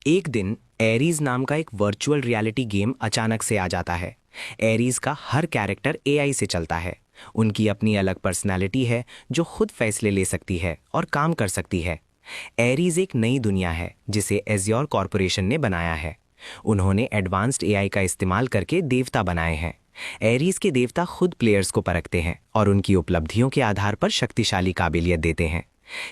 एक दिन एरीज नाम का एक वर्चुअल रियलिटी गेम अचानक से आ जाता है। एरीज का हर कैरेक्टर एआई से चलता है। उनकी अपनी अलग पर्सनैलिटी है जो खुद फैसले ले सकती है और काम कर सकती है। एरीज एक नई दुनिया है जिसे एज्योर कॉरपोरेशन ने बनाया है। उन्होंने एडवांस्ड एआई का इस्तेमाल करके देवता बनाए हैं। एरीज के देवता खुद प्लेयर्स को परखते हैं और उनकी उपलब्धियों के आधार पर शक्तिशाली काबिलियत देते हैं।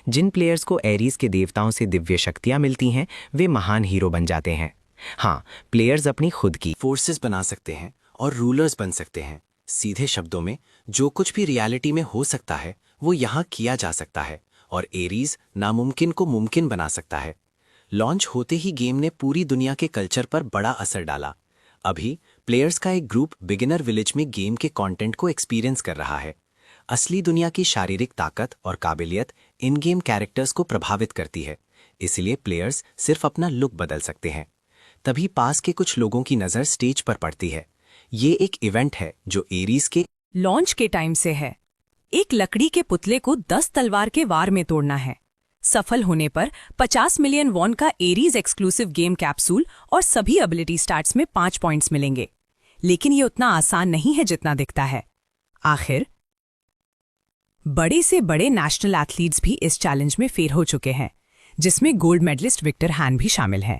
जिन प्लेयर्स को एरीज के देवताओं से दिव्य शक्तियां मिलती हैं वे महान हीरो बन जाते हैं। हाँ, प्लेयर्स अपनी खुद की फोर्सेस बना सकते हैं और रूलर्स बन सकते हैं। सीधे शब्दों में जो कुछ भी रियलिटी में हो सकता है वो यहाँ किया जा सकता है और एरीज नामुमकिन को मुमकिन बना सकता है। लॉन्च होते ही गेम ने पूरी दुनिया के कल्चर पर बड़ा असर डाला। अभी प्लेयर्स का एक ग्रुप बिगिनर विलेज में गेम के कंटेंट को एक्सपीरियंस कर रहा है। असली दुनिया की शारीरिक ताकत और काबिलियत इन गेम कैरेक्टर्स को प्रभावित करती है, इसलिए प्लेयर्स सिर्फ अपना लुक बदल सकते हैं। तभी पास के कुछ लोगों की नज़र स्टेज पर पड़ती है। ये एक इवेंट है जो एरीज के लॉन्च के टाइम से है। एक लकड़ी के पुतले को 10 तलवार के वार में तोड़ना है। सफल होने पर 50 मिलियन वॉन का एरीज एक्सक्लूसिव गेम कैप्सूल और सभी एबिलिटी स्टार्ट्स में 5 पॉइंट्स मिलेंगे। लेकिन ये उतना आसान नहीं है जितना दिखता है। आखिर बड़े से बड़े नेशनल एथलीट्स भी इस चैलेंज में फेल हो चुके हैं, जिसमें गोल्ड मेडलिस्ट विक्टर हैन भी शामिल हैं।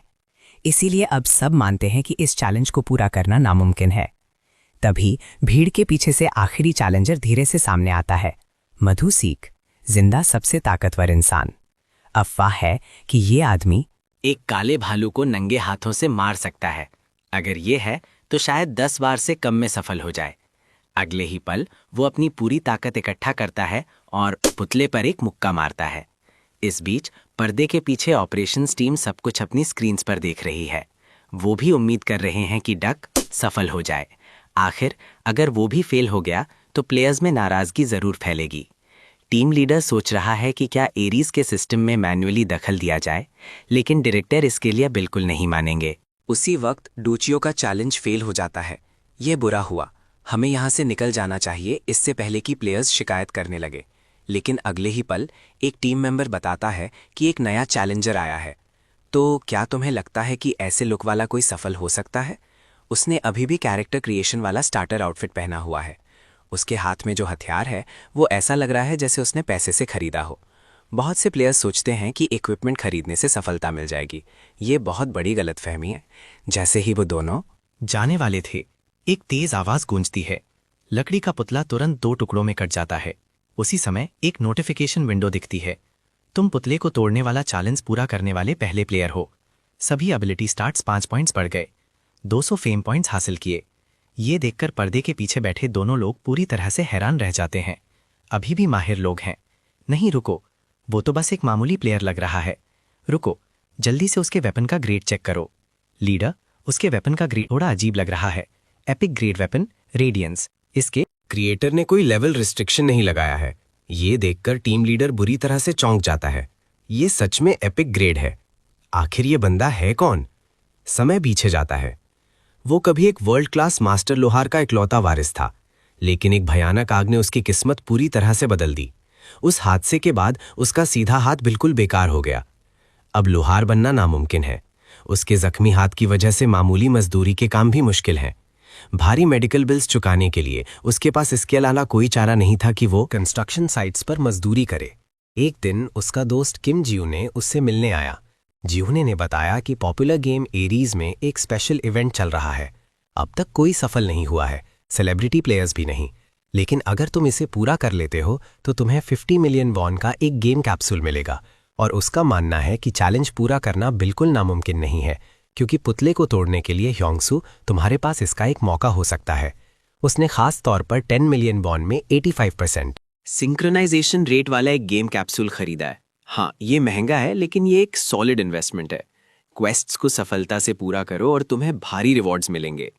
इसीलिए अब सब मानते हैं कि इस चैलेंज को पूरा करना नामुमकिन है। तभी भीड़ के पीछे से आखिरी चैलेंजर धीरे से सामने आता है, मधु सीक, जिंदा सबसे ताकतवर इंसान। अफवाह है कि ये आदमी एक काले भालू को नंगे हाथों से मार सकता है। अगर ये है तो शायद 10 बार से कम में सफल हो जाए। अगले ही पल वो अपनी पूरी ताकत इकट्ठा करता है और पुतले पर एक मुक्का मारता है। इस बीच पर्दे के पीछे ऑपरेशंस टीम सब कुछ अपनी स्क्रीन्स पर देख रही है। वो भी उम्मीद कर रहे हैं कि डक सफल हो जाए। आखिर अगर वो भी फेल हो गया तो प्लेयर्स में नाराजगी जरूर फैलेगी। टीम लीडर सोच रहा है कि क्या एरीज के सिस्टम में मैन्युअली दखल दिया जाए, लेकिन डायरेक्टर इसके लिए बिल्कुल नहीं मानेंगे। उसी वक्त डूचियो का चैलेंज फेल हो जाता है। ये बुरा हुआ, हमें यहाँ से निकल जाना चाहिए इससे पहले कि प्लेयर्स शिकायत करने लगे। लेकिन अगले ही पल एक टीम मेंबर बताता है कि एक नया चैलेंजर आया है। तो क्या तुम्हें लगता है कि ऐसे लुक वाला कोई सफल हो सकता है? उसने अभी भी कैरेक्टर क्रिएशन वाला स्टार्टर आउटफिट पहना हुआ है। उसके हाथ में जो हथियार है वो ऐसा लग रहा है जैसे उसने पैसे से खरीदा हो। बहुत से प्लेयर्स सोचते हैं कि इक्विपमेंट खरीदने से सफलता मिल जाएगी। ये बहुत बड़ी गलतफहमी है। जैसे ही वो दोनों जाने वाले थे, एक तेज आवाज गूंजती है। लकड़ी का पुतला तुरंत 2 टुकड़ों में कट जाता है। उसी समय एक नोटिफिकेशन विंडो दिखती है। तुम पुतले को तोड़ने वाला चैलेंज पूरा करने वाले पहले प्लेयर हो। सभी एबिलिटी स्टार्ट्स 5 पॉइंट्स बढ़ गए। 200 फेम पॉइंट्स हासिल किए। ये देखकर पर्दे के पीछे बैठे दोनों लोग पूरी तरह से हैरान रह जाते हैं। अभी भी माहिर लोग हैं। नहीं रुको, वो तो बस एक मामूली प्लेयर लग रहा है। रुको, जल्दी से उसके वेपन का ग्रेड चेक करो। लीडर, उसके वेपन का ग्रेड थोड़ा अजीब लग रहा है। Epic grade weapon radiance. इसके क्रिएटर ने कोई लेवल रिस्ट्रिक्शन नहीं लगाया है। ये देखकर टीम लीडर बुरी तरह से चौंक जाता है। ये सच में एपिक ग्रेड है। आखिर ये बंदा है कौन? समय पीछे जाता है। वो कभी एक वर्ल्ड क्लास मास्टर लोहार का इकलौता वारिस था, लेकिन एक भयानक आग ने उसकी किस्मत पूरी तरह से बदल दी। उस हादसे के बाद उसका सीधा हाथ बिल्कुल बेकार हो गया। अब लोहार बनना नामुमकिन है। उसके जख्मी हाथ की वजह से मामूली मजदूरी के काम भी मुश्किल हैं। भारी मेडिकल बिल्स चुकाने के लिए उसके पास इसके अलावा कोई चारा नहीं था कि वो कंस्ट्रक्शन साइट्स पर मजदूरी करे। एक दिन उसका दोस्त किम जियू ने उससे मिलने आया। जियूने ने बताया कि पॉपुलर गेम एरीज में एक स्पेशल इवेंट चल रहा है। अब तक कोई सफल नहीं हुआ है, सेलिब्रिटी प्लेयर्स भी नहीं। लेकिन अगर तुम इसे पूरा कर लेते हो तो तुम्हें 50 मिलियन वॉन का एक गेम कैप्सूल मिलेगा। और उसका मानना है कि चैलेंज पूरा करना बिल्कुल नामुमकिन नहीं है, क्योंकि पुतले को तोड़ने के लिए ह्योंगसू तुम्हारे पास इसका एक मौका हो सकता है। उसने खास तौर पर 10 मिलियन वॉन में 85% सिंक्रोनाइजेशन रेट वाला एक गेम कैप्सूल खरीदा है। हाँ, ये महंगा है लेकिन ये एक सॉलिड इन्वेस्टमेंट है। क्वेस्ट्स को सफलता से पूरा करो और तुम्हें भारी रिवॉर्ड्स मिलेंगे।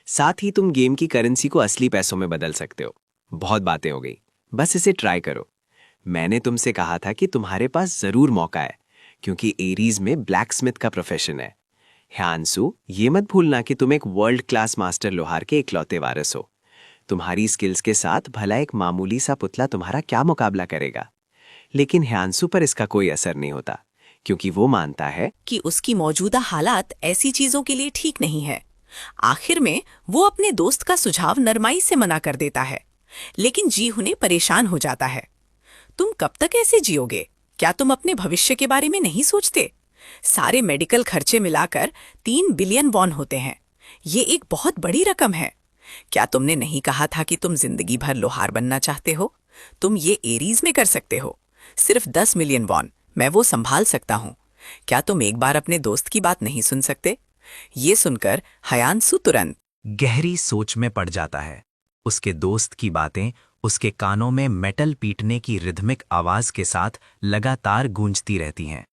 साथ ही तुम गेम की करेंसी को असली पैसों में बदल सकते हो। बहुत बातें हो गई, बस इसे ट्राई करो। मैंने तुमसे कहा था कि तुम्हारे पास जरूर मौका है, क्योंकि एरीज में ब्लैक स्मिथ का प्रोफेशन है। ह्यांसू, ये मत भूलना कि तुम एक वर्ल्ड क्लास मास्टर लोहार के इकलौते वारिस हो। तुम्हारी स्किल्स के साथ भला एक मामूली सा पुतला तुम्हारा क्या मुकाबला करेगा? लेकिन ह्यांसू पर इसका कोई असर नहीं होता, क्योंकि वो मानता है कि उसकी मौजूदा हालात ऐसी चीजों के लिए ठीक नहीं है। आखिर में वो अपने दोस्त का सुझाव नरमाई से मना कर देता है, लेकिन जी हुने परेशान हो जाता है। तुम कब तक ऐसे जियोगे? क्या तुम अपने भविष्य के बारे में नहीं सोचते? सारे मेडिकल खर्चे मिलाकर 3 बिलियन वॉन होते हैं। ये एक बहुत बड़ी रकम है। क्या तुमने नहीं कहा था कि तुम जिंदगी भर लोहार बनना चाहते हो? तुम ये एरीज में कर सकते हो। सिर्फ 10 मिलियन वॉन, मैं वो संभाल सकता हूँ। क्या तुम एक बार अपने दोस्त की बात नहीं सुन सकते? ये सुनकर हयांसु तुरंत गहरी सोच में पड़ जाता है। उसके दोस्त की बातें उसके कानों में मेटल पीटने की रिदमिक आवाज के साथ लगातार गूंजती रहती हैं।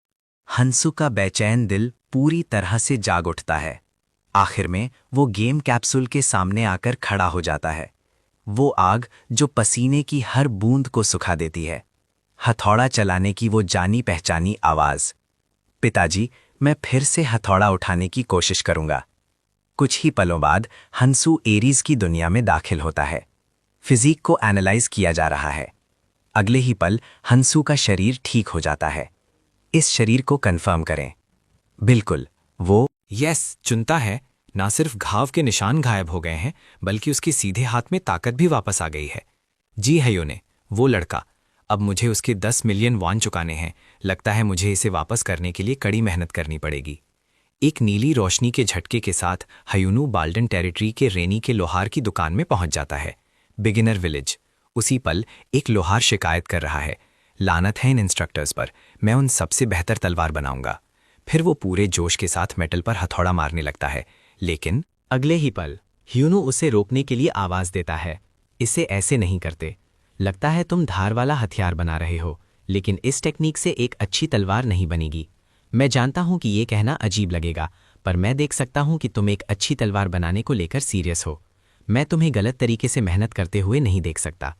हंसु का बेचैन दिल पूरी तरह से जाग उठता है। आखिर में वो गेम कैप्सूल के सामने आकर खड़ा हो जाता है। वो आग जो पसीने की हर बूंद को सुखा देती है। हथौड़ा चलाने की वो जानी पहचानी आवाज। पिताजी, मैं फिर से हथौड़ा उठाने की कोशिश करूंगा। कुछ ही पलों बाद हंसु एरीज की दुनिया में दाखिल होता है। फिजिक को एनालाइज किया जा रहा है। अगले ही पल हंसु का शरीर ठीक हो जाता है। इस शरीर को कंफर्म करें। बिल्कुल, वो यस चुनता है। ना सिर्फ घाव के निशान गायब हो गए हैं, बल्कि उसके सीधे हाथ में ताकत भी वापस आ गई है। जी हयोने, वो लड़का। अब मुझे उसके 10 मिलियन वॉन चुकाने हैं। लगता है मुझे इसे वापस करने के लिए कड़ी मेहनत करनी पड़ेगी। एक नीली रोशनी के झटके के साथ हयुनु बाल्डन टेरिटरी के रेनी के लोहार की दुकान में पहुंच जाता है। Beginner village. उसी पल एक लोहार शिकायत कर रहा है, लानत है इन इंस्ट्रक्टर्स पर, मैं उन सबसे बेहतर तलवार बनाऊंगा। फिर वो पूरे जोश के साथ मेटल पर हथौड़ा मारने लगता है, लेकिन अगले ही पल ह्यूनु उसे रोकने के लिए आवाज देता है, इसे ऐसे नहीं करते। लगता है तुम धार वाला हथियार बना रहे हो, लेकिन इस टेक्निक से एक अच्छी तलवार नहीं बनेगी। मैं जानता हूं कि ये कहना अजीब लगेगा, पर मैं देख सकता हूं कि तुम एक अच्छी तलवार बनाने को लेकर सीरियस हो। मैं तुम्हें गलत तरीके से मेहनत करते हुए नहीं देख सकता।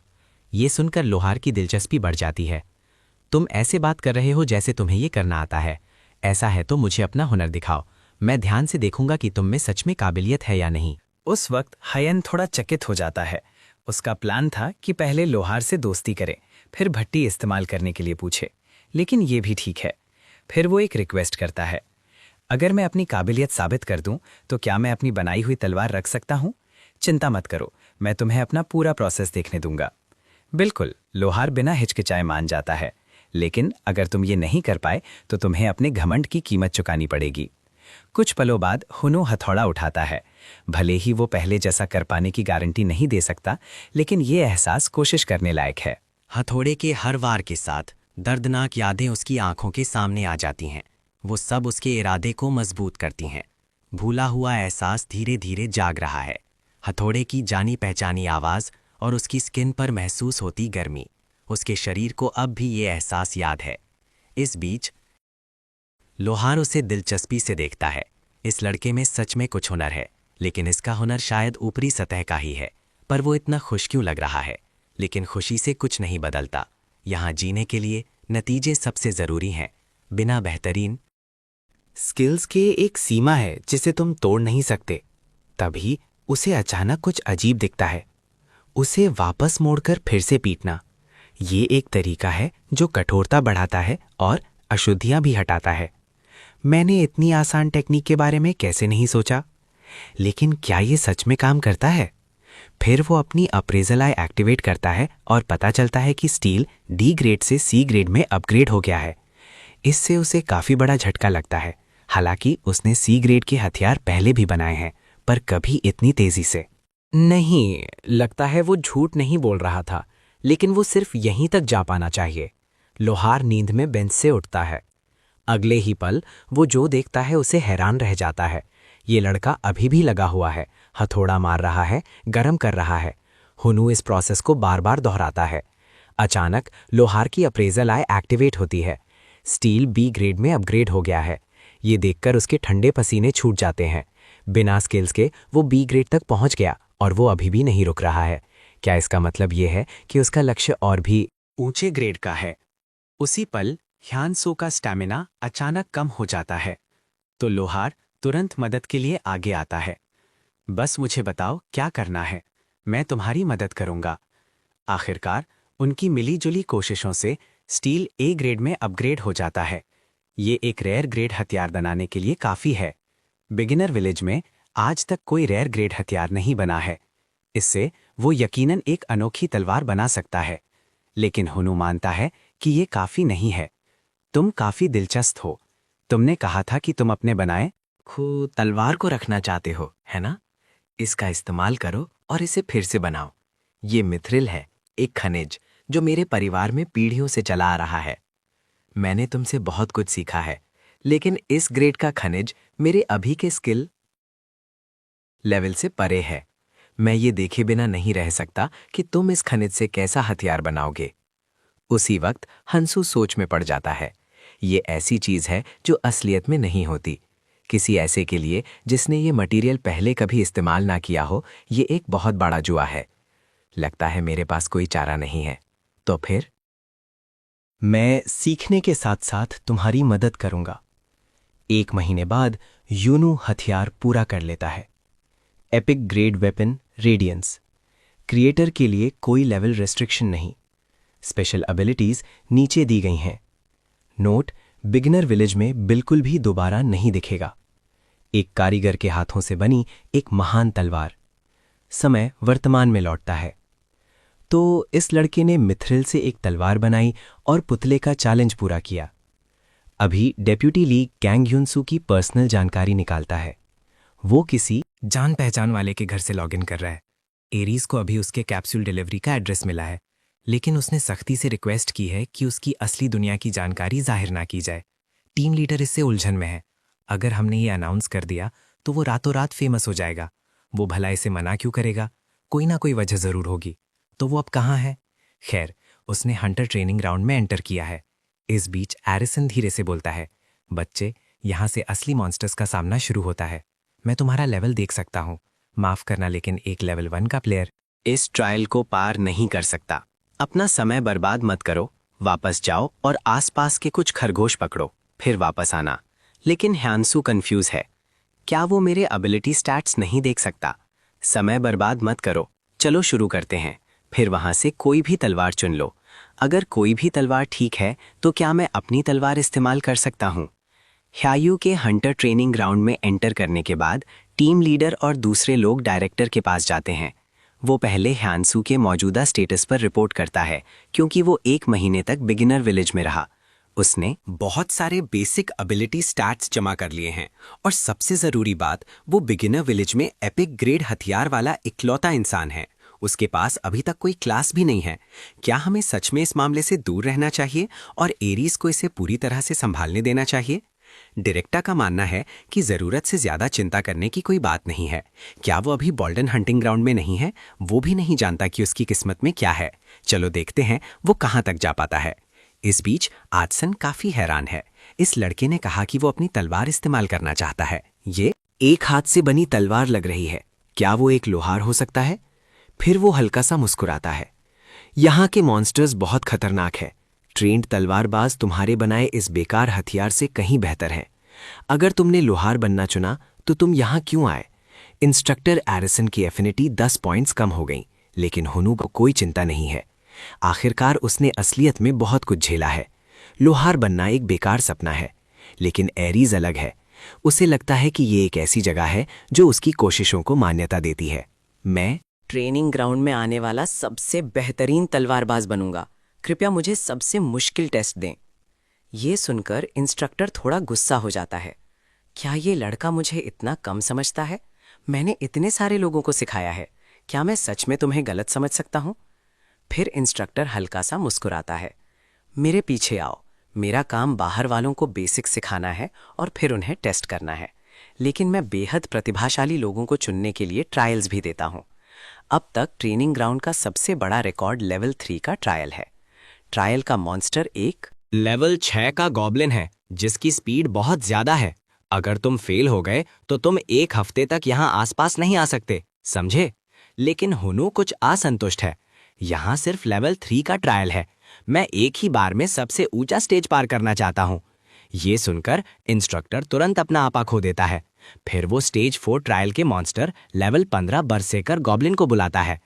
ये सुनकर लोहार की दिलचस्पी बढ़ जाती है। तुम ऐसे बात कर रहे हो जैसे तुम्हें ये करना आता है। ऐसा है तो मुझे अपना हुनर दिखाओ। मैं ध्यान से देखूंगा कि तुम में सच में काबिलियत है या नहीं। उस वक्त हयन थोड़ा चकित हो जाता है। उसका प्लान था कि पहले लोहार से दोस्ती करे, फिर भट्टी इस्तेमाल करने के लिए पूछे, लेकिन ये भी ठीक है। फिर वो एक रिक्वेस्ट करता है, अगर मैं अपनी काबिलियत साबित कर दूं तो क्या मैं अपनी बनाई हुई तलवार रख सकता हूं? चिंता मत करो, मैं तुम्हें अपना पूरा प्रोसेस देखने दूंगा। बिल्कुल, लोहार बिना हिचकिचाए मान जाता है, लेकिन अगर तुम ये नहीं कर पाए तो तुम्हें अपने घमंड की कीमत चुकानी पड़ेगी। कुछ पलों बाद हुनु हथौड़ा उठाता है। भले ही वो पहले जैसा कर पाने की गारंटी नहीं दे सकता, लेकिन ये एहसास कोशिश करने लायक है। हथौड़े के हर वार के साथ दर्दनाक यादें उसकी आंखों के सामने आ जाती हैं। वो सब उसके इरादे को मजबूत करती हैं। भूला हुआ एहसास धीरे धीरे जाग रहा है। हथौड़े की जानी पहचानी आवाज और उसकी स्किन पर महसूस होती गर्मी। उसके शरीर को अब भी ये एहसास याद है। इस बीच लोहार उसे दिलचस्पी से देखता है। इस लड़के में सच में कुछ हुनर है, लेकिन इसका हुनर शायद ऊपरी सतह का ही है। पर वो इतना खुश क्यों लग रहा है? लेकिन खुशी से कुछ नहीं बदलता। यहाँ जीने के लिए नतीजे सबसे जरूरी हैं। बिना बेहतरीन स्किल्स के एक सीमा है जिसे तुम तोड़ नहीं सकते। तभी उसे अचानक कुछ अजीब दिखता है। उसे वापस मोड़कर फिर से पीटना, ये एक तरीका है जो कठोरता बढ़ाता है और अशुद्धियां भी हटाता है। मैंने इतनी आसान टेक्निक के बारे में कैसे नहीं सोचा? लेकिन क्या ये सच में काम करता है? फिर वो अपनी अप्रेजल आई एक्टिवेट करता है और पता चलता है कि स्टील डी ग्रेड से सी ग्रेड में अपग्रेड हो गया है। इससे उसे काफी बड़ा झटका लगता है। हालांकि उसने सी ग्रेड के हथियार पहले भी बनाए हैं, पर कभी इतनी तेजी से नहीं। लगता है वो झूठ नहीं बोल रहा था, लेकिन वो सिर्फ यहीं तक जा पाना चाहिए। लोहार नींद में बेंच से उठता है। अगले ही पल वो जो देखता है उसे हैरान रह जाता है। ये लड़का अभी भी लगा हुआ है, हथौड़ा मार रहा है, गरम कर रहा है। हुनु इस प्रोसेस को बार बार दोहराता है। अचानक लोहार की अप्रेजल आई एक्टिवेट होती है। स्टील बी ग्रेड में अपग्रेड हो गया है। ये देखकर उसके ठंडे पसीने छूट जाते हैं। बिना स्किल्स के वो बी ग्रेड तक पहुंच गया और वो अभी भी नहीं रुक रहा है। क्या इसका मतलब ये है कि उसका लक्ष्य और भी ऊंचे ग्रेड का है? उसी पल ह्यानसो का स्टैमिना अचानक कम हो जाता है, तो लोहार तुरंत मदद के लिए आगे आता है। बस मुझे बताओ क्या करना है, मैं तुम्हारी मदद करूंगा। आखिरकार उनकी मिलीजुली कोशिशों से स्टील ए ग्रेड में अपग्रेड हो जाता है। ये एक रेयर ग्रेड हथियार बनाने के लिए काफी है। बिगिनर विलेज में आज तक कोई रेयर ग्रेड हथियार नहीं बना है। इससे वो यकीनन एक अनोखी तलवार बना सकता है, लेकिन हुनु मानता है कि ये काफी नहीं है। तुम काफी दिलचस्प हो। तुमने कहा था कि तुम अपने बनाए तलवार को रखना चाहते हो, है ना? इसका इस्तेमाल करो और इसे फिर से बनाओ। ये मिथ्रिल है, एक खनिज जो मेरे परिवार में पीढ़ियों से चला आ रहा है। मैंने तुमसे बहुत कुछ सीखा है, लेकिन इस ग्रेड का खनिज मेरे अभी के स्किल लेवल से परे है। मैं ये देखे बिना नहीं रह सकता कि तुम इस खनिज से कैसा हथियार बनाओगे। उसी वक्त हंसू सोच में पड़ जाता है। ये ऐसी चीज है जो असलियत में नहीं होती। किसी ऐसे के लिए जिसने ये मटेरियल पहले कभी इस्तेमाल ना किया हो, ये एक बहुत बड़ा जुआ है। लगता है मेरे पास कोई चारा नहीं है। तो फिर? मैं सीखने के साथ साथ तुम्हारी मदद करूंगा। 1 महीने बाद यूनू हथियार पूरा कर लेता है। Epic grade weapon radiance. Creator के लिए कोई लेवल रेस्ट्रिक्शन नहीं। स्पेशल एबिलिटीज नीचे दी गई हैं। नोट: बिगिनर विलेज में बिल्कुल भी दोबारा नहीं दिखेगा। एक कारीगर के हाथों से बनी एक महान तलवार। समय वर्तमान में लौटता है। तो इस लड़के ने मिथ्रिल से एक तलवार बनाई और पुतले का चैलेंज पूरा किया। अभी डेप्यूटी लीग कैंग युनसू की पर्सनल जानकारी निकालता है। वो किसी जान पहचान वाले के घर से लॉगिन कर रहा है। एरीज को अभी उसके कैप्सूल डिलीवरी का एड्रेस मिला है, लेकिन उसने सख्ती से रिक्वेस्ट की है कि उसकी असली दुनिया की जानकारी जाहिर ना की जाए। टीम लीडर इससे उलझन में है। अगर हमने ये अनाउंस कर दिया तो वो रातों रात फेमस हो जाएगा। वो भला इसे मना क्यों करेगा? कोई ना कोई वजह जरूर होगी। तो वो अब कहाँ है? खैर, उसने हंटर ट्रेनिंग ग्राउंड में एंटर किया है। इस बीच एरिसन धीरे से बोलता है, बच्चे, यहाँ से असली मॉन्स्टर्स का सामना शुरू होता है। मैं तुम्हारा लेवल देख सकता हूँ। माफ करना, लेकिन एक लेवल 1 का प्लेयर इस ट्रायल को पार नहीं कर सकता। अपना समय बर्बाद मत करो। वापस जाओ और आसपास के कुछ खरगोश पकड़ो, फिर वापस आना। लेकिन ह्यांसू कंफ्यूज है। क्या वो मेरे एबिलिटी स्टैट्स नहीं देख सकता? समय बर्बाद मत करो। चलो शुरू करते हैं। फिर वहां से कोई भी तलवार चुन लो। अगर कोई भी तलवार ठीक है तो क्या मैं अपनी तलवार इस्तेमाल कर सकता हूँ? ह्यायू के हंटर ट्रेनिंग ग्राउंड में एंटर करने के बाद टीम लीडर और दूसरे लोग डायरेक्टर के पास जाते हैं। वो पहले ह्यांसू के मौजूदा स्टेटस पर रिपोर्ट करता है, क्योंकि वो 1 महीने तक बिगिनर विलेज में रहा। उसने बहुत सारे बेसिक एबिलिटी स्टैट्स जमा कर लिए हैं, और सबसे जरूरी बात, वो बिगिनर विलेज में एपिक ग्रेड हथियार वाला इकलौता इंसान है। उसके पास अभी तक कोई क्लास भी नहीं है। क्या हमें सच में इस मामले से दूर रहना चाहिए और एरीज को इसे पूरी तरह से संभालने देना चाहिए? डायरेक्टर का मानना है कि जरूरत से ज्यादा चिंता करने की कोई बात नहीं है। क्या वो अभी बॉल्डन हंटिंग ग्राउंड में नहीं है? वो भी नहीं जानता कि उसकी किस्मत में क्या है। चलो देखते हैं वो कहां तक जा पाता है। इस बीच आजसन काफी हैरान है। इस लड़के ने कहा कि वो अपनी तलवार इस्तेमाल करना चाहता है। ये एक हाथ से बनी तलवार लग रही है। क्या वो एक लोहार हो सकता है? फिर वो हल्का सा मुस्कुराता है। यहाँ के मॉन्स्टर्स बहुत खतरनाक है। ट्रेंड तलवारबाज तुम्हारे बनाए इस बेकार हथियार से कहीं बेहतर है। अगर तुमने लोहार बनना चुना तो तुम यहाँ क्यों आए? इंस्ट्रक्टर एरिसन की एफिनिटी 10 पॉइंट्स कम हो गई, लेकिन हुनु को कोई चिंता नहीं है। आखिरकार उसने असलियत में बहुत कुछ झेला है। लोहार बनना एक बेकार सपना है, लेकिन एरीज अलग है। उसे लगता है कि ये एक ऐसी जगह है जो उसकी कोशिशों को मान्यता देती है। मैं ट्रेनिंग ग्राउंड में आने वाला सबसे बेहतरीन तलवारबाज बनूंगा। कृपया मुझे सबसे मुश्किल टेस्ट दें। ये सुनकर इंस्ट्रक्टर थोड़ा गुस्सा हो जाता है। क्या ये लड़का मुझे इतना कम समझता है? मैंने इतने सारे लोगों को सिखाया है। क्या मैं सच में तुम्हें गलत समझ सकता हूँ? फिर इंस्ट्रक्टर हल्का सा मुस्कुराता है। मेरे पीछे आओ। मेरा काम बाहर वालों को बेसिक सिखाना है और फिर उन्हें टेस्ट करना है। लेकिन मैं बेहद प्रतिभाशाली लोगों को चुनने के लिए ट्रायल्स भी देता हूँ। अब तक ट्रेनिंग ग्राउंड का सबसे बड़ा रिकॉर्ड लेवल 3 का ट्रायल है। ट्रायल का मॉन्स्टर एक लेवल 6 का गॉब्लिन है, जिसकी स्पीड बहुत ज्यादा है। अगर तुम फेल हो गए तो तुम 1 हफ्ते तक यहाँ आसपास नहीं आ सकते, समझे? लेकिन हुनु कुछ असंतुष्ट है। यहाँ सिर्फ लेवल 3 का ट्रायल है। मैं एक ही बार में सबसे ऊंचा स्टेज पार करना चाहता हूँ। ये सुनकर इंस्ट्रक्टर तुरंत अपना आपा खो देता है। फिर वो स्टेज 4 ट्रायल के मॉन्स्टर लेवल 15 बरसेकर गॉब्लिन को बुलाता है।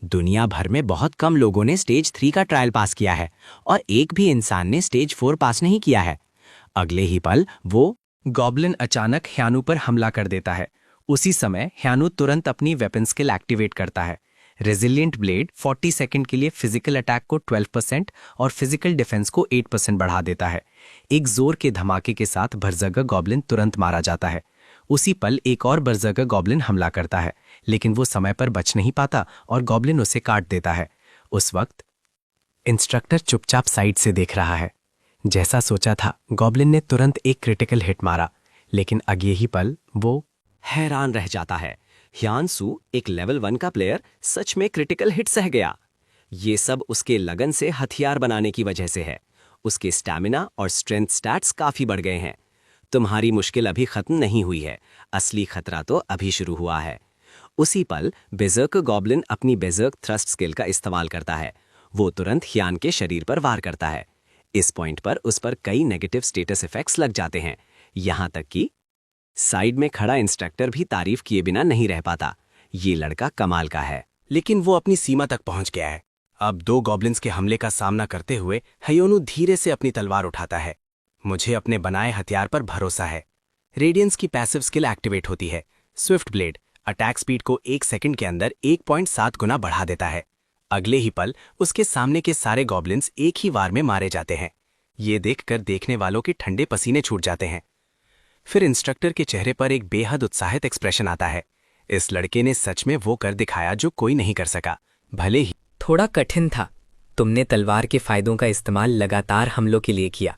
दुनिया भर में बहुत कम लोगों ने स्टेज 3 का ट्रायल पास किया है और एक भी इंसान ने स्टेज 4 पास नहीं किया है। अगले ही पल वो गॉब्लिन अचानक ह्यानु पर हमला कर देता है। उसी समय ह्यानु तुरंत अपनी वेपन स्किल एक्टिवेट करता है। रेजिलिएंट ब्लेड 40 सेकंड के लिए फिजिकल अटैक को 12% और फिजिकल डिफेंस को 8% बढ़ा देता है। एक जोर के धमाके के साथ बर्जर्गर गॉब्लिन तुरंत मारा जाता है। उसी पल एक और बर्जर्गर गॉब्लिन हमला करता है, लेकिन वो समय पर बच नहीं पाता और गॉब्लिन उसे काट देता है। उस वक्त इंस्ट्रक्टर चुपचाप साइड से देख रहा है। जैसा सोचा था, गॉब्लिन ने तुरंत एक क्रिटिकल हिट मारा, लेकिन अगले ही पल वो हैरान रह जाता है। ह्यानसू, एक लेवल 1 का प्लेयर, सच में क्रिटिकल हिट सह गया। ये सब उसके लगन से हथियार बनाने की वजह से है। उसके स्टैमिना और स्ट्रेंथ स्टैट्स काफी बढ़ गए हैं। तुम्हारी मुश्किल अभी खत्म नहीं हुई है, असली खतरा तो अभी शुरू हुआ है। उसी पल बेजर्क गॉब्लिन अपनी बेजर्क थ्रस्ट स्किल का इस्तेमाल करता है। वो तुरंत ह्यान के शरीर पर वार करता है। इस पॉइंट पर उस पर कई नेगेटिव स्टेटस इफेक्ट्स लग जाते हैं, यहां तक कि साइड में खड़ा इंस्ट्रक्टर भी तारीफ किए बिना नहीं रह पाता। ये लड़का कमाल का है। लेकिन वो अपनी सीमा तक पहुंच गया है। अब 2 गॉब्लिन्स के हमले का सामना करते हुए हयोनु धीरे से अपनी तलवार उठाता है। मुझे अपने बनाए हथियार पर भरोसा है। रेडियंस की पैसिव स्किल एक्टिवेट होती है। स्विफ्ट ब्लेड अटैक स्पीड को 1 सेकंड के अंदर 1.7 गुना बढ़ा देता है। अगले ही पल उसके सामने के सारे गॉब्लिन्स एक ही वार में मारे जाते हैं। ये देखकर देखने वालों के ठंडे पसीने छूट जाते हैं। फिर इंस्ट्रक्टर के चेहरे पर एक बेहद उत्साहित एक्सप्रेशन आता है। इस लड़के ने सच में वो कर दिखाया जो कोई नहीं कर सका, भले ही थोड़ा कठिन था। तुमने तलवार के फायदों का इस्तेमाल लगातार हमलों के लिए किया।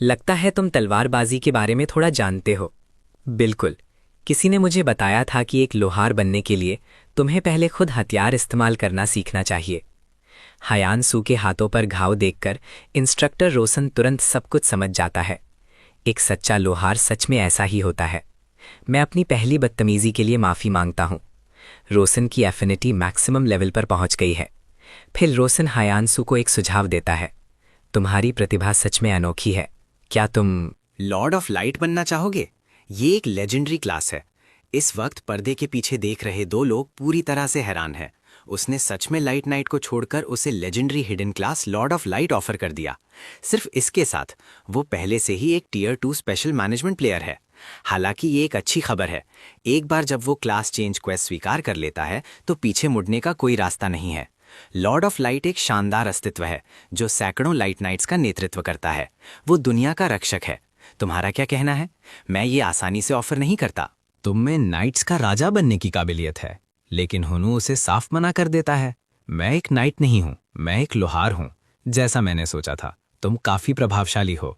लगता है तुम तलवारबाजी के बारे में थोड़ा जानते हो। बिल्कुल, किसी ने मुझे बताया था कि एक लोहार बनने के लिए तुम्हें पहले खुद हथियार इस्तेमाल करना सीखना चाहिए। हयानसू के हाथों पर घाव देखकर इंस्ट्रक्टर रोशन तुरंत सब कुछ समझ जाता है। एक सच्चा लोहार सच में ऐसा ही होता है। मैं अपनी पहली बदतमीजी के लिए माफी मांगता हूं। रोशन की एफिनिटी मैक्सिमम लेवल पर पहुंच गई है। फिर रोशन हयानसू को एक सुझाव देता है। तुम्हारी प्रतिभा सच में अनोखी है। क्या तुम लॉर्ड ऑफ लाइट बनना चाहोगे? ये एक लेजेंडरी क्लास है। इस वक्त पर्दे के पीछे देख रहे 2 लोग पूरी तरह से हैरान हैं। उसने सच में लाइट नाइट को छोड़कर उसे legendary hidden class Lord of light offer कर दिया। सिर्फ इसके साथ वो पहले से ही एक टियर 2 स्पेशल मैनेजमेंट प्लेयर है। हालांकि ये एक अच्छी खबर है। एक बार जब वो क्लास चेंज क्वेस्ट स्वीकार कर लेता है तो पीछे मुड़ने का कोई रास्ता नहीं है। लॉर्ड ऑफ लाइट एक शानदार अस्तित्व है जो सैकड़ों लाइट नाइट्स का नेतृत्व करता है। वो दुनिया का रक्षक है। तुम्हारा क्या कहना है? मैं ये आसानी से ऑफर नहीं करता। तुम में नाइट्स का राजा बनने की काबिलियत है, लेकिन हुनु उसे साफ मना कर देता है। मैं एक नाइट नहीं हूं, मैं एक लोहार हूं। जैसा मैंने सोचा था, तुम काफी प्रभावशाली हो।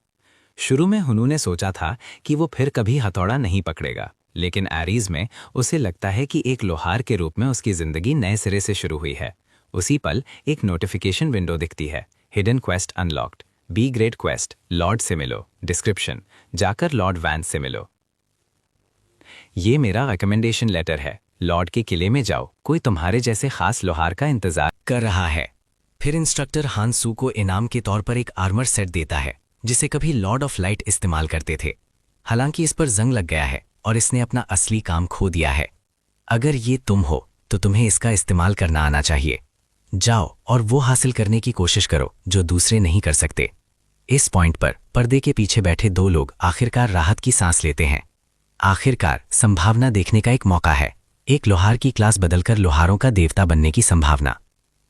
शुरू में हुनु ने सोचा था कि वो फिर कभी हथौड़ा नहीं पकड़ेगा, लेकिन एरीज में उसे लगता है कि एक लोहार के रूप में उसकी जिंदगी नए सिरे से शुरू हुई है। उसी पल एक नोटिफिकेशन विंडो दिखती है। Hidden quest unlocked, B grade quest, lord से मिलो। डिस्क्रिप्शन, जाकर लॉर्ड वैंस से मिलो। ये मेरा रिकमेंडेशन लेटर है। लॉर्ड के किले में जाओ, कोई तुम्हारे जैसे खास लोहार का इंतजार कर रहा है। फिर इंस्ट्रक्टर हानसू को इनाम के तौर पर एक आर्मर सेट देता है जिसे कभी लॉर्ड ऑफ लाइट इस्तेमाल करते थे। हालांकि इस पर जंग लग गया है और इसने अपना असली काम खो दिया है। अगर ये तुम हो तो तुम्हें इसका इस्तेमाल करना आना चाहिए। जाओ और वो हासिल करने की कोशिश करो जो दूसरे नहीं कर सकते। इस पॉइंट पर पर्दे के पीछे बैठे 2 लोग आखिरकार राहत की सांस लेते हैं। आखिरकार संभावना देखने का एक मौका है। एक लोहार की क्लास बदलकर लोहारों का देवता बनने की संभावना।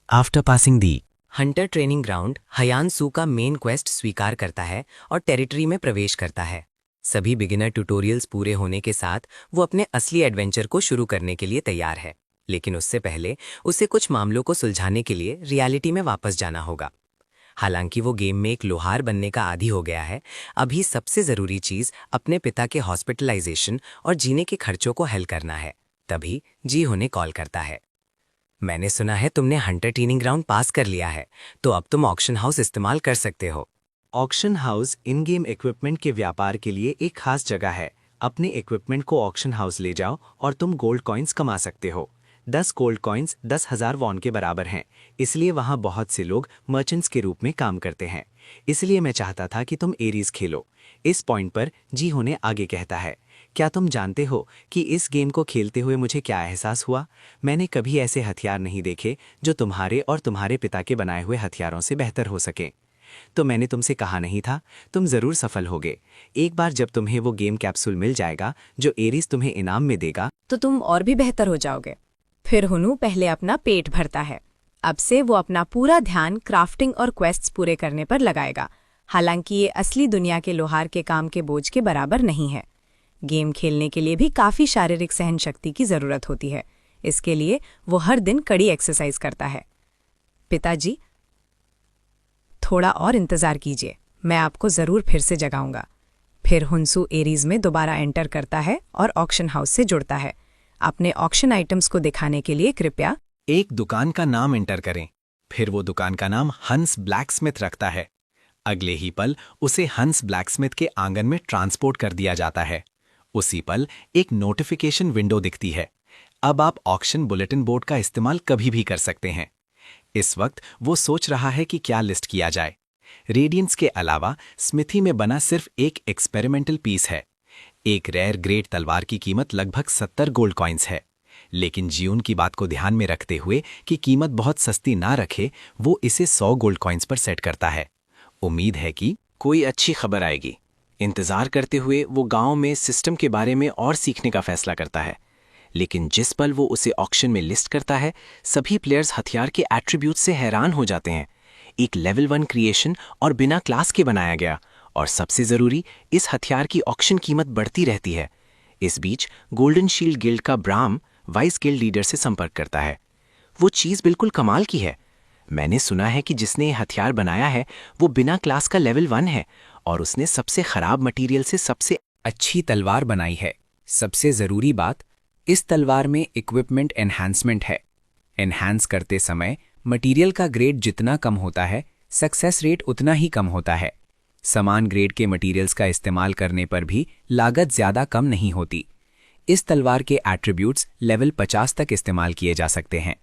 आफ्टर पासिंग दी हंटर ट्रेनिंग ग्राउंड हयानसू का मेन क्वेस्ट स्वीकार करता है और टेरिटरी में प्रवेश करता है। सभी बिगिनर ट्यूटोरियल्स पूरे होने के साथ वो अपने असली एडवेंचर को शुरू करने के लिए तैयार है, लेकिन उससे पहले उसे कुछ मामलों को सुलझाने के लिए रियलिटी में वापस जाना होगा। हालांकि वो गेम में एक लोहार बनने का आदी हो गया है, अभी सबसे ज़रूरी चीज़ अपने पिता के हॉस्पिटलाइजेशन और जीने के खर्चों को हल करना है। तभी जी होने कॉल करता है। मैंने सुना है तुमने हंटर ट्रेनिंग ग्राउंड पास कर लिया है, तो अब तुम ऑक्शन हाउस इस्तेमाल कर सकते हो। Auction house in game equipment के व्यापार के लिए एक खास जगह है। अपने इक्विपमेंट को ऑक्शन हाउस ले जाओ और तुम गोल्ड कॉइन्स कमा सकते हो। 10 गोल्ड कॉइन्स 10,000 वॉन के बराबर हैं, इसलिए वहाँ बहुत से लोग मर्चेंट्स के रूप में काम करते हैं। इसलिए मैं चाहता था कि तुम एरीज खेलो। इस पॉइंट पर जी होने आगे कहता है, क्या तुम जानते हो कि इस गेम को खेलते हुए मुझे क्या एहसास हुआ? मैंने कभी ऐसे हथियार नहीं देखे जो तुम्हारे और तुम्हारे पिता के बनाए हुए हथियारों से बेहतर हो सके। तो मैंने तुमसे कहा नहीं था, तुम जरूर सफल होगे। एक बार जब तुम्हें वो गेम कैप्सूल मिल जाएगा जो एरीज तुम्हें इनाम में देगा, तो तुम और भी बेहतर हो जाओगे। फिर हुनू पहले अपना पेट भरता है। अब से वो अपना पूरा ध्यान क्राफ्टिंग और क्वेस्ट्स पूरे करने पर लगाएगा। हालांकि ये असली दुनिया के लोहार के काम के बोझ के बराबर नहीं है। गेम खेलने के लिए भी काफ़ी शारीरिक सहन शक्ति की ज़रूरत होती है। इसके लिए वो हर दिन कड़ी एक्सरसाइज करता है। पिताजी, थोड़ा और इंतज़ार कीजिए, मैं आपको ज़रूर फिर से जगाऊंगा। फिर हुनसू एरीज में दोबारा एंटर करता है और ऑक्शन हाउस से जुड़ता है। अपने ऑक्शन आइटम्स को दिखाने के लिए कृपया एक दुकान का नाम एंटर करें। फिर वो दुकान का नाम हंस ब्लैकस्मिथ रखता है। अगले ही पल उसे हंस ब्लैकस्मिथ के आंगन में ट्रांसपोर्ट कर दिया जाता है। उसी पल एक नोटिफिकेशन विंडो दिखती है। अब आप ऑक्शन बुलेटिन बोर्ड का इस्तेमाल कभी भी कर सकते हैं। इस वक्त वो सोच रहा है कि क्या लिस्ट किया जाए। रेडियंस के अलावा स्मिथी में बना सिर्फ एक एक्सपेरिमेंटल पीस है। एक रेयर ग्रेड तलवार की कीमत लगभग 70 गोल्ड कॉइन्स है। लेकिन जियून की बात को ध्यान में रखते हुए कि कीमत बहुत सस्ती ना रखे, वो इसे 100 गोल्ड कॉइन्स पर सेट करता है। उम्मीद है कि कोई अच्छी खबर आएगी। इंतजार करते हुए वो गांव में सिस्टम के बारे में और सीखने का फैसला करता है। लेकिन जिस पल वो उसे ऑक्शन में लिस्ट करता है, सभी प्लेयर्स हथियार के एट्रीब्यूट से हैरान हो जाते हैं। एक लेवल 1 क्रिएशन और बिना क्लास के बनाया गया, और सबसे जरूरी, इस हथियार की ऑक्शन कीमत बढ़ती रहती है। इस बीच गोल्डन शील्ड गिल्ड का ब्राम वाइस गिल्ड लीडर से संपर्क करता है। वो चीज बिल्कुल कमाल की है। मैंने सुना है कि जिसने ये हथियार बनाया है वो बिना क्लास का लेवल 1 है, और उसने सबसे खराब मटेरियल से सबसे अच्छी तलवार बनाई है। सबसे ज़रूरी बात, इस तलवार में इक्विपमेंट एनहांसमेंट है। एनहांस करते समय मटेरियल का ग्रेड जितना कम होता है, सक्सेस रेट उतना ही कम होता है। समान ग्रेड के मटेरियल्स का इस्तेमाल करने पर भी लागत ज़्यादा कम नहीं होती। इस तलवार के एट्रीब्यूट्स लेवल 50 तक इस्तेमाल किए जा सकते हैं।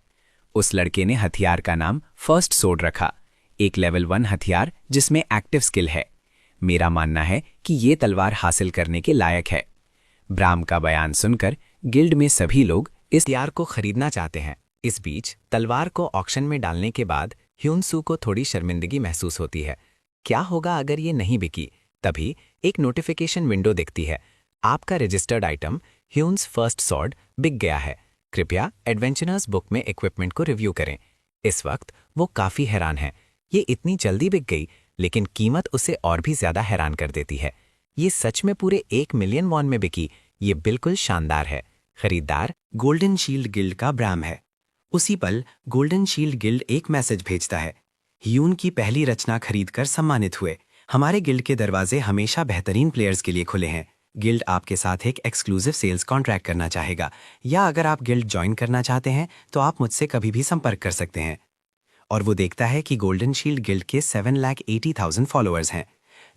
उस लड़के ने हथियार का नाम फर्स्ट सोर्ड रखा, एक लेवल 1 हथियार जिसमें एक्टिव स्किल है। मेरा मानना है कि ये तलवार हासिल करने के लायक है। ब्राम का बयान सुनकर गिल्ड में सभी लोग इस हथियार को खरीदना चाहते हैं। इस बीच तलवार को ऑक्शन में डालने के बाद ह्यूनसू को थोड़ी शर्मिंदगी महसूस होती है। क्या होगा अगर ये नहीं बिकी? तभी एक नोटिफिकेशन विंडो दिखती है। आपका रजिस्टर्ड आइटम ह्यून्स फर्स्ट सॉर्ड बिक गया है। कृपया एडवेंचरर्स बुक में इक्विपमेंट को रिव्यू करें। इस वक्त वो काफ़ी हैरान है। ये इतनी जल्दी बिक गई, लेकिन कीमत उसे और भी ज़्यादा हैरान कर देती है। ये सच में पूरे 1 मिलियन वॉन में बिकी। ये बिल्कुल शानदार है। खरीदार गोल्डन शील्ड गिल्ड का ब्राम है। उसी पल गोल्डन शील्ड गिल्ड एक मैसेज भेजता है। ह्यून की पहली रचना खरीदकर सम्मानित हुए। हमारे गिल्ड के दरवाजे हमेशा बेहतरीन प्लेयर्स के लिए खुले हैं। गिल्ड आपके साथ एक एक्सक्लूसिव सेल्स कॉन्ट्रैक्ट करना चाहेगा, या अगर आप गिल्ड ज्वाइन करना चाहते हैं तो आप मुझसे कभी भी संपर्क कर सकते हैं। और वो देखता है कि गोल्डन शील्ड गिल्ड के 7,80,000 फॉलोअर्स हैं।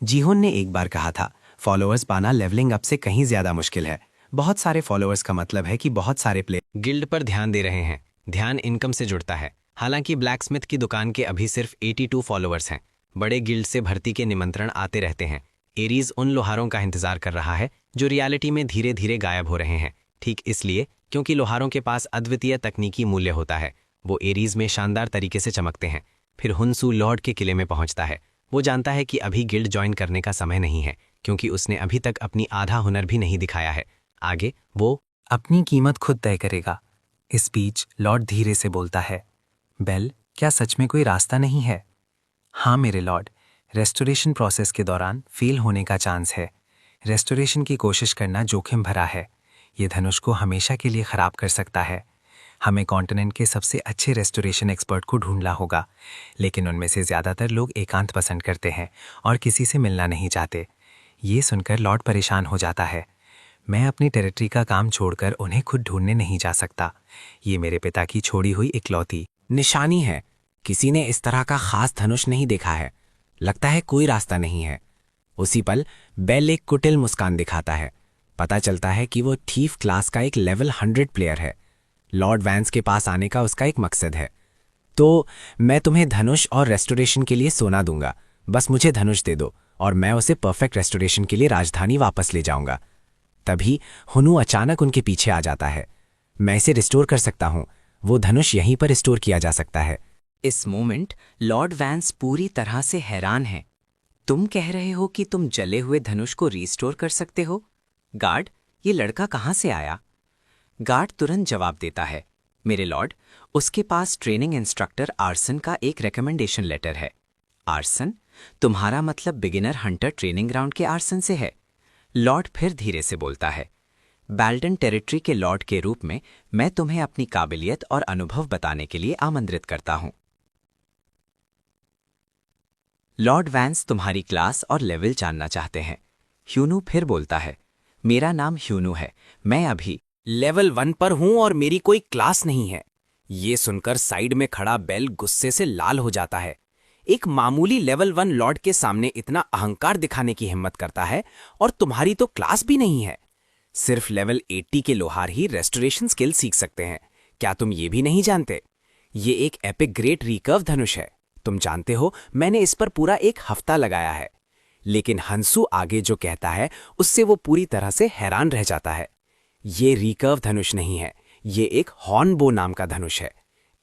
जीहोन ने एक बार कहा था, फॉलोअर्स पाना लेवलिंग अप से कहीं ज्यादा मुश्किल है। बहुत सारे फॉलोअर्स का मतलब है कि बहुत सारे प्लेयर गिल्ड पर ध्यान दे रहे हैं। ध्यान इनकम से जुड़ता है। हालांकि ब्लैकस्मिथ की दुकान के अभी सिर्फ 82 फॉलोअर्स हैं। बड़े गिल्ड से भर्ती के निमंत्रण आते रहते हैं। एरीज उन लोहारों का इंतजार कर रहा है जो रियलिटी में धीरे धीरे गायब हो रहे हैं। ठीक इसलिए क्योंकि लोहारों के पास अद्वितीय तकनीकी मूल्य होता है। वो एरीज में शानदार तरीके से चमकते हैं। फिर हुनसू लॉर्ड के किले में पहुंचता है। वो जानता है कि अभी गिल्ड ज्वाइन करने का समय नहीं है, क्योंकि उसने अभी तक अपनी आधा हुनर भी नहीं दिखाया है। आगे वो अपनी कीमत खुद तय करेगा। इस बीच लॉर्ड धीरे से बोलता है, बेल, क्या सच में कोई रास्ता नहीं है? हाँ मेरे लॉर्ड, रेस्टोरेशन प्रोसेस के दौरान फेल होने का चांस है। रेस्टोरेशन की कोशिश करना जोखिम भरा है। ये धनुष को हमेशा के लिए खराब कर सकता है। हमें कॉन्टिनेंट के सबसे अच्छे रेस्टोरेशन एक्सपर्ट को ढूंढना होगा, लेकिन उनमें से ज़्यादातर लोग एकांत पसंद करते हैं और किसी से मिलना नहीं चाहते। ये सुनकर लॉर्ड परेशान हो जाता है। मैं अपनी टेरिटरी का काम छोड़कर उन्हें खुद ढूंढने नहीं जा सकता। ये मेरे पिता की छोड़ी हुई इकलौती निशानी है। किसी ने इस तरह का खास धनुष नहीं देखा है। लगता है कोई रास्ता नहीं है। उसी पल बेल एक कुटिल मुस्कान दिखाता है। पता चलता है कि वो थीफ क्लास का एक लेवल 100 प्लेयर है। लॉर्ड वैंस के पास आने का उसका एक मकसद है। तो मैं तुम्हें धनुष और रेस्टोरेशन के लिए सोना दूंगा। बस मुझे धनुष दे दो और मैं उसे परफेक्ट रेस्टोरेशन के लिए राजधानी वापस ले जाऊंगा। तभी हुनु अचानक उनके पीछे आ जाता है। मैं इसे रिस्टोर कर सकता हूँ। वो धनुष यहीं पर रिस्टोर किया जा सकता है। इस मोमेंट लॉर्ड वैंस पूरी तरह से हैरान हैं। तुम कह रहे हो कि तुम जले हुए धनुष को रिस्टोर कर सकते हो? गार्ड, ये लड़का कहाँ से आया? गार्ड तुरंत जवाब देता है, मेरे लॉर्ड, उसके पास ट्रेनिंग इंस्ट्रक्टर आर्सन का एक रिकमेंडेशन लेटर है। आर्सन? तुम्हारा मतलब बिगिनर हंटर ट्रेनिंग ग्राउंड के आर्सन से है? लॉर्ड फिर धीरे से बोलता है, बैल्डन टेरिटरी के लॉर्ड के रूप में मैं तुम्हें अपनी काबिलियत और अनुभव बताने के लिए आमंत्रित करता हूं। लॉर्ड वैंस तुम्हारी क्लास और लेवल जानना चाहते हैं। ह्यूनू फिर बोलता है, मेरा नाम ह्यूनू है, मैं अभी लेवल 1 पर हूं और मेरी कोई क्लास नहीं है। ये सुनकर साइड में खड़ा बेल गुस्से से लाल हो जाता है। एक मामूली लेवल 1 लॉर्ड के सामने इतना अहंकार दिखाने की हिम्मत करता है, और तुम्हारी तो क्लास भी नहीं है। सिर्फ लेवल 80 के लोहार ही रेस्टोरेशन स्किल सीख सकते हैं। क्या तुम ये भी नहीं जानते? ये एक एपिक ग्रेट रिकर्व धनुष है। तुम जानते हो, मैंने इस पर पूरा 1 हफ्ता लगाया है। लेकिन हंसू आगे जो कहता है उससे वो पूरी तरह से हैरान रह जाता है। ये रिकर्व धनुष नहीं है, ये एक हॉर्नबो नाम का धनुष है।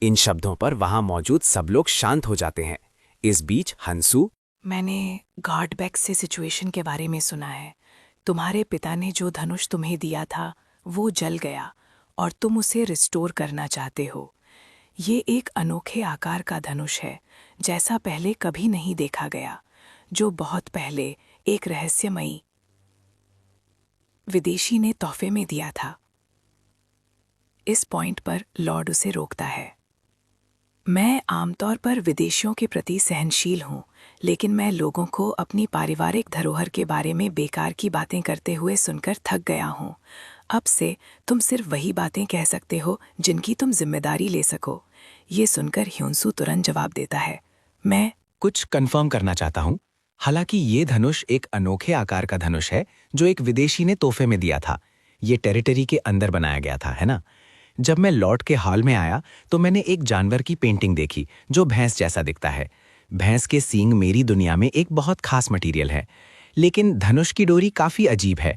इन शब्दों पर वहां मौजूद सब लोग शांत हो जाते हैं। इस बीच हंसू, मैंने गार्डबैक से सिचुएशन के बारे में सुना है। तुम्हारे पिता ने जो धनुष तुम्हें दिया था वो जल गया और तुम उसे रिस्टोर करना चाहते हो। ये एक अनोखे आकार का धनुष है, जैसा पहले कभी नहीं देखा गया, जो बहुत पहले एक रहस्यमयी विदेशी ने तोहफे में दिया था। इस पॉइंट पर लॉर्ड उसे रोकता है। मैं आमतौर पर विदेशियों के प्रति सहनशील हूँ, लेकिन मैं लोगों को अपनी पारिवारिक धरोहर के बारे में बेकार की बातें करते हुए सुनकर थक गया हूँ। अब से तुम सिर्फ वही बातें कह सकते हो जिनकी तुम जिम्मेदारी ले सको। ये सुनकर ह्योन्सू तुरंत जवाब देता है, मैं कुछ कंफर्म करना चाहता हूं। हालांकि ये धनुष एक अनोखे आकार का धनुष है जो एक विदेशी ने तोहफे में दिया था। ये टेरिटरी के अंदर बनाया गया था, है ना? जब मैं लॉर्ड के हॉल में आया तो मैंने एक जानवर की पेंटिंग देखी जो भैंस जैसा दिखता है। भैंस के सींग मेरी दुनिया में एक बहुत खास मटेरियल है, लेकिन धनुष की डोरी काफी अजीब है।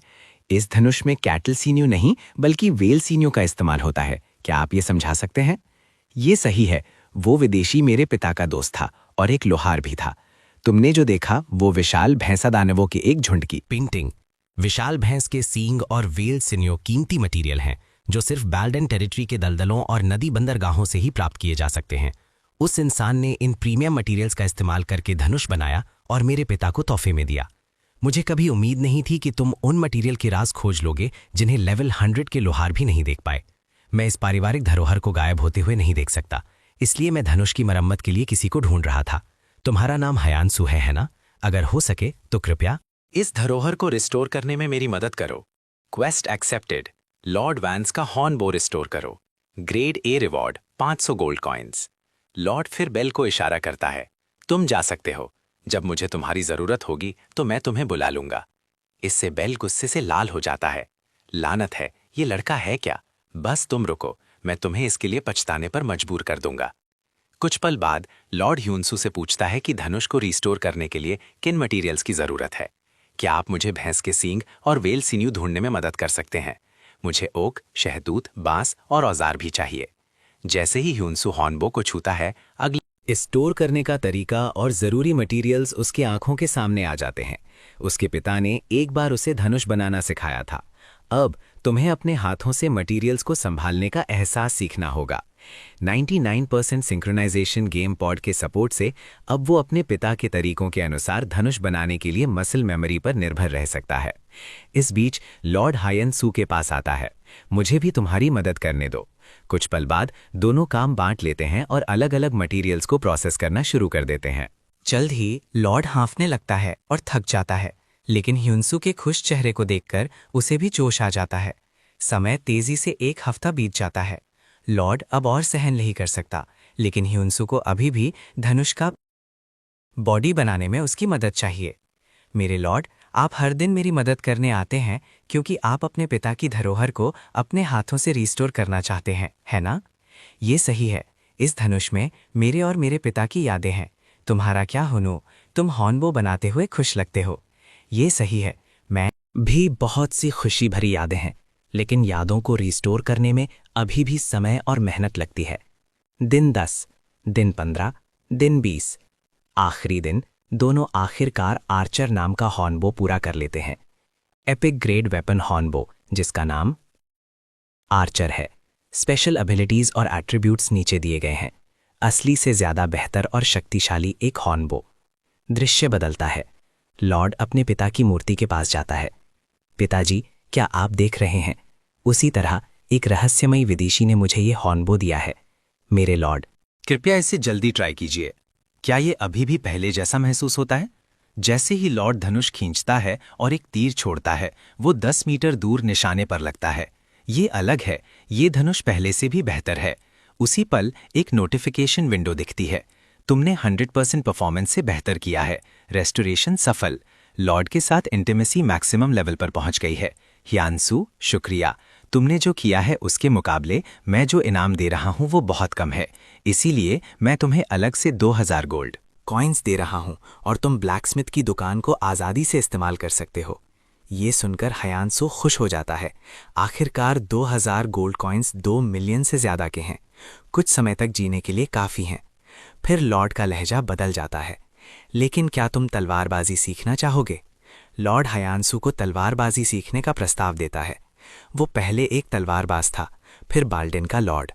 इस धनुष में कैटल सीन्यू नहीं बल्कि वेल सीन्यू का इस्तेमाल होता है। क्या आप ये समझा सकते हैं? ये सही है, वो विदेशी मेरे पिता का दोस्त था और एक लोहार भी था। तुमने जो देखा वो विशाल भैंसा दानवों के एक झुंड की पेंटिंग। विशाल भैंस के सींग और वेल सिन्यो कीमती मटेरियल हैं जो सिर्फ बैल्डन टेरिटरी के दलदलों और नदी बंदरगाहों से ही प्राप्त किए जा सकते हैं। उस इंसान ने इन प्रीमियम मटेरियल्स का इस्तेमाल करके धनुष बनाया और मेरे पिता को तोहफे में दिया। मुझे कभी उम्मीद नहीं थी कि तुम उन मटेरियल के राज खोज लोगे जिन्हें लेवल 100 के लोहार भी नहीं देख पाए। मैं इस पारिवारिक धरोहर को गायब होते हुए नहीं देख सकता, इसलिए मैं धनुष की मरम्मत के लिए किसी को ढूंढ रहा था। तुम्हारा नाम हयानसू है ना? अगर हो सके तो कृपया इस धरोहर को रिस्टोर करने में मेरी मदद करो। Quest accepted. लॉर्ड वैंस का हॉर्नबो रिस्टोर करो। Grade A reward 500 gold coins. Lord फिर बेल को इशारा करता है, तुम जा सकते हो। जब मुझे तुम्हारी जरूरत होगी तो मैं तुम्हें बुला लूंगा। इससे बेल गुस्से से लाल हो जाता है। लानत है, ये लड़का है क्या? बस तुम रुको, मैं तुम्हें इसके लिए पछताने पर मजबूर कर दूंगा। कुछ पल बाद लॉर्ड ह्यून्सू से पूछता है कि धनुष को रिस्टोर करने के लिए किन मटेरियल्स की जरूरत है। क्या आप मुझे भैंस के सींग और वेल सीन्यू ढूंढने में मदद कर सकते हैं? मुझे ओक, शहतूत, बांस और औजार भी चाहिए। जैसे ही ह्यून्सू हॉर्नबो को छूता है, अगले स्टोर करने का तरीका और जरूरी मटेरियल्स उसकी आंखों के सामने आ जाते हैं। उसके पिता ने एक बार उसे धनुष बनाना सिखाया था। अब तुम्हें अपने हाथों से मटेरियल्स को संभालने का एहसास सीखना होगा। 99% सिंक्रोनाइजेशन गेम पॉड के सपोर्ट से अब वो अपने पिता के तरीकों के अनुसार धनुष बनाने के लिए मसल मेमोरी पर निर्भर रह सकता है। इस बीच लॉर्ड हायनसू के पास आता है, मुझे भी तुम्हारी मदद करने दो। कुछ पल बाद दोनों काम बांट लेते हैं और अलग अलग मटेरियल्स को प्रोसेस करना शुरू कर देते हैं। जल्द ही लॉर्ड हाँफने लगता है और थक जाता है, लेकिन ह्यून्सू के खुश चेहरे को देखकर उसे भी जोश आ जाता है। समय तेजी से 1 हफ्ता बीत जाता है। लॉर्ड अब और सहन नहीं कर सकता, लेकिन ह्यून्सू को अभी भी धनुष का बॉडी बनाने में उसकी मदद चाहिए। मेरे लॉर्ड, आप हर दिन मेरी मदद करने आते हैं क्योंकि आप अपने पिता की धरोहर को अपने हाथों से रिस्टोर करना चाहते हैं, है ना? ये सही है। इस धनुष में मेरे और मेरे पिता की यादें हैं। तुम्हारा क्या हुनू, तुम हॉर्नबो बनाते हुए खुश लगते हो। ये सही है, मैं भी बहुत सी खुशी भरी यादें हैं, लेकिन यादों को रिस्टोर करने में अभी भी समय और मेहनत लगती है। दिन 10। दिन 15, दिन 20। आखिरी दिन दोनों आखिरकार आर्चर नाम का हॉर्नबो पूरा कर लेते हैं। एपिक ग्रेड वेपन हॉर्नबो, जिसका नाम आर्चर है। स्पेशल एबिलिटीज और एट्रीब्यूट्स नीचे दिए गए हैं। असली से ज्यादा बेहतर और शक्तिशाली एक हॉर्नबो। दृश्य बदलता है। लॉर्ड अपने पिता की मूर्ति के पास जाता है। पिताजी, क्या आप देख रहे हैं? उसी तरह एक रहस्यमयी विदेशी ने मुझे ये हॉर्नबो दिया है। मेरे लॉर्ड, कृपया इसे जल्दी ट्राई कीजिए। क्या ये अभी भी पहले जैसा महसूस होता है? जैसे ही लॉर्ड धनुष खींचता है और एक तीर छोड़ता है, वो 10 मीटर दूर निशाने पर लगता है। ये अलग है, ये धनुष पहले से भी बेहतर है। उसी पल एक नोटिफिकेशन विंडो दिखती है। तुमने 100% परफॉर्मेंस से बेहतर किया है। रेस्टोरेशन सफल। लॉर्ड के साथ इंटीमेसी मैक्सिमम लेवल पर पहुंच गई है। हियानसू, शुक्रिया। तुमने जो किया है उसके मुकाबले मैं जो इनाम दे रहा हूं वो बहुत कम है। इसीलिए मैं तुम्हें अलग से 2000 गोल्ड कॉइन्स दे रहा हूं और तुम ब्लैकस्मिथ की दुकान को आज़ादी से इस्तेमाल कर सकते हो। ये सुनकर हयानसो खुश हो जाता है। आखिरकार 2000 गोल्ड कॉइन्स 2 मिलियन से ज्यादा के हैं। कुछ समय तक जीने के लिए काफी हैं। फिर लॉर्ड का लहजा बदल जाता है। लेकिन क्या तुम तलवारबाजी सीखना चाहोगे? लॉर्ड हयानसू को तलवारबाजी सीखने का प्रस्ताव देता है। वो पहले एक तलवारबाज था, फिर बाल्डेन का लॉर्ड।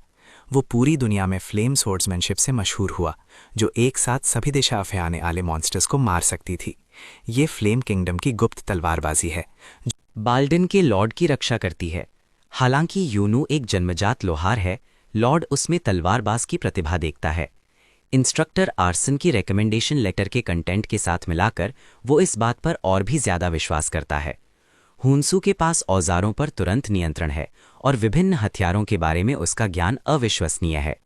वो पूरी दुनिया में फ्लेम स्वॉर्ड्समैनशिप से मशहूर हुआ, जो एक साथ सभी दिशा में आने वाले मॉन्स्टर्स को मार सकती थी। ये फ्लेम किंगडम की गुप्त तलवारबाजी है। बाल्डिन के लॉर्ड की रक्षा करती है। हालांकि यूनू एक जन्मजात लोहार है, लॉर्ड उसमें तलवारबाज की प्रतिभा देखता है। इंस्ट्रक्टर आर्सन की रिकमेंडेशन लेटर के कंटेंट के साथ मिलाकर वो इस बात पर और भी ज्यादा विश्वास करता है। हुनसू के पास औजारों पर तुरंत नियंत्रण है और विभिन्न हथियारों के बारे में उसका ज्ञान अविश्वसनीय है।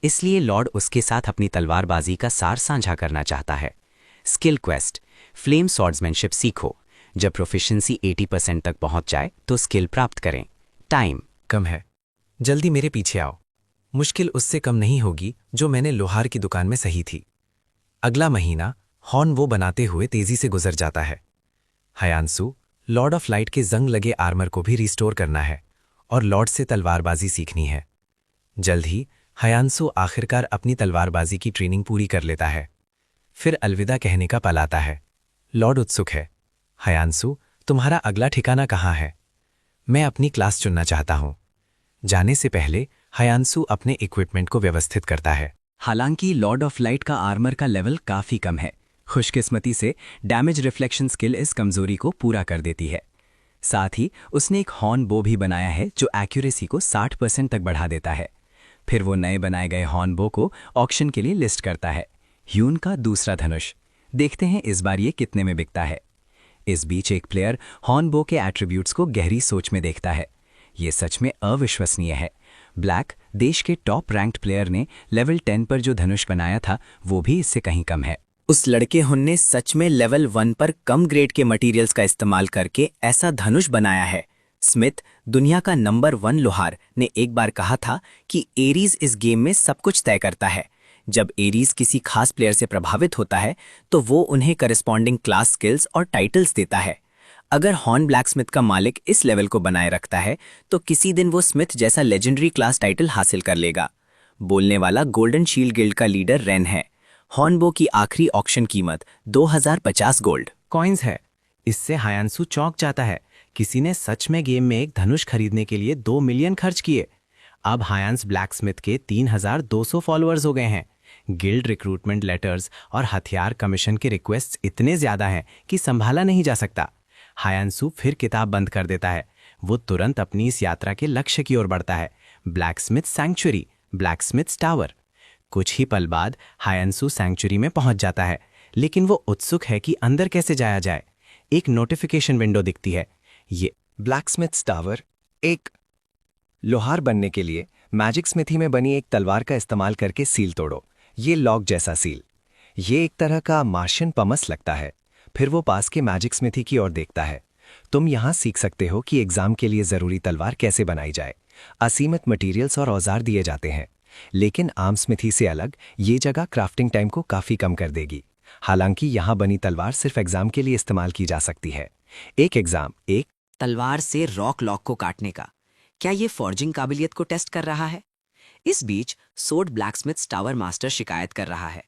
इसलिए लॉर्ड उसके साथ अपनी तलवारबाजी का सार साझा करना चाहता है। स्किल क्वेस्ट, फ्लेम स्वॉर्ड्समैनशिप सीखो। जब प्रोफिशिएंसी 80% तक पहुंच जाए तो स्किल प्राप्त करें। टाइम कम है, जल्दी मेरे पीछे आओ। मुश्किल उससे कम नहीं होगी जो मैंने लोहार की दुकान में सही थी। अगला महीना हॉर्न वो बनाते हुए तेजी से गुजर जाता है। हयानसू, लॉर्ड ऑफ लाइट के जंग लगे आर्मर को भी रिस्टोर करना है और लॉर्ड से तलवारबाजी सीखनी है। जल्द ही हयानसू आखिरकार अपनी तलवारबाजी की ट्रेनिंग पूरी कर लेता है। फिर अलविदा कहने का पल आता है। लॉर्ड उत्सुक है। हयानसू, तुम्हारा अगला ठिकाना कहाँ है? मैं अपनी क्लास चुनना चाहता हूँ। जाने से पहले हयानसू अपने इक्विपमेंट को व्यवस्थित करता है। हालांकि लॉर्ड ऑफ लाइट का आर्मर का लेवल काफी कम है। खुशकिस्मती से डैमेज रिफ्लेक्शन स्किल इस कमजोरी को पूरा कर देती है। साथ ही उसने एक हॉर्न बो भी बनाया है जो एक्यूरेसी को 60% तक बढ़ा देता है। फिर वो नए बनाए गए हॉर्न बो को ऑक्शन के लिए लिस्ट करता है। ह्यून का दूसरा धनुष, देखते हैं इस बार ये कितने में बिकता है। इस बीच एक प्लेयर हॉर्न बो के एट्रीब्यूट्स को गहरी सोच में देखता है। ये सच में अविश्वसनीय है। ब्लैक, देश के टॉप रैंक्ड प्लेयर ने लेवल 10 पर जो धनुष बनाया था वो भी इससे कहीं कम है। उस लड़के हुन ने सच में लेवल 1 पर कम ग्रेड के मटेरियल्स का इस्तेमाल करके ऐसा धनुष बनाया है। स्मिथ, दुनिया का नंबर 1 लोहार, ने एक बार कहा था कि एरीज इस गेम में सब कुछ तय करता है। जब एरीज किसी खास प्लेयर से प्रभावित होता है तो वो उन्हें करस्पॉन्डिंग क्लास स्किल्स और टाइटल्स देता है। अगर हॉर्न ब्लैकस्मिथ का मालिक इस लेवल को बनाए रखता है तो किसी दिन वो स्मिथ जैसा लेजेंडरी क्लास टाइटल हासिल कर लेगा। बोलने वाला गोल्डन शील्ड गिल्ड का लीडर रेन है। हॉर्नबो की आखिरी ऑक्शन कीमत 2050 गोल्ड कॉइन्स है। इससे हयानसू चौंक जाता है। किसी ने सच में गेम में एक धनुष खरीदने के लिए 2 मिलियन खर्च किए। अब हयांस ब्लैकस्मिथ के 3200 फॉलोअर्स हो गए हैं। गिल्ड रिक्रूटमेंट लेटर्स और हथियार कमीशन के रिक्वेस्ट्स इतने ज्यादा हैं कि संभाला नहीं जा सकता। हयांसू फिर किताब बंद कर देता है। वो तुरंत अपनी इस यात्रा के लक्ष्य की ओर बढ़ता है, ब्लैकस्मिथ सैंक्चुरी, ब्लैकस्मिथ टावर। कुछ ही पल बाद हयांसू सैंक्चुरी में पहुंच जाता है, लेकिन वो उत्सुक है कि अंदर कैसे जाया जाए। एक नोटिफिकेशन विंडो दिखती है। ये ब्लैकस्मिथ टावर, एक लोहार बनने के लिए मैजिक स्मिथी में बनी एक तलवार का इस्तेमाल करके सील तोड़ो। ये लॉक जैसा सील। ये एक तरह का मार्शियन पमस लगता है। फिर वो पास के मैजिक स्मिथी की ओर देखता है। तुम यहां सीख सकते हो कि एग्जाम के लिए जरूरी तलवार कैसे बनाई जाए। असीमित मटेरियल्स और औजार दिए जाते हैं, लेकिन आम स्मिथी से अलग ये जगह क्राफ्टिंग टाइम को काफी कम कर देगी। हालांकि यहां बनी तलवार सिर्फ एग्जाम के लिए इस्तेमाल की जा सकती है। एक एग्जाम, एक तलवार से रॉक लॉक को काटने का। क्या ये फॉर्जिंग काबिलियत को टेस्ट कर रहा है? इस बीच सोड ब्लैकस्मिथ टावर मास्टर शिकायत कर रहा है।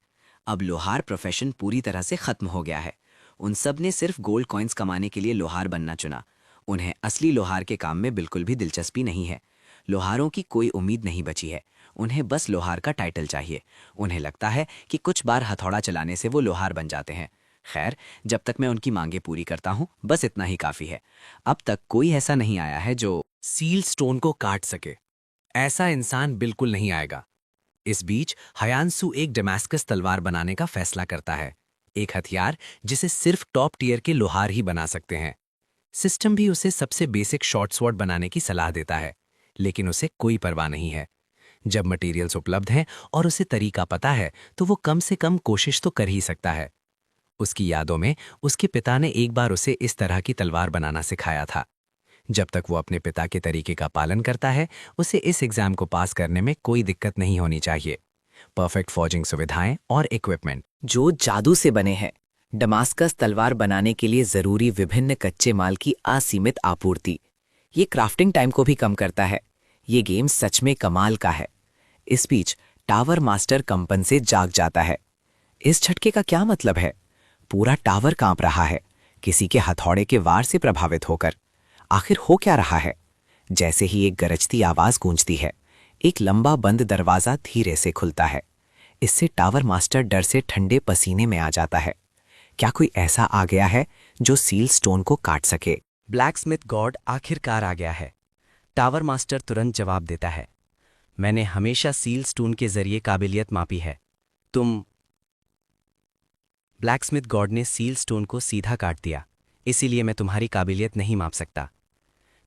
अब लोहार प्रोफेशन पूरी तरह से खत्म हो गया है। उन सब ने सिर्फ गोल्ड कॉइन्स कमाने के लिए लोहार बनना चुना। उन्हें असली लोहार के काम में बिल्कुल भी दिलचस्पी नहीं है। लोहारों की कोई उम्मीद नहीं बची है। उन्हें बस लोहार का टाइटल चाहिए। उन्हें लगता है कि कुछ बार हथौड़ा चलाने से वो लोहार बन जाते हैं। खैर, जब तक मैं उनकी मांगे पूरी करता हूँ बस इतना ही काफ़ी है। अब तक कोई ऐसा नहीं आया है जो सील स्टोन को काट सके। ऐसा इंसान बिल्कुल नहीं आएगा। इस बीच हयांसु एक डेमास्कस तलवार बनाने का फैसला करता है, एक हथियार जिसे सिर्फ टॉप टियर के लोहार ही बना सकते हैं। सिस्टम भी उसे सबसे बेसिक शॉर्ट स्वॉर्ड बनाने की सलाह देता है, लेकिन उसे कोई परवाह नहीं है। जब मटेरियल्स उपलब्ध हैं और उसे तरीका पता है तो वो कम से कम कोशिश तो कर ही सकता है। उसकी यादों में उसके पिता ने एक बार उसे इस तरह की तलवार बनाना सिखाया था। जब तक वो अपने पिता के तरीके का पालन करता है, उसे इस एग्जाम को पास करने में कोई दिक्कत नहीं होनी चाहिए। परफेक्ट फॉर्जिंग सुविधाएं और इक्विपमेंट जो जादू से बने हैं। डमास्कस तलवार बनाने के लिए जरूरी विभिन्न कच्चे माल की असीमित आपूर्ति। ये क्राफ्टिंग टाइम को भी कम करता है। ये गेम सच में कमाल का है। इस बीच टावर मास्टर कंपन से जाग जाता है। इस झटके का क्या मतलब है? पूरा टावर कांप रहा है, किसी के हथौड़े के वार से प्रभावित होकर। आखिर हो क्या रहा है? जैसे ही एक गरजती आवाज गूंजती है, एक लंबा बंद दरवाजा धीरे से खुलता है। इससे टावर मास्टर डर से ठंडे पसीने में आ जाता है। क्या कोई ऐसा आ गया है जो सील स्टोन को काट सके? ब्लैकस्मिथ गॉड आखिरकार आ गया है। टावर मास्टर तुरंत जवाब देता है, मैंने हमेशा सील स्टोन के जरिए काबिलियत मापी है। तुम ब्लैकस्मिथ गॉड ने सील स्टोन को सीधा काट दिया, इसीलिए मैं तुम्हारी काबिलियत नहीं माप सकता।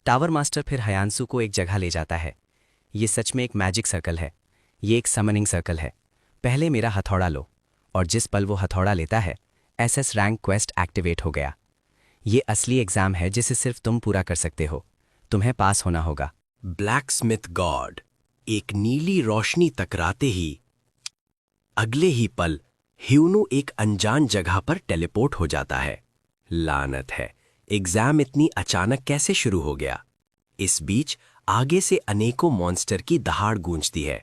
टावर मास्टर फिर हयांसु को एक जगह ले जाता है। ये सच में एक मैजिक सर्कल है। ये एक समनिंग सर्कल है। पहले मेरा हथौड़ा लो, और जिस पल वो हथौड़ा लेता है, एसएस रैंक क्वेस्ट एक्टिवेट हो गया। ये असली एग्जाम है जिसे सिर्फ तुम पूरा कर सकते हो। तुम्हें पास होना होगा। ब्लैकस्मिथ गॉड एक नीली रोशनी टकराते ही अगले ही पल ह्यूनो एक अनजान जगह पर टेलीपोर्ट हो जाता है। लानत है, एग्जाम इतनी अचानक कैसे शुरू हो गया? इस बीच आगे से अनेकों मॉन्स्टर की दहाड़ गूंजती है।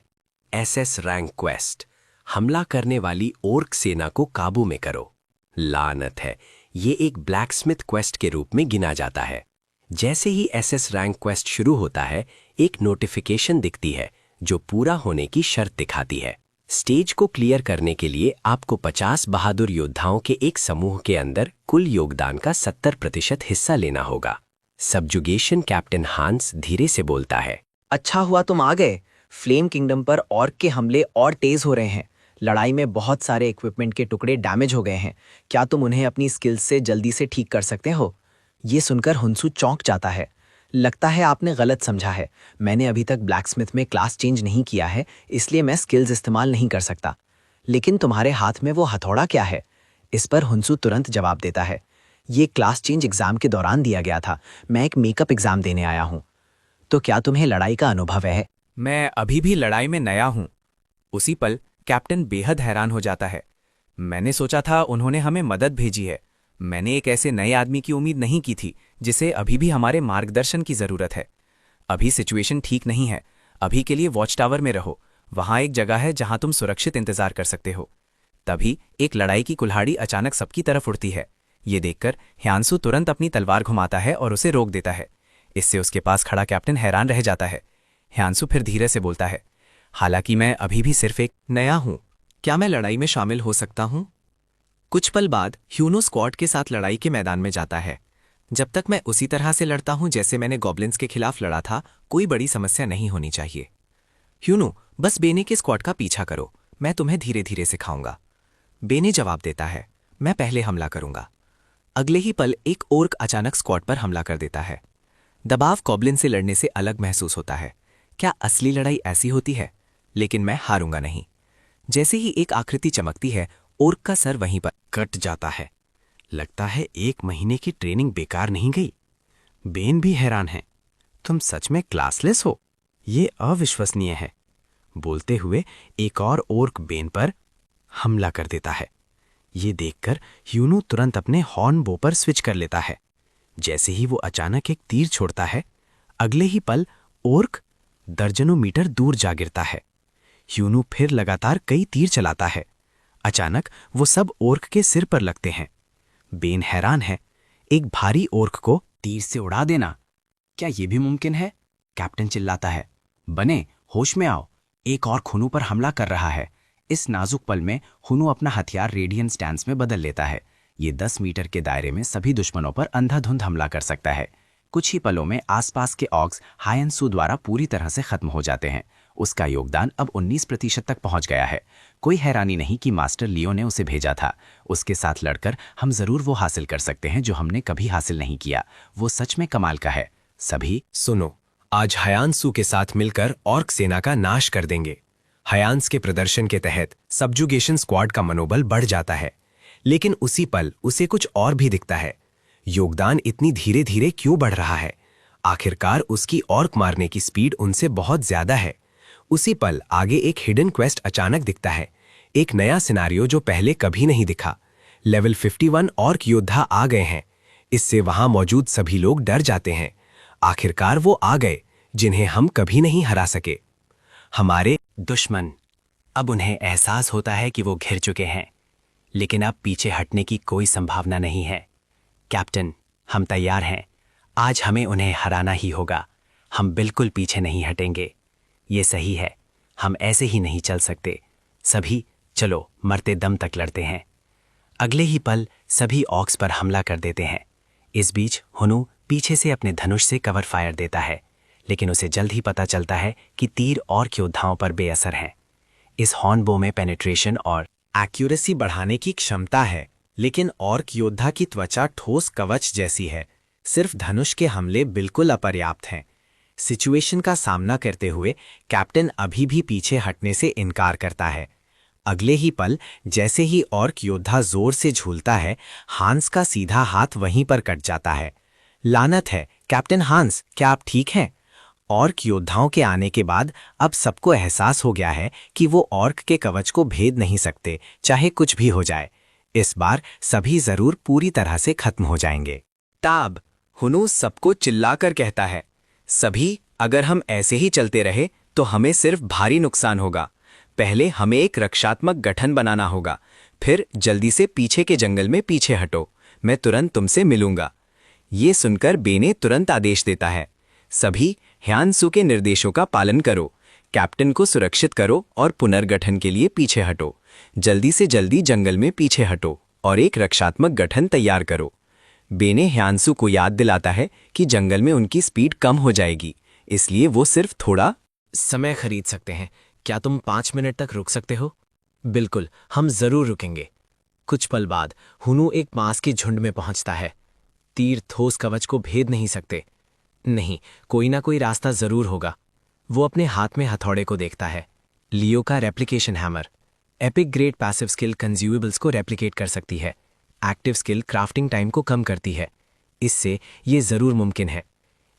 एसएस रैंक क्वेस्ट, हमला करने वाली ओर्क सेना को काबू में करो। लानत है, ये एक ब्लैकस्मिथ क्वेस्ट के रूप में गिना जाता है। जैसे ही एसएस रैंक क्वेस्ट शुरू होता है, एक नोटिफिकेशन दिखती है जो पूरा होने की शर्त दिखाती है। स्टेज को क्लियर करने के लिए आपको 50 बहादुर योद्धाओं के एक समूह के अंदर कुल योगदान का 70% हिस्सा लेना होगा। सबजुगेशन कैप्टन हांस धीरे से बोलता है। अच्छा हुआ तुम आ गए। फ्लेम किंगडम पर ऑर्क के हमले और तेज हो रहे हैं। लड़ाई में बहुत सारे इक्विपमेंट के टुकड़े डैमेज हो गए हैं। क्या तुम उन्हें अपनी स्किल्स से जल्दी से ठीक कर सकते हो? ये सुनकर हुंसू चौंक जाता है। लगता है आपने गलत समझा है। मैंने अभी तक ब्लैकस्मिथ में क्लास चेंज नहीं किया है, इसलिए मैं स्किल्स इस्तेमाल नहीं कर सकता। लेकिन तुम्हारे हाथ में वो हथौड़ा क्या है? इस पर हुंसू तुरंत जवाब देता है, ये क्लास चेंज एग्जाम के दौरान दिया गया था। मैं एक मेकअप एग्जाम देने आया हूँ। तो क्या तुम्हें लड़ाई का अनुभव है? मैं अभी भी लड़ाई में नया हूं। उसी पल कैप्टन बेहद हैरान हो जाता है। मैंने सोचा था उन्होंने हमें मदद भेजी है। मैंने एक ऐसे नए आदमी की उम्मीद नहीं की थी जिसे अभी भी हमारे मार्गदर्शन की जरूरत है। अभी सिचुएशन ठीक नहीं है। अभी के लिए वॉच टावर में रहो। वहां एक जगह है जहां तुम सुरक्षित इंतजार कर सकते हो। तभी एक लड़ाई की कुल्हाड़ी अचानक सबकी तरफ उड़ती है। ये देखकर ह्यांसु तुरंत अपनी तलवार घुमाता है और उसे रोक देता है। इससे उसके पास खड़ा कैप्टन हैरान रह जाता है। ह्यांसु फिर धीरे से बोलता है, हालांकि मैं अभी भी सिर्फ एक नया हूं, क्या मैं लड़ाई में शामिल हो सकता हूं? कुछ पल बाद ह्यूनो स्क्वाड के साथ लड़ाई के मैदान में जाता है। जब तक मैं उसी तरह से लड़ता हूं जैसे मैंने गॉब्लिन्स के खिलाफ लड़ा था, कोई बड़ी समस्या नहीं होनी चाहिए। ह्यूनो, बस बेने के स्क्वाड का पीछा करो, मैं तुम्हें धीरे धीरे सिखाऊंगा। बेने जवाब देता है, मैं पहले हमला करूंगा। अगले ही पल एक ओर्क अचानक स्क्वाड पर हमला कर देता है। दबाव गॉब्लिन से लड़ने से अलग महसूस होता है। क्या असली लड़ाई ऐसी होती है? लेकिन मैं हारूंगा नहीं। जैसे ही एक आकृति चमकती है, ओर्क का सर वहीं पर कट जाता है। लगता है 1 महीने की ट्रेनिंग बेकार नहीं गई। बेन भी हैरान है, तुम सच में क्लासलेस हो? ये अविश्वसनीय है। बोलते हुए एक और ओर्क बेन पर हमला कर देता है। ये देखकर ह्यूनो तुरंत अपने हॉर्न बो पर स्विच कर लेता है। जैसे ही वो अचानक एक तीर छोड़ता है, अगले ही पल ओर्क दर्जनों मीटर दूर जा गिरता है। ह्यूनू फिर लगातार कई तीर चलाता है। अचानक वो सब ओर्क के सिर पर लगते हैं। बेन हैरान है। एक भारी ओर्क को तीर से उड़ा देना, क्या ये भी मुमकिन है? कैप्टन चिल्लाता है। बने, होश में आओ, एक और हुनू पर हमला कर रहा है। इस नाजुक पल में हुनू अपना हथियार रेडियंट स्टैंस में बदल लेता है। ये 10 मीटर के दायरे में सभी दुश्मनों पर अंधाधुंध हमला कर सकता है। कुछ ही पलों में आसपास के ऑक्स हायनसू द्वारा पूरी तरह से खत्म हो जाते हैं। उसका योगदान अब 19% तक पहुंच गया है। कोई हैरानी नहीं कि मास्टर लियो ने उसे भेजा था। उसके साथ लड़कर हम जरूर वो हासिल कर सकते हैं जो हमने कभी हासिल नहीं किया। वो सच में कमाल का है। सभी सुनो, आज हयांसू के साथ मिलकर ऑर्क सेना का नाश कर देंगे। हयांस के प्रदर्शन के तहत सबजुगेशन स्क्वाड का मनोबल बढ़ जाता है, लेकिन उसी पल उसे कुछ और भी दिखता है। योगदान इतनी धीरे धीरे क्यों बढ़ रहा है? आखिरकार उसकी ऑर्क मारने की स्पीड उनसे बहुत ज्यादा है। उसी पल आगे एक हिडन क्वेस्ट अचानक दिखता है, एक नया सिनारियो जो पहले कभी नहीं दिखा। लेवल 51 ऑर्क योद्धा आ गए हैं। इससे वहां मौजूद सभी लोग डर जाते हैं। आखिरकार वो आ गए जिन्हें हम कभी नहीं हरा सके, हमारे दुश्मन। अब उन्हें एहसास होता है कि वो घिर चुके हैं, लेकिन अब पीछे हटने की कोई संभावना नहीं है। कैप्टन, हम तैयार हैं। आज हमें उन्हें हराना ही होगा। हम बिल्कुल पीछे नहीं हटेंगे। ये सही है, हम ऐसे ही नहीं चल सकते। सभी चलो, मरते दम तक लड़ते हैं। अगले ही पल सभी ऑक्स पर हमला कर देते हैं। इस बीच हुनू पीछे से अपने धनुष से कवर फायर देता है, लेकिन उसे जल्द ही पता चलता है कि तीर ऑर्क योद्धाओं पर बेअसर हैं। इस हॉर्नबो में पेनिट्रेशन और एक्यूरेसी बढ़ाने की क्षमता है, लेकिन ऑर्क योद्धा की त्वचा ठोस कवच जैसी है। सिर्फ धनुष के हमले बिल्कुल अपर्याप्त हैं। सिचुएशन का सामना करते हुए कैप्टन अभी भी पीछे हटने से इनकार करता है। अगले ही पल जैसे ही ऑर्क योद्धा जोर से झूलता है, हांस का सीधा हाथ वहीं पर कट जाता है। लानत है, कैप्टन हांस, क्या आप ठीक हैं? ऑर्क योद्धाओं के आने के बाद अब सबको एहसास हो गया है कि वो ऑर्क के कवच को भेद नहीं सकते, चाहे कुछ भी हो जाए। इस बार सभी जरूर पूरी तरह से खत्म हो जाएंगे। ताब, हुनू सबको चिल्लाकर कहता है, सभी, अगर हम ऐसे ही चलते रहे तो हमें सिर्फ भारी नुकसान होगा। पहले हमें एक रक्षात्मक गठन बनाना होगा, फिर जल्दी से पीछे के जंगल में पीछे हटो। मैं तुरंत तुमसे मिलूंगा। ये सुनकर बेने तुरंत आदेश देता है, सभी ह्यानसू के निर्देशों का पालन करो। कैप्टन को सुरक्षित करो और पुनर्गठन के लिए पीछे हटो। जल्दी से जल्दी जंगल में पीछे हटो और एक रक्षात्मक गठन तैयार करो। बेने ह्यानसू को याद दिलाता है कि जंगल में उनकी स्पीड कम हो जाएगी, इसलिए वो सिर्फ थोड़ा समय खरीद सकते हैं। क्या तुम 5 मिनट तक रुक सकते हो? बिल्कुल, हम जरूर रुकेंगे। कुछ पल बाद हुनू एक मांस के झुंड में पहुंचता है। तीर ठोस कवच को भेद नहीं सकते। नहीं, कोई ना कोई रास्ता जरूर होगा। वो अपने हाथ में हथौड़े को देखता है। लियो का replication hammer epic grade passive skill consumables को रेप्लिकेट कर सकती है। एक्टिव स्किल क्राफ्टिंग टाइम को कम करती है। इससे ये जरूर मुमकिन है।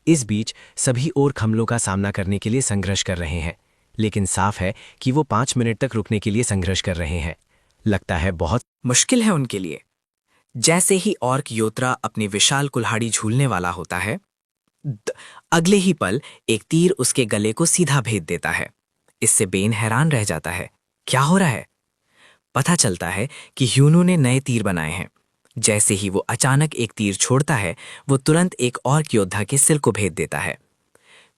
इस बीच सभी और हमलों का सामना करने के लिए संघर्ष कर रहे हैं, लेकिन साफ है कि वो 5 मिनट तक रुकने के लिए संघर्ष कर रहे हैं। लगता है बहुत मुश्किल है उनके लिए। जैसे ही ऑर्क योत्रा अपनी विशाल कुल्हाड़ी झूलने वाला होता है, अगले ही पल एक तीर उसके गले को सीधा भेद देता है। इससे बेन हैरान रह जाता है, क्या हो रहा है? पता चलता है कि ह्यूनू ने नए तीर बनाए हैं। जैसे ही वो अचानक एक तीर छोड़ता है, वो तुरंत एक ऑर्क योद्धा के सिर को भेद देता है।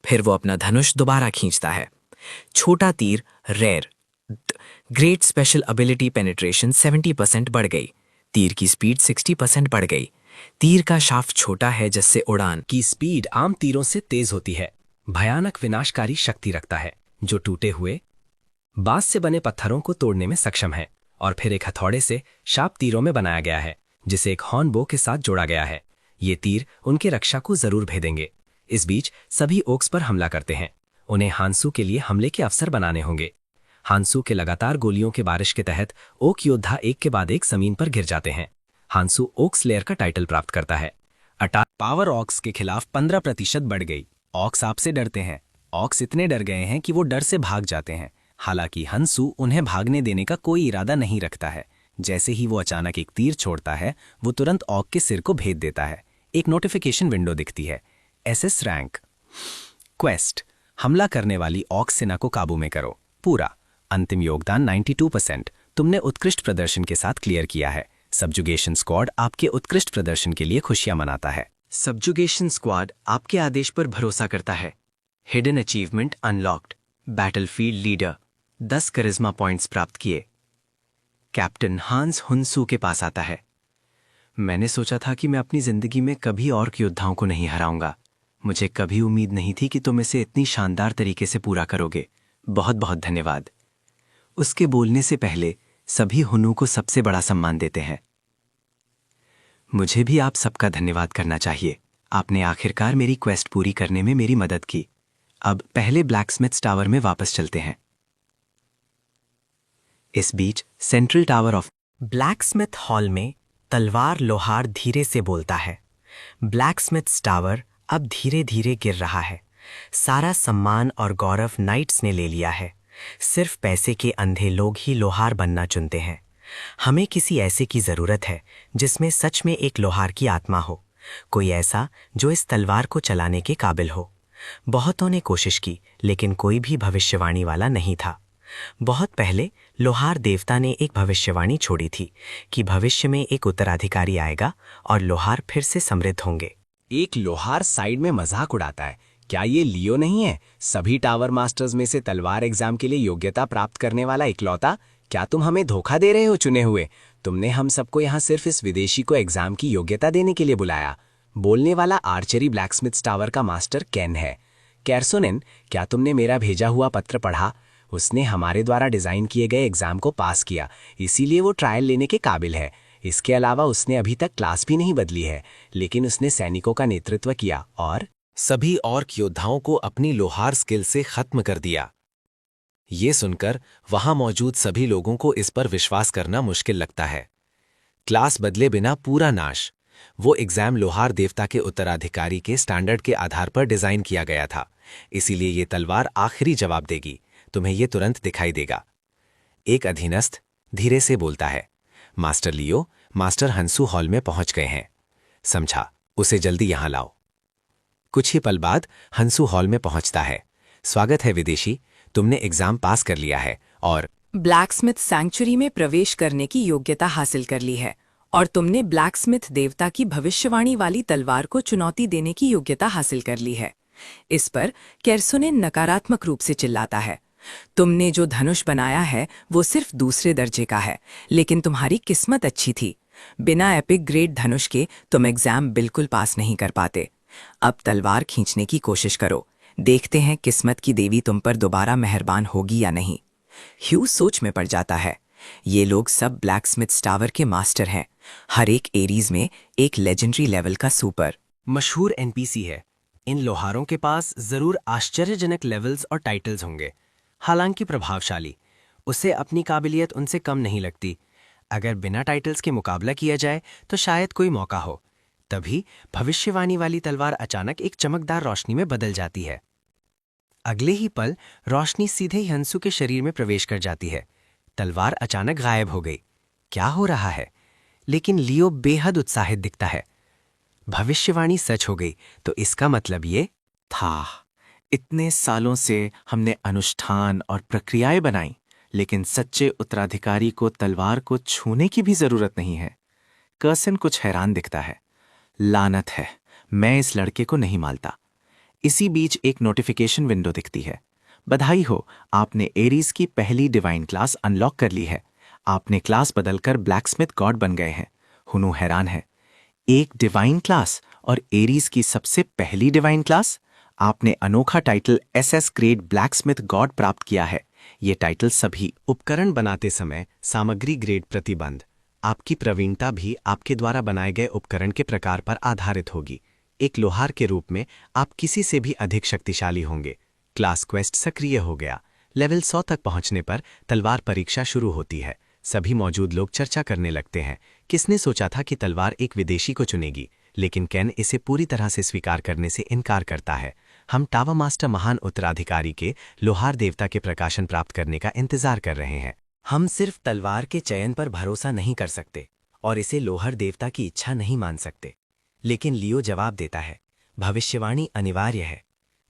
फिर वो अपना धनुष दोबारा खींचता है। छोटा तीर rare great special ability penetration 70% बढ़ गई। तीर की स्पीड 60% बढ़ गई। तीर का शाफ्ट छोटा है, जिससे उड़ान की स्पीड आम तीरों से तेज होती है। भयानक विनाशकारी शक्ति रखता है, जो टूटे हुए बांस से बने पत्थरों को तोड़ने में सक्षम है। और फिर एक हथौड़े से शार्प तीरों में बनाया गया है, जिसे एक हॉर्न बो के साथ जोड़ा गया है। ये तीर उनके रक्षा को जरूर भेदेंगे। इस बीच सभी ओक्स पर हमला करते हैं। उन्हें हांसू के लिए हमले के अवसर बनाने होंगे। हांसू के लगातार गोलियों के बारिश के तहत ओक योद्धा एक के बाद एक जमीन पर गिर जाते हैं। हांसू ओक स्लेयर का टाइटल प्राप्त करता है। अटैक पावर ऑक्स के खिलाफ 15% बढ़ गई। ऑक्स आपसे डरते हैं। ऑक्स इतने डर गए हैं कि वो डर से भाग जाते हैं। हालांकि हंसू उन्हें भागने देने का कोई इरादा नहीं रखता है। जैसे ही वो अचानक एक तीर छोड़ता है, वो तुरंत ऑक के सिर को भेद देता है। एक नोटिफिकेशन विंडो दिखती है। SS रैंक क्वेस्ट, हमला करने वाली ऑक्स सेना को काबू में करो। पूरा अंतिम योगदान 92%। तुमने उत्कृष्ट प्रदर्शन के साथ क्लियर किया है। सब्जुगेशन स्क्वाड आपके उत्कृष्ट प्रदर्शन के लिए खुशियां मनाता है। सब्जुगेशन स्क्वाड आपके आदेश पर भरोसा करता है। Hidden achievement unlocked. Battlefield leader 10 करिश्मा पॉइंट्स प्राप्त किए। कैप्टन हांस हुनसू के पास आता है। मैंने सोचा था कि मैं अपनी जिंदगी में कभी ऑर्क योद्धाओं को नहीं हराऊंगा। मुझे कभी उम्मीद नहीं थी कि तुम इसे इतनी शानदार तरीके से पूरा करोगे। बहुत बहुत धन्यवाद। उसके बोलने से पहले सभी हुनू को सबसे बड़ा सम्मान देते हैं। मुझे भी आप सबका धन्यवाद करना चाहिए। आपने आखिरकार मेरी क्वेस्ट पूरी करने में मेरी मदद की। अब पहले ब्लैकस्मिथ टावर में वापस चलते हैं। इस बीच central tower of blacksmith hall में तलवार लोहार धीरे से बोलता है। ब्लैकस्मिथ टावर अब धीरे धीरे गिर रहा है। सारा सम्मान और गौरव नाइट्स ने ले लिया है। सिर्फ पैसे के अंधे लोग ही लोहार बनना चुनते हैं। हमें किसी ऐसे की जरूरत है जिसमें सच में एक लोहार की आत्मा हो, कोई ऐसा जो इस तलवार को चलाने के काबिल हो। बहुतों ने कोशिश की, लेकिन कोई भी भविष्यवाणी वाला नहीं था। बहुत पहले लोहार देवता ने एक भविष्यवाणी छोड़ी थी कि भविष्य में एक उत्तराधिकारी आएगा और लोहार फिर से समृद्ध होंगे। एक लोहार साइड में मजाक उड़ाता है। क्या ये लियो नहीं है, सभी टावर मास्टर्स में से तलवार एग्जाम के लिए योग्यता प्राप्त करने वाला इकलौता? क्या तुम हमें धोखा दे रहे हो चुने हुए? तुमने हम सबको यहाँ सिर्फ इस विदेशी को एग्जाम की योग्यता देने के लिए बुलाया। बोलने वाला आर्चरी ब्लैकस्मिथ टावर का मास्टर केन है। कैर्सोनेन, क्या तुमने मेरा भेजा हुआ पत्र पढ़ा? उसने हमारे द्वारा डिजाइन किए गए एग्जाम को पास किया, इसीलिए वो ट्रायल लेने के काबिल है। इसके अलावा उसने अभी तक क्लास भी नहीं बदली है, लेकिन उसने सैनिकों का नेतृत्व किया और सभी ऑर्क योद्धाओं को अपनी लोहार स्किल से खत्म कर दिया। ये सुनकर वहां मौजूद सभी लोगों को इस पर विश्वास करना मुश्किल लगता है। क्लास बदले बिना पूरा नाश। वो एग्जाम लोहार देवता के उत्तराधिकारी के स्टैंडर्ड के आधार पर डिजाइन किया गया था, इसीलिए ये तलवार आखिरी जवाब देगी। तुम्हें ये तुरंत दिखाई देगा। एक अधीनस्थ धीरे से बोलता है। मास्टर लियो, मास्टर हंसू हॉल में पहुंच गए हैं। समझा, उसे जल्दी यहां लाओ। कुछ ही पल बाद हंसू हॉल में पहुंचता है। स्वागत है विदेशी, तुमने एग्जाम पास कर लिया है और ब्लैकस्मिथ सैंक्चुरी में प्रवेश करने की योग्यता हासिल कर ली है, और तुमने ब्लैकस्मिथ देवता की भविष्यवाणी वाली तलवार को चुनौती देने की योग्यता हासिल कर ली है। इस पर कैर्सोनेन नकारात्मक रूप से चिल्लाता है। तुमने जो धनुष बनाया है वो सिर्फ दूसरे दर्जे का है, लेकिन तुम्हारी किस्मत अच्छी थी। बिना एपिक ग्रेड धनुष के तुम एग्जाम बिल्कुल पास नहीं कर पाते। अब तलवार खींचने की कोशिश करो, देखते हैं किस्मत की देवी तुम पर दोबारा मेहरबान होगी या नहीं। ह्यू सोच में पड़ जाता है। ये लोग सब ब्लैकस्मिथ टावर के मास्टर हैं। हर एक एरीज में एक लेजेंडरी लेवल का सुपर मशहूर एनपीसी है। इन लोहारों के पास जरूर आश्चर्यजनक लेवल्स और टाइटल्स होंगे, हालांकि प्रभावशाली। उसे अपनी काबिलियत उनसे कम नहीं लगती। अगर बिना टाइटल्स के मुकाबला किया जाए तो शायद कोई मौका हो। तभी भविष्यवाणी वाली तलवार अचानक एक चमकदार रोशनी में बदल जाती है। अगले ही पल रोशनी सीधे ही हंसू के शरीर में प्रवेश कर जाती है। तलवार अचानक गायब हो गई। क्या हो रहा है? लेकिन लियो बेहद उत्साहित दिखता है। भविष्यवाणी सच हो गई तो इसका मतलब ये था। इतने सालों से हमने अनुष्ठान और प्रक्रियाएं बनाई, लेकिन सच्चे उत्तराधिकारी को तलवार को छूने की भी जरूरत नहीं है। कर्सन कुछ हैरान दिखता है। लानत है, मैं इस लड़के को नहीं मानता। इसी बीच एक नोटिफिकेशन विंडो दिखती है। बधाई हो, आपने एरीज की पहली डिवाइन क्लास अनलॉक कर ली है। आपने क्लास बदलकर ब्लैकस्मिथ गॉड बन गए हैं। हुनू हैरान है। एक डिवाइन क्लास और एरीज की सबसे पहली डिवाइन क्लास? आपने अनोखा title SS grade blacksmith God प्राप्त किया है। ये टाइटल सभी उपकरण बनाते समय सामग्री ग्रेड प्रतिबंध। आपकी प्रवीणता भी आपके द्वारा बनाए गए उपकरण के प्रकार पर आधारित होगी। एक लोहार के रूप में आप किसी से भी अधिक शक्तिशाली होंगे। क्लास क्वेस्ट सक्रिय हो गया। लेवल 100 तक पहुंचने पर तलवार परीक्षा शुरू होती है। सभी मौजूद लोग चर्चा करने लगते हैं। किसने सोचा था कि तलवार एक विदेशी को चुनेगी, लेकिन केन इसे पूरी तरह से स्वीकार करने से इनकार करता है। हम टावर मास्टर महान उत्तराधिकारी के लोहार देवता के प्रकाशन प्राप्त करने का इंतजार कर रहे हैं। हम सिर्फ तलवार के चयन पर भरोसा नहीं कर सकते और इसे लोहार देवता की इच्छा नहीं मान सकते। लेकिन लियो जवाब देता है, भविष्यवाणी अनिवार्य है।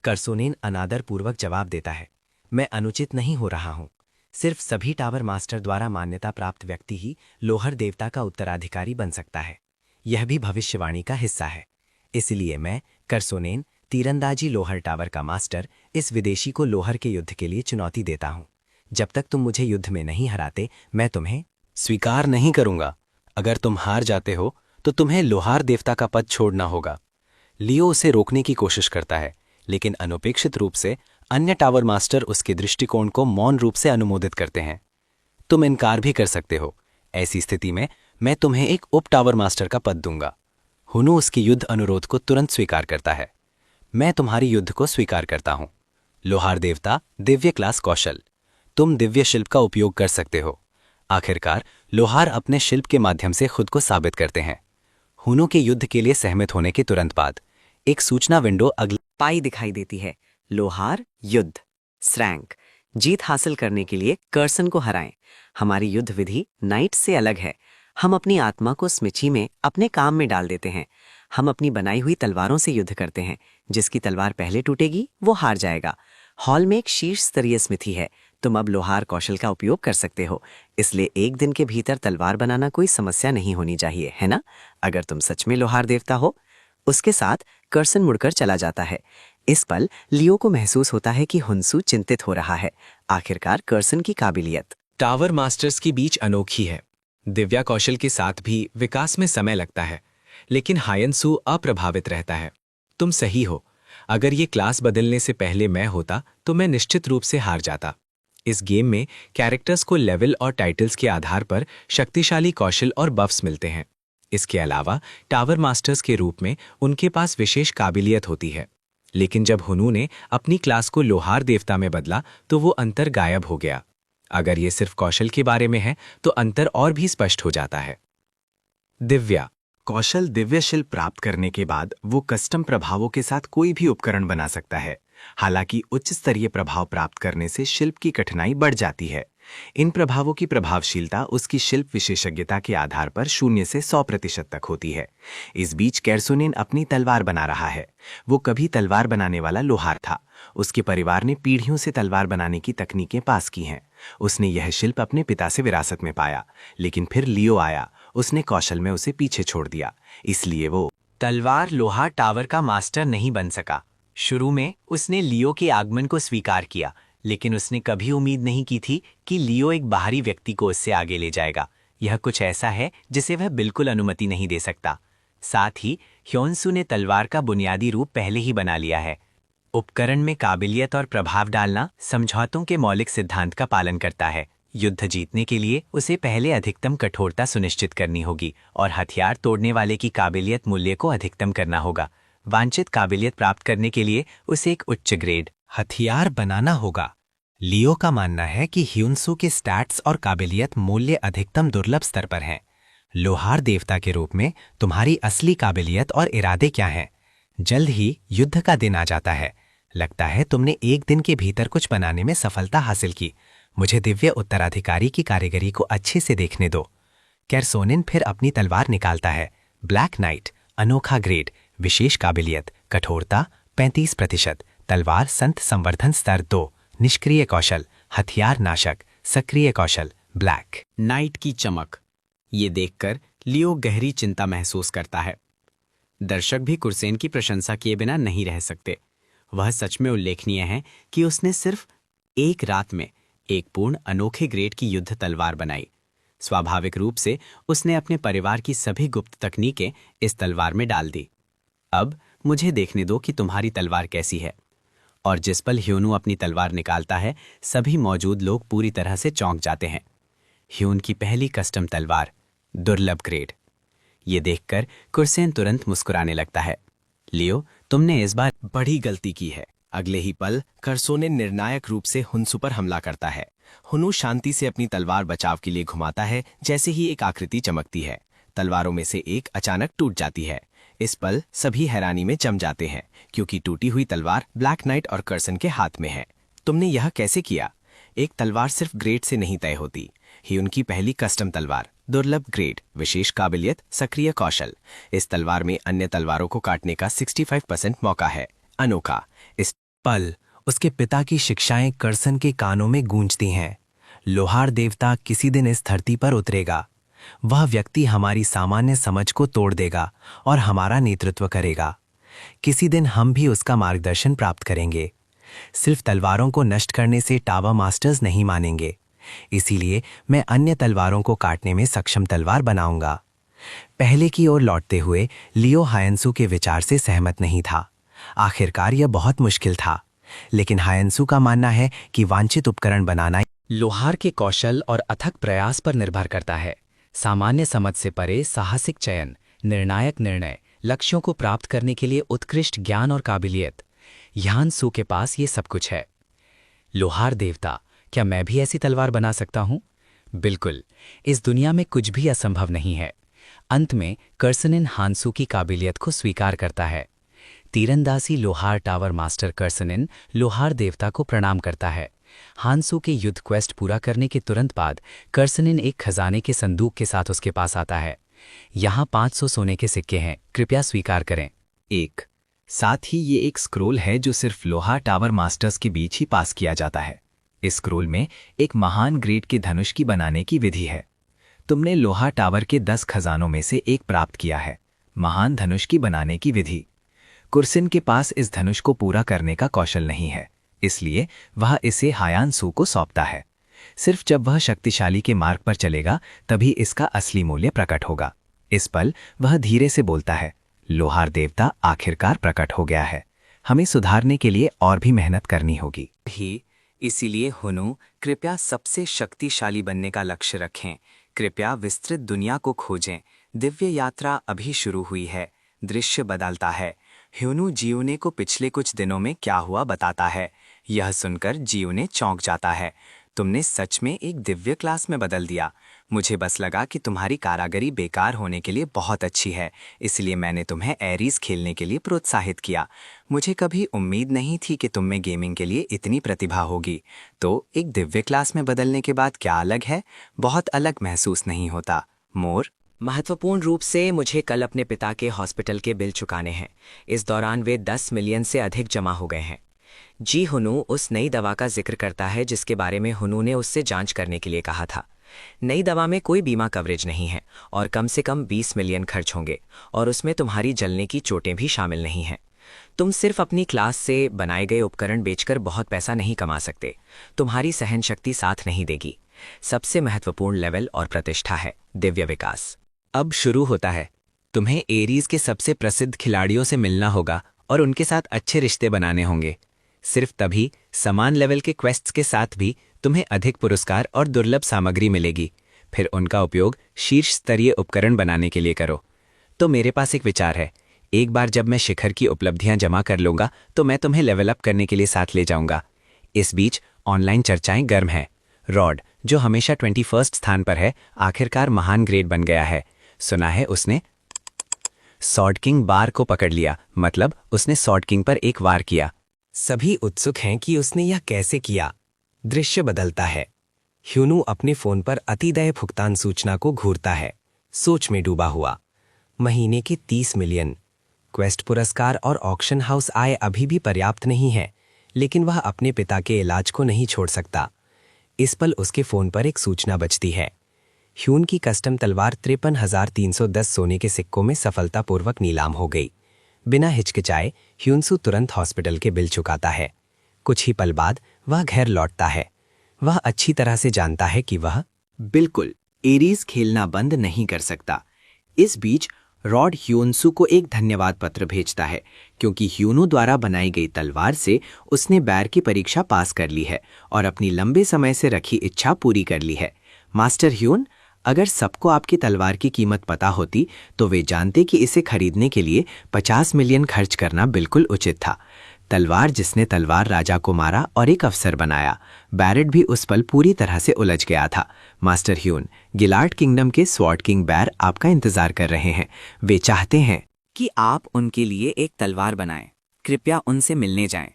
कर्सोनेन अनादरपूर्वक जवाब देता है, मैं अनुचित नहीं हो रहा हूं। सिर्फ सभी टावर मास्टर द्वारा मान्यता प्राप्त व्यक्ति ही लोहर देवता का उत्तराधिकारी बन सकता है। यह भी भविष्यवाणी का हिस्सा है। इसलिए मैं करसोनेन, तीरंदाजी लोहर टावर का मास्टर, इस विदेशी को लोहर के युद्ध के लिए चुनौती देता हूं। जब तक तुम मुझे युद्ध में नहीं हराते, मैं तुम्हें स्वीकार नहीं करूंगा। अगर तुम हार जाते हो तो तुम्हें लोहार देवता का पद छोड़ना होगा। लियो उसे रोकने की कोशिश करता है, लेकिन अनपेक्षित रूप से अन्य टावर मास्टर उसके दृष्टिकोण को मौन रूप से अनुमोदित करते हैं। तुम इनकार भी कर सकते हो। ऐसी स्थिति में मैं तुम्हें एक उप टावर मास्टर का पद दूंगा। हुनु उसके युद्ध अनुरोध को तुरंत स्वीकार करता है। मैं तुम्हारी युद्ध को स्वीकार करता हूं। लोहार देवता, दिव्य क्लास कौशल। तुम दिव्य शिल्प का उपयोग कर सकते हो। आखिरकार लोहार अपने शिल्प के माध्यम से खुद को साबित करते हैं। हुनु के युद्ध के लिए सहमत होने के तुरंत बाद एक सूचना विंडो अगले पाई दिखाई देती है। लोहार युद्ध स्रैंक। जीत हासिल करने के लिए कर्सन को हराएं। हमारी युद्ध विधि नाइट से अलग है। हम अपनी आत्मा को स्मिची में अपने काम में डाल देते हैं। हम अपनी बनाई हुई तलवारों से युद्ध करते हैं। जिसकी तलवार पहले टूटेगी वो हार जाएगा। हॉल में एक शीर्ष स्तरीय स्मिथी है। तुम अब लोहार कौशल का उपयोग कर सकते हो। इसलिए एक दिन के भीतर तलवार बनाना कोई समस्या नहीं होनी चाहिए, है ना? अगर तुम सच में लोहार देवता हो। उसके साथ कर्सन मुड़कर चला जाता है। इस पल लियो को महसूस होता है कि हुनसू चिंतित हो रहा है। आखिरकार कर्सन की काबिलियत टावर मास्टर्स की बीच अनोखी है। दिव्या कौशल के साथ भी विकास में समय लगता है, लेकिन हायनसू अप्रभावित रहता है। तुम सही हो। अगर ये क्लास बदलने से पहले मैं होता तो मैं निश्चित रूप से हार जाता। इस गेम में कैरेक्टर्स को लेवल और टाइटल्स के आधार पर शक्तिशाली कौशल और बफ्स मिलते हैं। इसके अलावा टावर मास्टर्स के रूप में उनके पास विशेष काबिलियत होती है। लेकिन जब हुनु ने अपनी क्लास को लोहार देवता में बदला तो वो अंतर गायब हो गया। अगर ये सिर्फ कौशल के बारे में है तो अंतर और भी स्पष्ट हो जाता है। दिव्या कौशल दिव्य शिल्प प्राप्त करने के बाद वो कस्टम प्रभावों के साथ कोई भी उपकरण बना सकता है। हालांकि उच्च स्तरीय प्रभाव प्राप्त करने से शिल्प की कठिनाई बढ़ जाती है। इन प्रभावों की प्रभावशीलता उसकी शिल्प विशेषज्ञता के आधार पर 0 से 100% तक होती है। इस बीच कैर्सोनेन अपनी तलवार बना रहा है। वो कभी तलवार बनाने वाला लोहार था। उसके परिवार ने पीढ़ियों से तलवार बनाने की तकनीकें पास की हैं। उसने यह शिल्प अपने पिता से विरासत में पाया, लेकिन फिर लियो आया। उसने कौशल में उसे पीछे छोड़ दिया। इसलिए वो तलवार लोहार टावर का मास्टर नहीं बन सका। शुरू में उसने लियो के आगमन को स्वीकार किया, लेकिन उसने कभी उम्मीद नहीं की थी कि लियो एक बाहरी व्यक्ति को उससे आगे ले जाएगा। यह कुछ ऐसा है जिसे वह बिल्कुल अनुमति नहीं दे सकता। साथ ही ह्योनसू ने तलवार का बुनियादी रूप पहले ही बना लिया है। उपकरण में काबिलियत और प्रभाव डालना समझौतों के मौलिक सिद्धांत का पालन करता है। युद्ध जीतने के लिए उसे पहले अधिकतम कठोरता सुनिश्चित करनी होगी और हथियार तोड़ने वाले की काबिलियत मूल्य को अधिकतम करना होगा। वांछित काबिलियत प्राप्त करने के लिए उसे एक उच्च ग्रेड हथियार बनाना होगा। लियो का मानना है कि ह्युनसू के स्टैट्स और काबिलियत मूल्य अधिकतम दुर्लभ स्तर पर हैं। लोहार देवता के रूप में तुम्हारी असली काबिलियत और इरादे क्या हैं? जल्द ही युद्ध का दिन आ जाता है। लगता है तुमने एक दिन के भीतर कुछ बनाने में सफलता हासिल की। मुझे दिव्य उत्तराधिकारी की कारीगरी को अच्छे से देखने दो। कैर्सोनेन फिर अपनी तलवार निकालता है। ब्लैक नाइट, अनोखा ग्रेड, विशेष काबिलियत, कठोरता 35%, तलवार संत संवर्धन स्तर 2, निष्क्रिय कौशल, हथियार नाशक, सक्रिय कौशल, ब्लैक नाइट की चमक। ये देखकर लियो गहरी चिंता महसूस करता है। दर्शक भी कुर्सेन की प्रशंसा किए बिना नहीं रह सकते। वह सच में उल्लेखनीय है कि उसने सिर्फ एक रात में एक पूर्ण अनोखे ग्रेड की युद्ध तलवार बनाई। स्वाभाविक रूप से उसने अपने परिवार की सभी गुप्त तकनीकें इस तलवार में डाल दी। अब मुझे देखने दो कि तुम्हारी तलवार कैसी है। और जिस पल ह्योनु अपनी तलवार निकालता है, सभी मौजूद लोग पूरी तरह से चौंक जाते हैं। ह्यून की पहली कस्टम तलवार, दुर्लभ ग्रेड। ये देखकर कुर्सेन तुरंत मुस्कुराने लगता है। लियो, तुमने इस बार बड़ी गलती की है। अगले ही पल कर्सोनेन निर्णायक रूप से हुनसू पर हमला करता है। हुनु शांति से अपनी तलवार बचाव के लिए घुमाता है। जैसे ही एक आकृति चमकती है, तलवारों में से एक अचानक टूट जाती है। इस पल सभी हैरानी में जम जाते हैं, क्योंकि टूटी हुई तलवार ब्लैक नाइट और कर्सन के हाथ में है। तुमने यह कैसे किया? एक तलवार सिर्फ ग्रेड से नहीं तय होती। ही उनकी पहली कस्टम तलवार, दुर्लभ ग्रेड, विशेष काबिलियत, सक्रिय कौशल। इस तलवार में अन्य तलवारों को काटने का 65% मौका है। अनोखा। इस पल उसके पिता की शिक्षाएं कर्सन के कानों में गूंजती हैं। लोहार देवता किसी दिन इस धरती पर उतरेगा। वह व्यक्ति हमारी सामान्य समझ को तोड़ देगा और हमारा नेतृत्व करेगा। किसी दिन हम भी उसका मार्गदर्शन प्राप्त करेंगे। सिर्फ तलवारों को नष्ट करने से टावर मास्टर्स नहीं मानेंगे, इसीलिए मैं अन्य तलवारों को काटने में सक्षम तलवार बनाऊंगा। पहले की ओर लौटते हुए लियो हायंसू के विचार से सहमत नहीं था। आखिरकार यह बहुत मुश्किल था, लेकिन हायंसू का मानना है कि वांछित उपकरण बनाना लोहार के कौशल और अथक प्रयास पर निर्भर करता है। सामान्य समझ से परे साहसिक चयन, निर्णायक निर्णय, लक्ष्यों को प्राप्त करने के लिए उत्कृष्ट ज्ञान और काबिलियत, ह्यानसू के पास ये सब कुछ है। लोहार देवता, क्या मैं भी ऐसी तलवार बना सकता हूं? बिल्कुल, इस दुनिया में कुछ भी असंभव नहीं है। अंत में कर्सनिन हानसू की काबिलियत को स्वीकार करता है। तीरंदाजी लोहार टावर मास्टर कर्सनिन लोहार देवता को प्रणाम करता है। हानसू के युद्ध क्वेस्ट पूरा करने के तुरंत बाद कर्सनिन एक खजाने के संदूक के साथ उसके पास आता है। यहाँ 500 सोने के सिक्के हैं, कृपया स्वीकार करें। एक साथ ही ये एक स्क्रोल है जो सिर्फ लोहार टावर मास्टर्स के बीच ही पास किया जाता है। इस स्क्रोल में एक महान ग्रेड के धनुष की बनाने की विधि है। तुमने लोहार टावर के 10 खजानों में से एक प्राप्त किया है, महान धनुष की बनाने की विधि। कुर्सिन के पास इस धनुष को पूरा करने का कौशल नहीं है, इसलिए वह इसे हायानसू को सौंपता है। सिर्फ जब वह शक्तिशाली के मार्ग पर चलेगा तभी इसका असली मूल्य प्रकट होगा। इस पल वह धीरे से बोलता है, लोहार देवता आखिरकार प्रकट हो गया है। हमें सुधारने के लिए और भी मेहनत करनी होगी। इसीलिए हुनु, कृपया सबसे शक्तिशाली बनने का लक्ष्य रखें। कृपया विस्तृत दुनिया को खोजें। दिव्य यात्रा अभी शुरू हुई है। दृश्य बदलता है। ह्यूनु जियोने को पिछले कुछ दिनों में क्या हुआ बताता है। यह सुनकर जियोने चौंक जाता है। तुमने सच में एक दिव्य क्लास में बदल दिया। मुझे बस लगा कि तुम्हारी कारागरी बेकार होने के लिए बहुत अच्छी है, इसलिए मैंने तुम्हें एरीज खेलने के लिए प्रोत्साहित किया। मुझे कभी उम्मीद नहीं थी कि तुम में गेमिंग के लिए इतनी प्रतिभा होगी। तो एक दिव्य क्लास में बदलने के बाद क्या अलग है? बहुत अलग महसूस नहीं होता। मोर, महत्वपूर्ण रूप से मुझे कल अपने पिता के हॉस्पिटल के बिल चुकाने हैं। इस दौरान वे 10 मिलियन से अधिक जमा हो गए हैं। जी हुनु उस नई दवा का जिक्र करता है जिसके बारे में हुनु ने उससे जांच करने के लिए कहा था। नई दवा में कोई बीमा कवरेज नहीं है और कम से कम 20 मिलियन खर्च होंगे, और उसमें तुम्हारी जलने की चोटें भी शामिल नहीं हैं। तुम सिर्फ अपनी क्लास से बनाए गए उपकरण बेचकर बहुत पैसा नहीं कमा सकते। तुम्हारी सहन शक्ति साथ नहीं देगी। सबसे महत्वपूर्ण लेवल और प्रतिष्ठा है दिव्य विकास। अब शुरू होता है। तुम्हें एरीज के सबसे प्रसिद्ध खिलाड़ियों से मिलना होगा और उनके साथ अच्छे रिश्ते बनाने होंगे। सिर्फ तभी समान लेवल के क्वेस्ट्स के साथ भी तुम्हें अधिक पुरस्कार और दुर्लभ सामग्री मिलेगी। फिर उनका उपयोग शीर्ष स्तरीय उपकरण बनाने के लिए करो। तो मेरे पास एक विचार है। एक बार जब मैं शिखर की उपलब्धियां जमा कर लूंगा तो मैं तुम्हें लेवल अप करने के लिए साथ ले जाऊंगा। इस बीच ऑनलाइन चर्चाएं गर्म हैं। रॉड, जो हमेशा 21 स्थान पर है, आखिरकार महान ग्रेड बन गया है। सुना है उसने सॉर्ड किंग बार को पकड़ लिया, मतलब उसने सॉर्ड किंग पर एक वार किया। सभी उत्सुक हैं कि उसने यह कैसे किया। दृश्य बदलता है। ह्यूनु अपने फोन पर अतिदेय भुगतान सूचना को घूरता है, सोच में डूबा हुआ। महीने के 30 मिलियन क्वेस्ट पुरस्कार और ऑक्शन हाउस आय अभी भी पर्याप्त नहीं है, लेकिन वह अपने पिता के इलाज को नहीं छोड़ सकता। इस पल उसके फोन पर एक सूचना बजती है। ह्यून की कस्टम तलवार 53,310 सोने के सिक्कों में सफलतापूर्वक नीलाम हो गई। बिना हिचकिचाए ह्यूनसू तुरंत हॉस्पिटल के बिल चुकाता है। कुछ ही पल बाद वह घर लौटता है। वह अच्छी तरह से जानता है कि वह बिल्कुल एरीज खेलना बंद नहीं कर सकता। इस बीच रॉड ह्यूनसू को एक धन्यवाद पत्र भेजता है, क्योंकि ह्यूनु द्वारा बनाई गई तलवार से उसने बैर की परीक्षा पास कर ली है और अपनी लंबे समय से रखी इच्छा पूरी कर ली है। मास्टर ह्यून, अगर सबको आपकी तलवार की कीमत पता होती तो वे जानते कि इसे खरीदने के लिए 50 मिलियन खर्च करना बिल्कुल उचित था। तलवार जिसने तलवार राजा को मारा और एक अफसर बनाया। बैरेट भी उस पल पूरी तरह से उलझ गया था। मास्टर ह्यून, गिलार्ड किंगडम के स्वॉर्ड किंग बैर आपका इंतजार कर रहे हैं। वे चाहते हैं कि आप उनके लिए एक तलवार बनाएं। कृपया उनसे मिलने जाएं।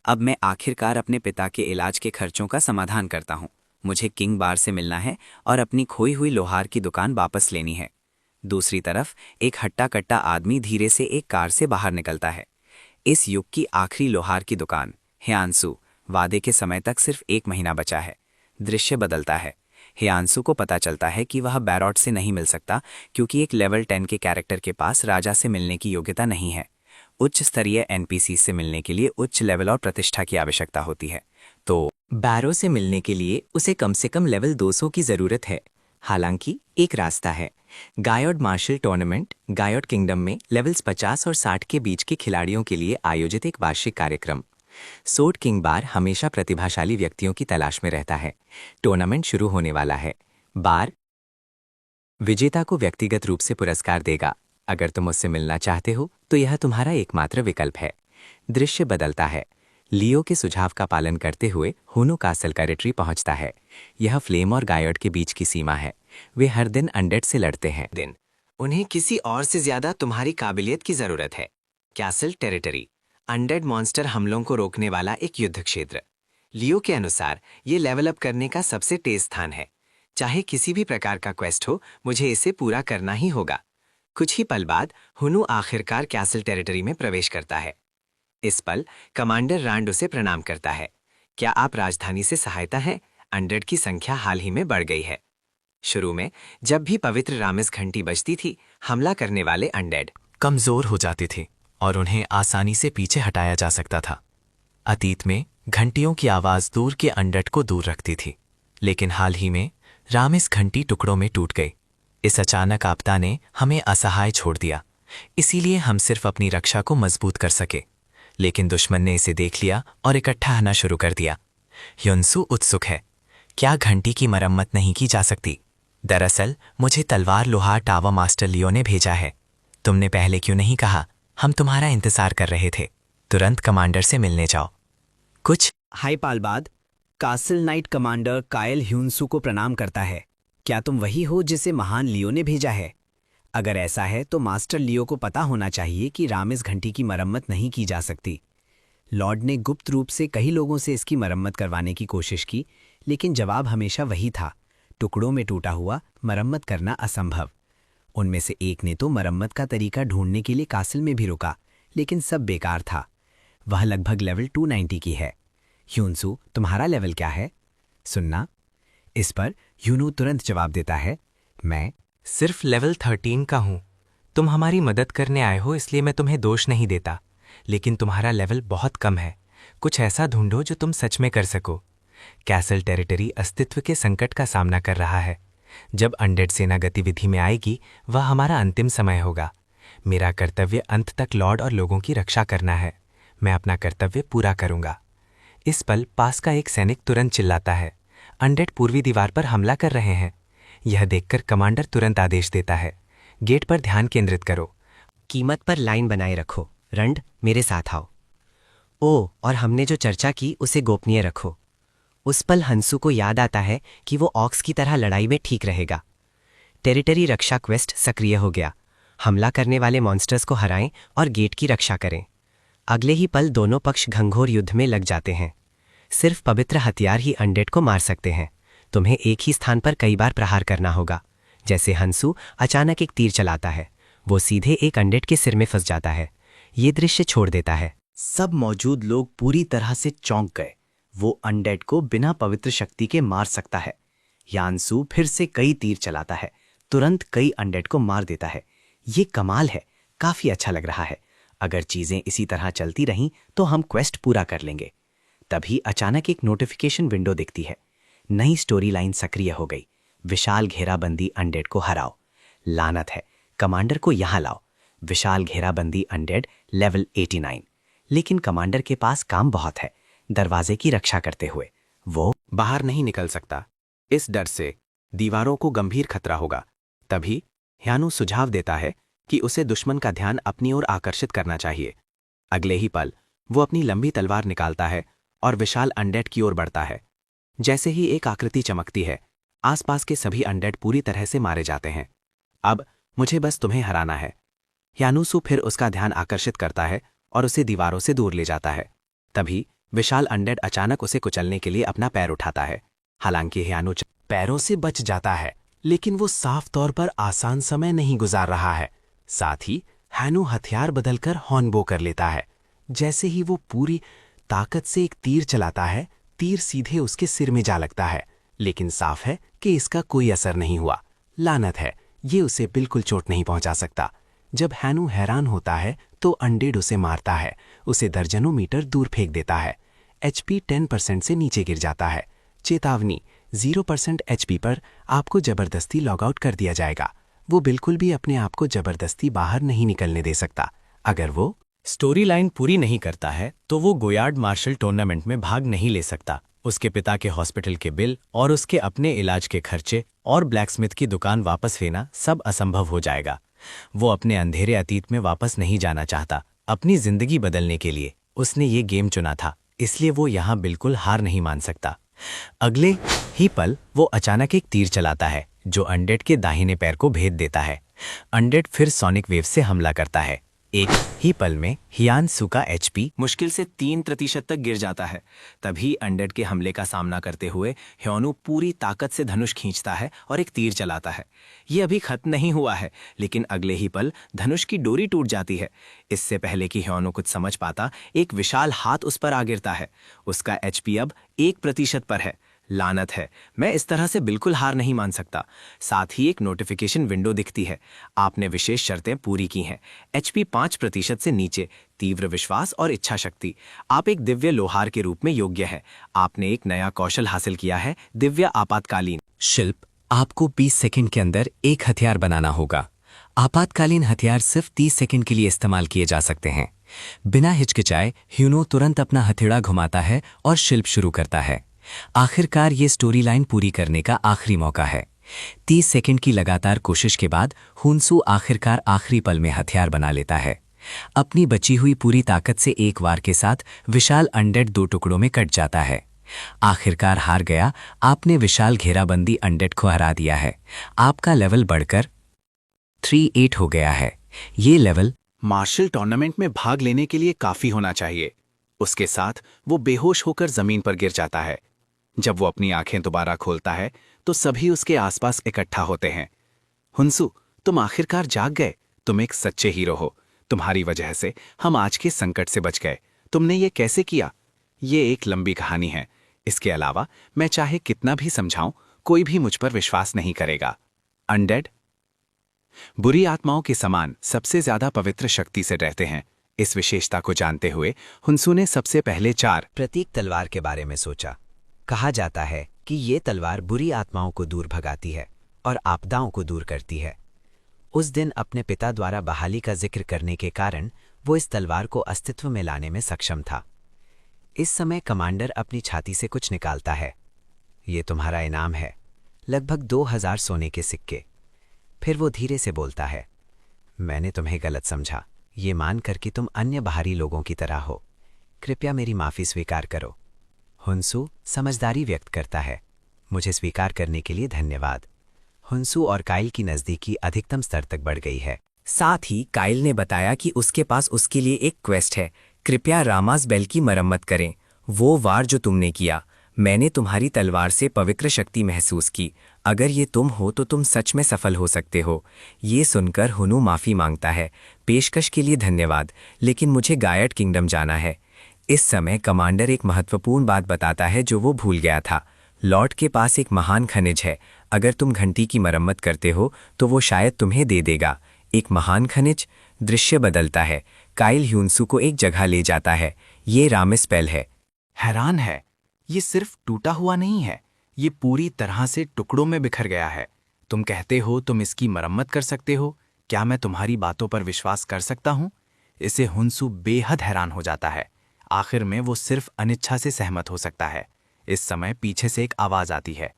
अब मैं आखिरकार अपने पिता के इलाज के खर्चों का समाधान करता हूं। मुझे किंग बार से मिलना है और अपनी खोई हुई लोहार की दुकान वापस लेनी है। दूसरी तरफ एक हट्टा कट्टा आदमी धीरे से एक कार से बाहर निकलता है। इस युग की आखिरी लोहार की दुकान, ह्यानसू। वादे के समय तक सिर्फ 1 महीना बचा है। दृश्य बदलता है। हियांशु को पता चलता है कि वह बैरॉट से नहीं मिल सकता क्योंकि एक लेवल 10 के कैरेक्टर के पास राजा से मिलने की योग्यता नहीं है। उच्च स्तरीय एनपीसी से मिलने के लिए उच्च लेवल और प्रतिष्ठा की आवश्यकता होती है, तो बैरो से मिलने के लिए उसे कम से कम लेवल 200 की जरूरत है। हालांकि एक रास्ता है। गायोड मार्शल टूर्नामेंट गायोड किंगडम में लेवल्स 50 और 60 के बीच के खिलाड़ियों के लिए आयोजित एक वार्षिक कार्यक्रम। सोड किंग बार हमेशा प्रतिभाशाली व्यक्तियों की तलाश में रहता है। टूर्नामेंट शुरू होने वाला है। बार विजेता को व्यक्तिगत रूप से पुरस्कार देगा। अगर तुम उससे मिलना चाहते हो तो यह तुम्हारा एकमात्र विकल्प है। दृश्य बदलता है। लियो के सुझाव का पालन करते हुए हुनु कासल का रिट्री पहुंचता है। यह फ्लेम और गायोड के बीच की सीमा है। वे हर दिन अनडेड से लड़ते हैं। उन्हें किसी और से ज्यादा तुम्हारी काबिलियत की जरूरत है। कैसल टेरिटरी, अनडेड मॉन्स्टर हमलों को रोकने वाला एक युद्ध क्षेत्र। लियो के अनुसार ये लेवल अप करने का सबसे तेज स्थान है। चाहे किसी भी प्रकार का क्वेस्ट हो, मुझे इसे पूरा करना ही होगा। कुछ ही पल बाद हुनु आखिरकार कैसल टेरिटरी में प्रवेश करता है। इस पल कमांडर रांड उसे प्रणाम करता है। क्या आप राजधानी से सहायता हैं? अनडेड की संख्या हाल ही में बढ़ गई है। शुरू में जब भी पवित्र रामिस घंटी बजती थी, हमला करने वाले अनडेड कमजोर हो जाते थे और उन्हें आसानी से पीछे हटाया जा सकता था। अतीत में घंटियों की आवाज दूर के अनडेड को दूर रखती थी, लेकिन हाल ही में रामिस घंटी टुकड़ों में टूट गई। इस अचानक आपदा ने हमें असहाय छोड़ दिया, इसीलिए हम सिर्फ अपनी रक्षा को मजबूत कर सके। लेकिन दुश्मन ने इसे देख लिया और इकट्ठा आना शुरू कर दिया। ह्युनसु उत्सुक है। क्या घंटी की मरम्मत नहीं की जा सकती? दरअसल मुझे तलवार लोहार टावर मास्टर लियो ने भेजा है। तुमने पहले क्यों नहीं कहा? हम तुम्हारा इंतजार कर रहे थे। तुरंत कमांडर से मिलने जाओ। कुछ हाई पालबाद, कासल नाइट कमांडर कायल ह्यूनसू को प्रणाम करता है। क्या तुम वही हो जिसे महान लियो ने भेजा है? अगर ऐसा है तो मास्टर लियो को पता होना चाहिए कि रामिस घंटी की मरम्मत नहीं की जा सकती। लॉर्ड ने गुप्त रूप से कई लोगों से इसकी मरम्मत करवाने की कोशिश की, लेकिन जवाब हमेशा वही था, टुकड़ों में टूटा हुआ, मरम्मत करना असंभव। उनमें से एक ने तो मरम्मत का तरीका ढूंढने के लिए कासल में भी रुका, लेकिन सब बेकार था। वह लगभग लेवल 290 की है। ह्यूनसू, तुम्हारा लेवल क्या है? सुनना। इस पर ह्यूनु तुरंत जवाब देता है, मैं सिर्फ लेवल 13 का हूं। तुम हमारी मदद करने आए हो, इसलिए मैं तुम्हें दोष नहीं देता, लेकिन तुम्हारा लेवल बहुत कम है। कुछ ऐसा ढूंढो जो तुम सच में कर सको। कैसल टेरिटरी अस्तित्व के संकट का सामना कर रहा है। जब अनडेड सेना गतिविधि में आएगी, वह हमारा अंतिम समय होगा। मेरा कर्तव्य अंत तक लॉर्ड और लोगों की रक्षा करना है। मैं अपना कर्तव्य पूरा करूंगा। इस पल पास का एक सैनिक तुरंत चिल्लाता है, अनडेड पूर्वी दीवार पर हमला कर रहे हैं। यह देखकर कमांडर तुरंत आदेश देता है, गेट पर ध्यान केंद्रित करो। कीमत पर लाइन बनाए रखो। रंड, मेरे साथ आओ। ओ, और हमने जो चर्चा की उसे गोपनीय रखो। उस पल हंसू को याद आता है कि वो ऑक्स की तरह लड़ाई में ठीक रहेगा। टेरिटरी रक्षा क्वेस्ट सक्रिय हो गया। हमला करने वाले मॉन्स्टर्स को हराएं और गेट की रक्षा करें। अगले ही पल दोनों पक्ष घंघोर युद्ध में लग जाते हैं। सिर्फ पवित्र हथियार ही अनडेड को मार सकते हैं। तुम्हें एक ही स्थान पर कई बार प्रहार करना होगा। जैसे हंसू अचानक एक तीर चलाता है, वो सीधे एक अनडेड के सिर में फंस जाता है। ये दृश्य छोड़ देता है। सब मौजूद लोग पूरी तरह से चौंक गए। वो अनडेड को बिना पवित्र शक्ति के मार सकता है। यानसू फिर से कई तीर चलाता है, तुरंत कई अनडेड को मार देता है। ये कमाल है, काफी अच्छा लग रहा है। अगर चीजें इसी तरह चलती रहीं तो हम क्वेस्ट पूरा कर लेंगे। तभी अचानक एक नोटिफिकेशन विंडो दिखती है। नई स्टोरी लाइन सक्रिय हो गई। विशाल घेराबंदी अनडेड को हराओ। लानत है, कमांडर को यहां लाओ। विशाल घेराबंदी अनडेड लेवल 89। लेकिन कमांडर के पास काम बहुत है। दरवाजे की रक्षा करते हुए वो बाहर नहीं निकल सकता, इस डर से दीवारों को गंभीर खतरा होगा। तभी ह्यानु सुझाव देता है कि उसे दुश्मन का ध्यान अपनी ओर आकर्षित करना चाहिए। अगले ही पल वो अपनी लंबी तलवार निकालता है और विशाल अनडेड की ओर बढ़ता है। जैसे ही एक आकृति चमकती है, आसपास के सभी अनडेड पूरी तरह से मारे जाते हैं। अब मुझे बस तुम्हें हराना है। ह्यानुसु फिर उसका ध्यान आकर्षित करता है और उसे दीवारों से दूर ले जाता है। तभी विशाल अनडेड अचानक उसे कुचलने के लिए अपना पैर उठाता है। हालांकि ह्यानु पैरों से बच जाता है, लेकिन वो साफ तौर पर आसान समय नहीं गुजार रहा है। साथ ही हैनु हथियार बदलकर हॉर्नबो कर लेता है। जैसे ही वो पूरी ताकत से एक तीर चलाता है, तीर सीधे उसके सिर में जा लगता है। लेकिन साफ है कि इसका कोई असर नहीं हुआ। लानत है, ये उसे बिल्कुल चोट नहीं पहुंचा सकता। जब हैनू हैरान होता है तो अनडेड उसे मारता है, उसे दर्जनों मीटर दूर फेंक देता है। एचपी 10% से नीचे गिर जाता है। चेतावनी, 0% एचपी पर आपको जबरदस्ती लॉग आउट कर दिया जाएगा। वो बिल्कुल भी अपने आप को जबरदस्ती बाहर नहीं निकलने दे सकता। अगर वो स्टोरी लाइन पूरी नहीं करता है तो वो गोयार्ड मार्शल टूर्नामेंट में भाग नहीं ले सकता। उसके पिता के हॉस्पिटल के बिल और उसके अपने इलाज के खर्चे और ब्लैकस्मिथ की दुकान वापस लेना सब असंभव हो जाएगा। वो अपने अंधेरे अतीत में वापस नहीं जाना चाहता। अपनी जिंदगी बदलने के लिए उसने ये गेम चुना था, इसलिए वो यहाँ बिल्कुल हार नहीं मान सकता। अगले ही पल वो अचानक एक तीर चलाता है जो अनडेड के दाहिने पैर को भेद देता है। अनडेड फिर सोनिक वेव से हमला करता है। एक ही पल में हियानसू का एचपी मुश्किल से 3% तक गिर जाता है। तभी अनडेड के हमले का सामना करते हुए ह्योनू पूरी ताकत से धनुष खींचता है और एक तीर चलाता है। ये अभी खत्म नहीं हुआ है, लेकिन अगले ही पल धनुष की डोरी टूट जाती है। इससे पहले कि ह्योनू कुछ समझ पाता, एक विशाल हाथ उस पर आ गिरता है। उसका एचपी अब 1% पर है। लानत है, मैं इस तरह से बिल्कुल हार नहीं मान सकता। साथ ही एक नोटिफिकेशन विंडो दिखती है। आपने विशेष शर्तें पूरी की हैं। एचपी 5% से नीचे, तीव्र विश्वास और इच्छा शक्ति। आप एक दिव्य लोहार के रूप में योग्य है। आपने एक नया कौशल हासिल किया है, दिव्य आपातकालीन शिल्प, आपको 20 सेकंड के अंदर एक हथियार बनाना होगा। आपातकालीन हथियार सिर्फ 30 सेकंड के लिए इस्तेमाल किए जा सकते हैं। बिना हिचकिचाए ह्यूनो तुरंत अपना हथेड़ा घुमाता है और शिल्प शुरू करता है। आखिरकार ये स्टोरी लाइन पूरी करने का आखिरी मौका है। 30 सेकंड की लगातार कोशिश के बाद हुनसू आखिरकार आखिरी पल में हथियार बना लेता है। अपनी बची हुई पूरी ताकत से एक वार के साथ विशाल अनडेड 2 टुकड़ों में कट जाता है। आखिरकार हार गया। आपने विशाल घेराबंदी अनडेड को हरा दिया है। आपका लेवल बढ़कर 3-8 हो गया है। ये लेवल मार्शल टूर्नामेंट में भाग लेने के लिए काफी होना चाहिए। उसके साथ वो बेहोश होकर जमीन पर गिर जाता है। जब वो अपनी आंखें दोबारा खोलता है तो सभी उसके आसपास इकट्ठा होते हैं। हुनसू, तुम आखिरकार जाग गए। तुम एक सच्चे हीरो हो। तुम्हारी वजह से हम आज के संकट से बच गए। तुमने ये कैसे किया? ये एक लंबी कहानी है। इसके अलावा मैं चाहे कितना भी समझाऊं, कोई भी मुझ पर विश्वास नहीं करेगा। अनडेड बुरी आत्माओं के समान सबसे ज्यादा पवित्र शक्ति से रहते हैं। इस विशेषता को जानते हुए हुनसू ने सबसे पहले 4 प्रतीक तलवार के बारे में सोचा। कहा जाता है कि ये तलवार बुरी आत्माओं को दूर भगाती है और आपदाओं को दूर करती है। उस दिन अपने पिता द्वारा बहाली का जिक्र करने के कारण वो इस तलवार को अस्तित्व में लाने में सक्षम था। इस समय कमांडर अपनी छाती से कुछ निकालता है। ये तुम्हारा इनाम है, लगभग 2000 सोने के सिक्के। फिर वो धीरे से बोलता है, मैंने तुम्हें गलत समझा, ये मानकर कि तुम अन्य बाहरी लोगों की तरह हो। कृपया मेरी माफी स्वीकार करो। हुनसू समझदारी व्यक्त करता है। मुझे स्वीकार करने के लिए धन्यवाद। हुनसू और काइल की नज़दीकी अधिकतम स्तर तक बढ़ गई है। साथ ही काइल ने बताया कि उसके पास उसके लिए एक क्वेस्ट है। कृपया रामास बेल की मरम्मत करें। वो वार जो तुमने किया, मैंने तुम्हारी तलवार से पवित्र शक्ति महसूस की। अगर ये तुम हो तो तुम सच में सफल हो सकते हो। ये सुनकर हुनू माफ़ी मांगता है। पेशकश के लिए धन्यवाद, लेकिन मुझे गायट किंगडम जाना है। इस समय कमांडर एक महत्वपूर्ण बात बताता है जो वो भूल गया था। लॉर्ड के पास एक महान खनिज है। अगर तुम घंटी की मरम्मत करते हो तो वो शायद तुम्हें दे देगा। एक महान खनिज। दृश्य बदलता है। काइल ह्यूनसू को एक जगह ले जाता है। ये रामिस पेल है। हैरान है, ये सिर्फ टूटा हुआ नहीं है, ये पूरी तरह से टुकड़ों में बिखर गया है। तुम कहते हो तुम इसकी मरम्मत कर सकते हो? क्या मैं तुम्हारी बातों पर विश्वास कर सकता हूं? इसे हुनसू बेहद हैरान हो जाता है। आखिर में वो सिर्फ अनिच्छा से सहमत हो सकता है। इस समय पीछे से एक आवाज आती है,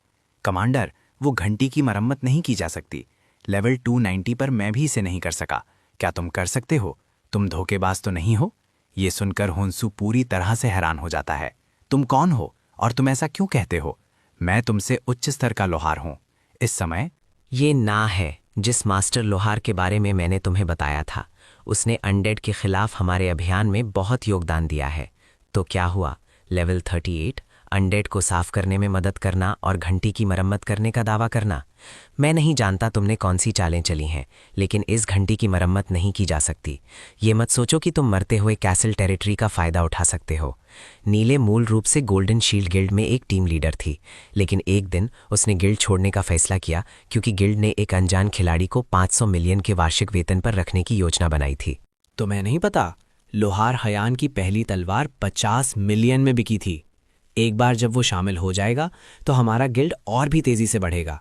कमांडर, वो घंटी की मरम्मत नहीं की जा सकती। लेवल 290 पर मैं भी इसे नहीं कर सका। क्या तुम कर सकते हो? तुम धोखेबाज तो नहीं हो? ये सुनकर हुनसू पूरी तरह से हैरान हो जाता है। तुम कौन हो और तुम ऐसा क्यों कहते हो? मैं तुमसे उच्च स्तर का लोहार हूं। इस समय ये ना है जिस मास्टर लोहार के बारे में मैंने तुम्हें बताया था। उसने अनडेड के खिलाफ हमारे अभियान में बहुत योगदान दिया है। तो क्या हुआ? लेवल 38 अनडेड को साफ करने में मदद करना और घंटी की मरम्मत करने का दावा करना। मैं नहीं जानता तुमने कौन सी चालें चली हैं, लेकिन इस घंटी की मरम्मत नहीं की जा सकती। ये मत सोचो कि तुम मरते हुए कैसल टेरिटरी का फायदा उठा सकते हो। नीले मूल रूप से गोल्डन शील्ड गिल्ड में एक टीम लीडर थी, लेकिन एक दिन उसने गिल्ड छोड़ने का फैसला किया क्योंकि गिल्ड ने एक अनजान खिलाड़ी को 500 मिलियन के वार्षिक वेतन पर रखने की योजना बनाई थी। तुम्हें नहीं पता, लोहार हयान की पहली तलवार 50 मिलियन में बिकी थी। एक बार जब वो शामिल हो जाएगा तो हमारा गिल्ड और भी तेजी से बढ़ेगा।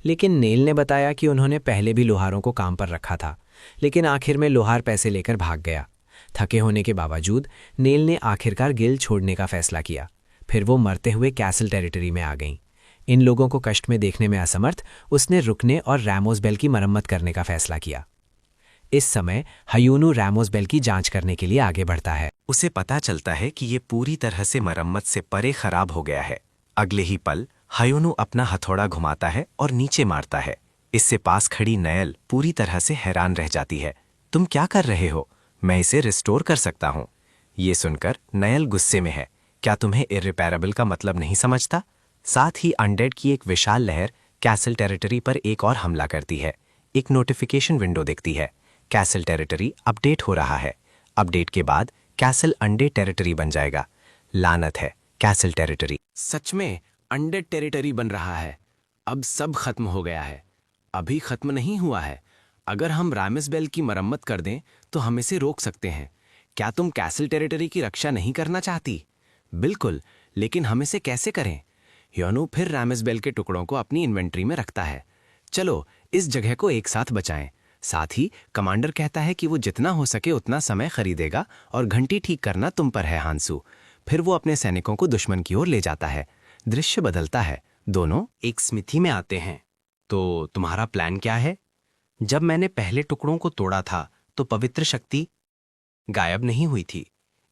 लेकिन नेल ने बताया कि उन्होंने पहले भी लोहारों को काम पर रखा था, लेकिन आखिर में लोहार पैसे लेकर भाग गया। थके होने के बावजूद नेल ने आखिरकार गिल्ड छोड़ने का फैसला किया। फिर वो मरते हुए कैसल टेरिटरी में आ गईं। इन लोगों को कष्ट में देखने में असमर्थ उसने रुकने और रैमोस बेल की मरम्मत करने का फैसला किया। इस समय हयूनू रैमोस बेल की जांच करने के लिए आगे बढ़ता है। उसे पता चलता है कि ये पूरी तरह से मरम्मत से परे खराब हो गया है। अगले ही पल हयूनू अपना हथौड़ा घुमाता है और नीचे मारता है। इससे पास खड़ी नयल पूरी तरह से हैरान रह जाती है। तुम क्या कर रहे हो? मैं इसे रिस्टोर कर सकता हूँ। ये सुनकर नयल गुस्से में है। क्या तुम्हें इरिपेरेबल का मतलब नहीं समझता? साथ ही अनडेड की एक विशाल लहर कैसल टेरिटरी पर एक और हमला करती है। एक नोटिफिकेशन विंडो दिखती है। कैसल टेरिटरी अपडेट हो रहा है। अपडेट के बाद कैसल अनडेड टेरिटरी बन जाएगा। लानत है कैसल टेरिटरी। सच में अनडेड टेरिटरी बन रहा है। अब सब खत्म हो गया है। अभी खत्म नहीं हुआ है। अगर हम रैमस बेल की मरम्मत कर दें तो हम इसे रोक सकते हैं। क्या तुम कैसल टेरिटरी की रक्षा नहीं करना चाहती? बिल्कुल, लेकिन हम इसे कैसे करें? योनू फिर रैमस बेल के टुकड़ों को अपनी इन्वेंट्री में रखता है। चलो इस जगह को एक साथ बचाएं। साथ ही कमांडर कहता है कि वो जितना हो सके उतना समय खरीदेगा और घंटी ठीक करना तुम पर है हांसू। फिर वो अपने सैनिकों को दुश्मन की ओर ले जाता है। दृश्य बदलता है। दोनों एक स्मिथी में आते हैं। तो तुम्हारा प्लान क्या है? जब मैंने पहले टुकड़ों को तोड़ा था तो पवित्र शक्ति गायब नहीं हुई थी।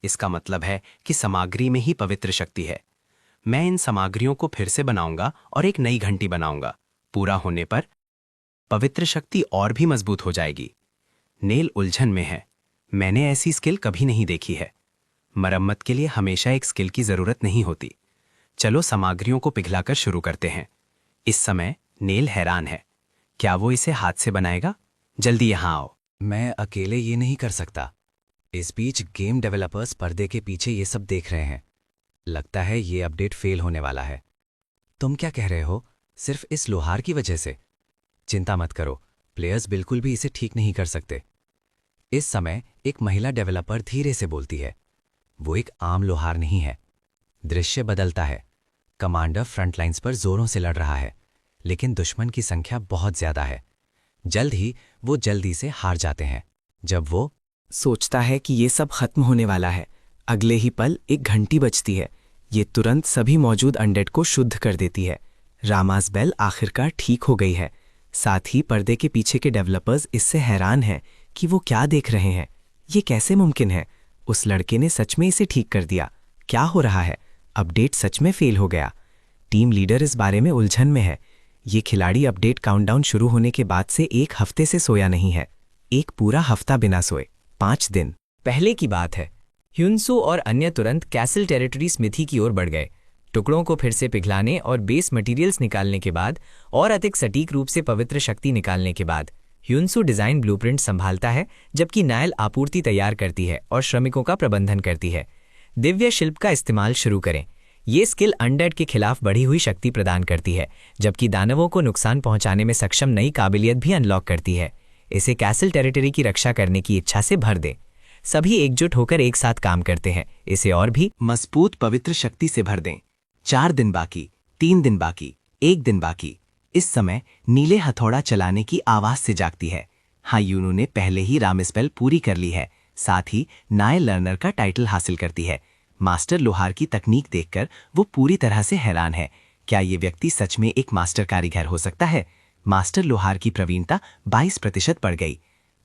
इसका मतलब है कि सामग्री में ही पवित्र शक्ति है। मैं इन सामग्रियों को फिर से बनाऊंगा और एक नई घंटी बनाऊंगा। पूरा होने पर पवित्र शक्ति और भी मजबूत हो जाएगी। नेल उलझन में है। मैंने ऐसी स्किल कभी नहीं देखी है। मरम्मत के लिए हमेशा एक स्किल की जरूरत नहीं होती। चलो सामग्रियों को पिघलाकर शुरू करते हैं। इस समय नेल हैरान है। क्या वो इसे हाथ से बनाएगा? जल्दी यहां आओ। मैं अकेले ये नहीं कर सकता। इस बीच गेम डेवलपर्स पर्दे के पीछे ये सब देख रहे हैं। लगता है ये अपडेट फेल होने वाला है। तुम क्या कह रहे हो? सिर्फ इस लोहार की वजह से? चिंता मत करो, प्लेयर्स बिल्कुल भी इसे ठीक नहीं कर सकते। इस समय एक महिला डेवलपर धीरे से बोलती है। वो एक आम लोहार नहीं है। दृश्य बदलता है। कमांडर फ्रंट लाइंस पर जोरों से लड़ रहा है, लेकिन दुश्मन की संख्या बहुत ज्यादा है। जल्द ही वो जल्दी से हार जाते हैं। जब वो सोचता है कि ये सब खत्म होने वाला है, अगले ही पल एक घंटी बजती है। ये तुरंत सभी मौजूद अनडेड को शुद्ध कर देती है। रामास बेल आखिरकार ठीक हो गई है। साथ ही पर्दे के पीछे के डेवलपर्स इससे हैरान हैं कि वो क्या देख रहे हैं। ये कैसे मुमकिन है? उस लड़के ने सच में इसे ठीक कर दिया। क्या हो रहा है? अपडेट सच में फेल हो गया। टीम लीडर इस बारे में उलझन में है। ये खिलाड़ी अपडेट काउंटडाउन शुरू होने के बाद से एक हफ्ते से सोया नहीं है। एक पूरा हफ्ता बिना सोए। 5 दिन पहले की बात है। ह्युनसू और अन्य तुरंत कैसल टेरिटरी स्मिथी की ओर बढ़ गए। टुकड़ों को फिर से पिघलाने और बेस मटेरियल्स निकालने के बाद और अधिक सटीक रूप से पवित्र शक्ति निकालने के बाद ह्युनसू डिजाइन ब्लूप्रिंट संभालता है, जबकि नायल आपूर्ति तैयार करती है और श्रमिकों का प्रबंधन करती है। दिव्य शिल्प का इस्तेमाल शुरू करें। ये स्किल अनडेड के खिलाफ बढ़ी हुई शक्ति प्रदान करती है, जबकि दानवों को नुकसान पहुंचाने में सक्षम नई काबिलियत भी अनलॉक करती है। इसे कैसल टेरिटरी की रक्षा करने की इच्छा से भर दें। सभी एकजुट होकर एक साथ काम करते हैं। इसे और भी मजबूत पवित्र शक्ति से भर दें। 4 दिन बाकी, 3 दिन बाकी, 1 दिन बाकी। इस समय नीले हथौड़ा चलाने की आवाज से जागती है। हायूनू ने पहले ही रामिस्पेल पूरी कर ली है। साथ ही नायल लर्नर का टाइटल हासिल करती है। मास्टर लोहार की तकनीक देखकर वो पूरी तरह से हैरान है। क्या ये व्यक्ति सच में एक मास्टर कारीगर हो सकता है? मास्टर लोहार की प्रवीणता 22% बढ़ गई।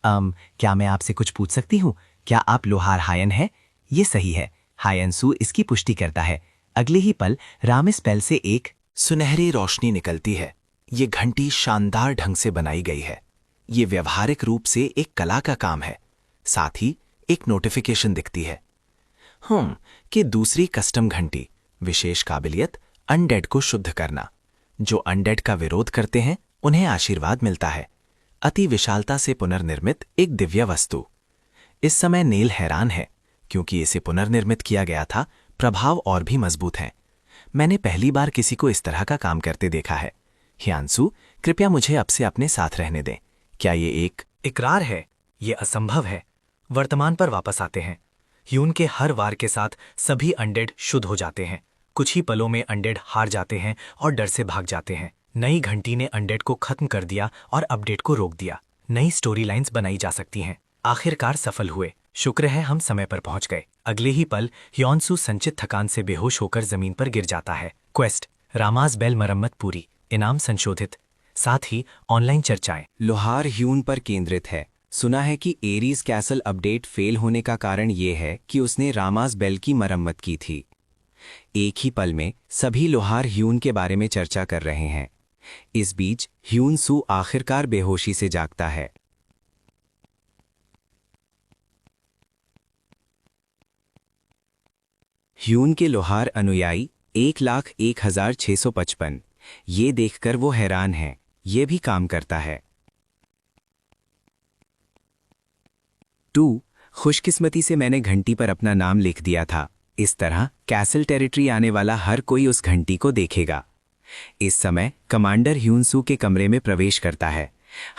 क्या मैं आपसे कुछ पूछ सकती हूँ? क्या आप लोहार हायन है? ये सही है। हायनसू इसकी पुष्टि करता है। अगले ही पल रामिस्पेल से एक सुनहरी रोशनी निकलती है। ये घंटी शानदार ढंग से बनाई गई है। ये व्यवहारिक रूप से एक कला का काम है। साथ ही एक नोटिफिकेशन दिखती है कि दूसरी कस्टम घंटी विशेष काबिलियत अनडेड को शुद्ध करना। जो अनडेड का विरोध करते हैं उन्हें आशीर्वाद मिलता है। अति विशालता से पुनर्निर्मित एक दिव्य वस्तु। इस समय नील हैरान है क्योंकि इसे पुनर्निर्मित किया गया था, प्रभाव और भी मजबूत हैं। मैंने पहली बार किसी को इस तरह का काम करते देखा है। हियांसु, कृपया मुझे अब से अपने साथ रहने दें। क्या ये एक इकरार है? ये असंभव है। वर्तमान पर वापस आते हैं। ह्यून के हर वार के साथ सभी अनडेड शुद्ध हो जाते हैं। कुछ ही पलों में अनडेड हार जाते हैं और डर से भाग जाते हैं। नई घंटी ने अनडेड को खत्म कर दिया और अपडेट को रोक दिया। नई स्टोरी लाइन्स बनाई जा सकती हैं। आखिरकार सफल हुए। शुक्र है हम समय पर पहुंच गए। अगले ही पल ह्योनसू संचित थकान से बेहोश होकर जमीन पर गिर जाता है। क्वेस्ट रामास बेल मरम्मत पूरी, इनाम संशोधित, साथ ही ऑनलाइन चर्चाएं। लोहार ह्यून पर केंद्रित है। सुना है कि एरीज कैसल अपडेट फेल होने का कारण ये है कि उसने रामास बेल की मरम्मत की थी। एक ही पल में सभी लोहार ह्यून के बारे में चर्चा कर रहे हैं। इस बीच ह्यून सू आखिरकार बेहोशी से जागता है। ह्यून के लोहार अनुयायी 1,01,655। ये देखकर वो हैरान है। ये भी काम करता है। 2 खुशकिस्मती से मैंने घंटी पर अपना नाम लिख दिया था। इस तरह कैसल टेरिटरी आने वाला हर कोई उस घंटी को देखेगा। इस समय कमांडर ह्यूनसू के कमरे में प्रवेश करता है।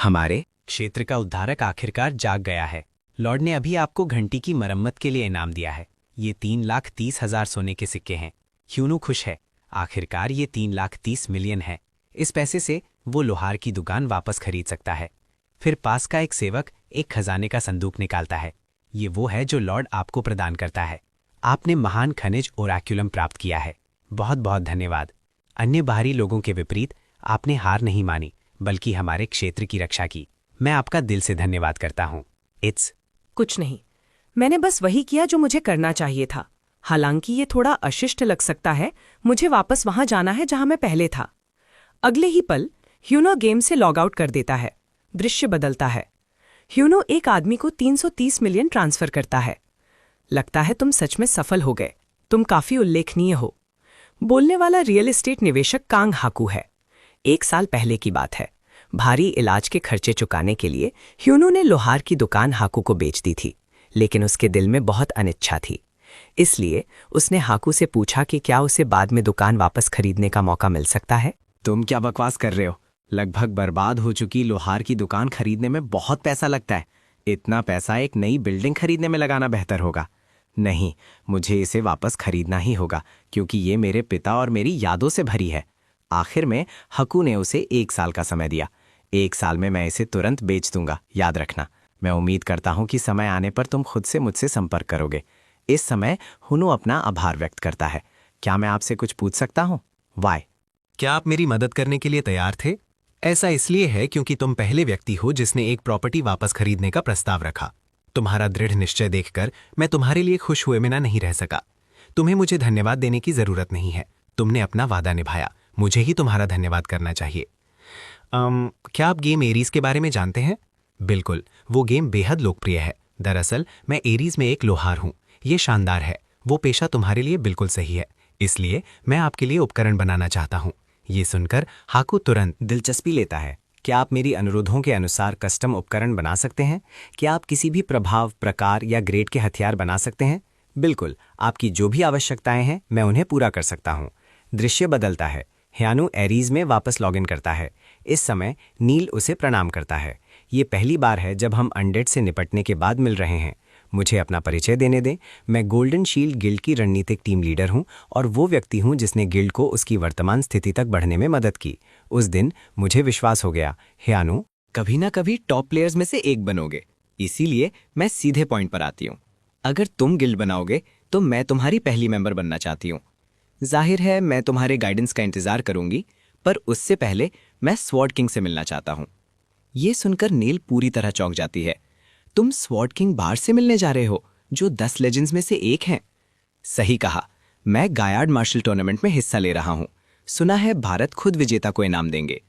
हमारे क्षेत्र का उद्धारक आखिरकार जाग गया है। लॉर्ड ने अभी आपको घंटी की मरम्मत के लिए इनाम दिया है। ये 3,30,000 सोने के सिक्के हैं। ह्यूनू खुश है। आखिरकार ये 3,30,000,000 है। इस पैसे से वो लोहार की दुकान वापस खरीद सकता है। फिर पास का एक सेवक एक खजाने का संदूक निकालता है। ये वो है जो लॉर्ड आपको प्रदान करता है। आपने महान खनिज ओराक्यूलम प्राप्त किया है। बहुत बहुत धन्यवाद। अन्य बाहरी लोगों के विपरीत आपने हार नहीं मानी, बल्कि हमारे क्षेत्र की रक्षा की। मैं आपका दिल से धन्यवाद करता हूँ। इट्स कुछ नहीं, मैंने बस वही किया जो मुझे करना चाहिए था। हालांकि ये थोड़ा अशिष्ट लग सकता है। मुझे वापस वहां जाना है जहां मैं पहले था। अगले ही पल ह्यूनो गेम से लॉग आउट कर देता है। दृश्य बदलता है। ह्यूनो एक आदमी को 330 मिलियन ट्रांसफर करता है। लगता है तुम सच में सफल हो गए। तुम काफी उल्लेखनीय हो। बोलने वाला रियल एस्टेट निवेशक कांग हाकू है। 1 साल पहले की बात है। भारी इलाज के खर्चे चुकाने के लिए ह्यूनो ने लोहार की दुकान हाकू को बेच दी थी, लेकिन उसके दिल में बहुत अनिच्छा थी। इसलिए उसने हाकू से पूछा कि क्या उसे बाद में दुकान वापस खरीदने का मौका मिल सकता है। तुम क्या बकवास कर रहे हो? लगभग बर्बाद हो चुकी लोहार की दुकान खरीदने में बहुत पैसा लगता है। इतना पैसा एक नई बिल्डिंग खरीदने में लगाना बेहतर होगा। नहीं, मुझे इसे वापस खरीदना ही होगा क्योंकि ये मेरे पिता और मेरी यादों से भरी है। आखिर में हकू ने उसे 1 साल का समय दिया। 1 साल में मैं इसे तुरंत बेच दूंगा, याद रखना। मैं उम्मीद करता हूं कि समय आने पर तुम खुद से मुझसे संपर्क करोगे। इस समय हुनु अपना आभार व्यक्त करता है। क्या मैं आपसे कुछ पूछ सकता हूं? वाई? क्या आप मेरी मदद करने के लिए तैयार थे? ऐसा इसलिए है क्योंकि तुम पहले व्यक्ति हो जिसने एक प्रॉपर्टी वापस खरीदने का प्रस्ताव रखा। तुम्हारा दृढ़ निश्चय देखकर मैं तुम्हारे लिए खुश हुए बिना नहीं रह सका। तुम्हें मुझे धन्यवाद देने की जरूरत नहीं है। तुमने अपना वादा निभाया। मुझे ही तुम्हारा धन्यवाद करना चाहिए। क्या आप गेम एरीज के बारे में जानते हैं? बिल्कुल, वो गेम बेहद लोकप्रिय है। दरअसल मैं एरीज में एक लोहार हूँ। ये शानदार है। वो पेशा तुम्हारे लिए बिल्कुल सही है। इसलिए मैं आपके लिए उपकरण बनाना चाहता हूँ। ये सुनकर हाकू तुरंत दिलचस्पी लेता है। क्या आप मेरी अनुरोधों के अनुसार कस्टम उपकरण बना सकते हैं? क्या आप किसी भी प्रभाव, प्रकार या ग्रेड के हथियार बना सकते हैं? बिल्कुल, आपकी जो भी आवश्यकताएं हैं मैं उन्हें पूरा कर सकता हूँ। दृश्य बदलता है। ह्यानु एरीज में वापस लॉगिन करता है। इस समय नील उसे प्रणाम करता है। ये पहली बार है जब हम अनडेड से निपटने के बाद मिल रहे हैं। मुझे अपना परिचय देने दें। मैं गोल्डन शील्ड गिल्ड की रणनीतिक टीम लीडर हूं और वो व्यक्ति हूं जिसने गिल्ड को उसकी वर्तमान स्थिति तक बढ़ने में मदद की। उस दिन मुझे विश्वास हो गया, ह्यानु, कभी ना कभी टॉप प्लेयर्स में से एक बनोगे। इसीलिए मैं सीधे पॉइंट पर आती हूँ। अगर तुम गिल्ड बनाओगे तो मैं तुम्हारी पहली मेंबर बनना चाहती हूँ। जाहिर है मैं तुम्हारे गाइडेंस का इंतजार करूंगी, पर उससे पहले मैं स्वॉर्ड किंग से मिलना चाहता हूँ। ये सुनकर नील पूरी तरह चौंक जाती है। तुम स्वॉर्ड किंग बार से मिलने जा रहे हो, जो 10 लेजेंड्स में से एक हैं। सही कहा, मैं गायार्ड मार्शल टूर्नामेंट में हिस्सा ले रहा हूं। सुना है भारत खुद विजेता को इनाम देंगे।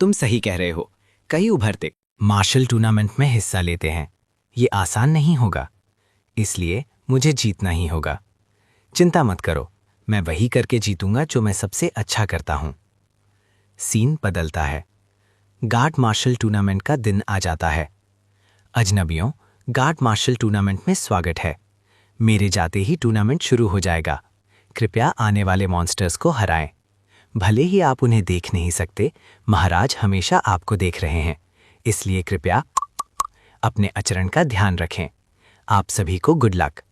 तुम सही कह रहे हो। कई उभरते मार्शल टूर्नामेंट में हिस्सा लेते हैं। ये आसान नहीं होगा, इसलिए मुझे जीतना ही होगा। चिंता मत करो, मैं वही करके जीतूंगा जो मैं सबसे अच्छा करता हूं। सीन बदलता है। गार्ड मार्शल टूर्नामेंट का दिन आ जाता है। अजनबियों, गार्ड मार्शल टूर्नामेंट में स्वागत है। मेरे जाते ही टूर्नामेंट शुरू हो जाएगा। कृपया आने वाले मॉन्स्टर्स को हराएं। भले ही आप उन्हें देख नहीं सकते, महाराज हमेशा आपको देख रहे हैं, इसलिए कृपया अपने आचरण का ध्यान रखें। आप सभी को गुड लक।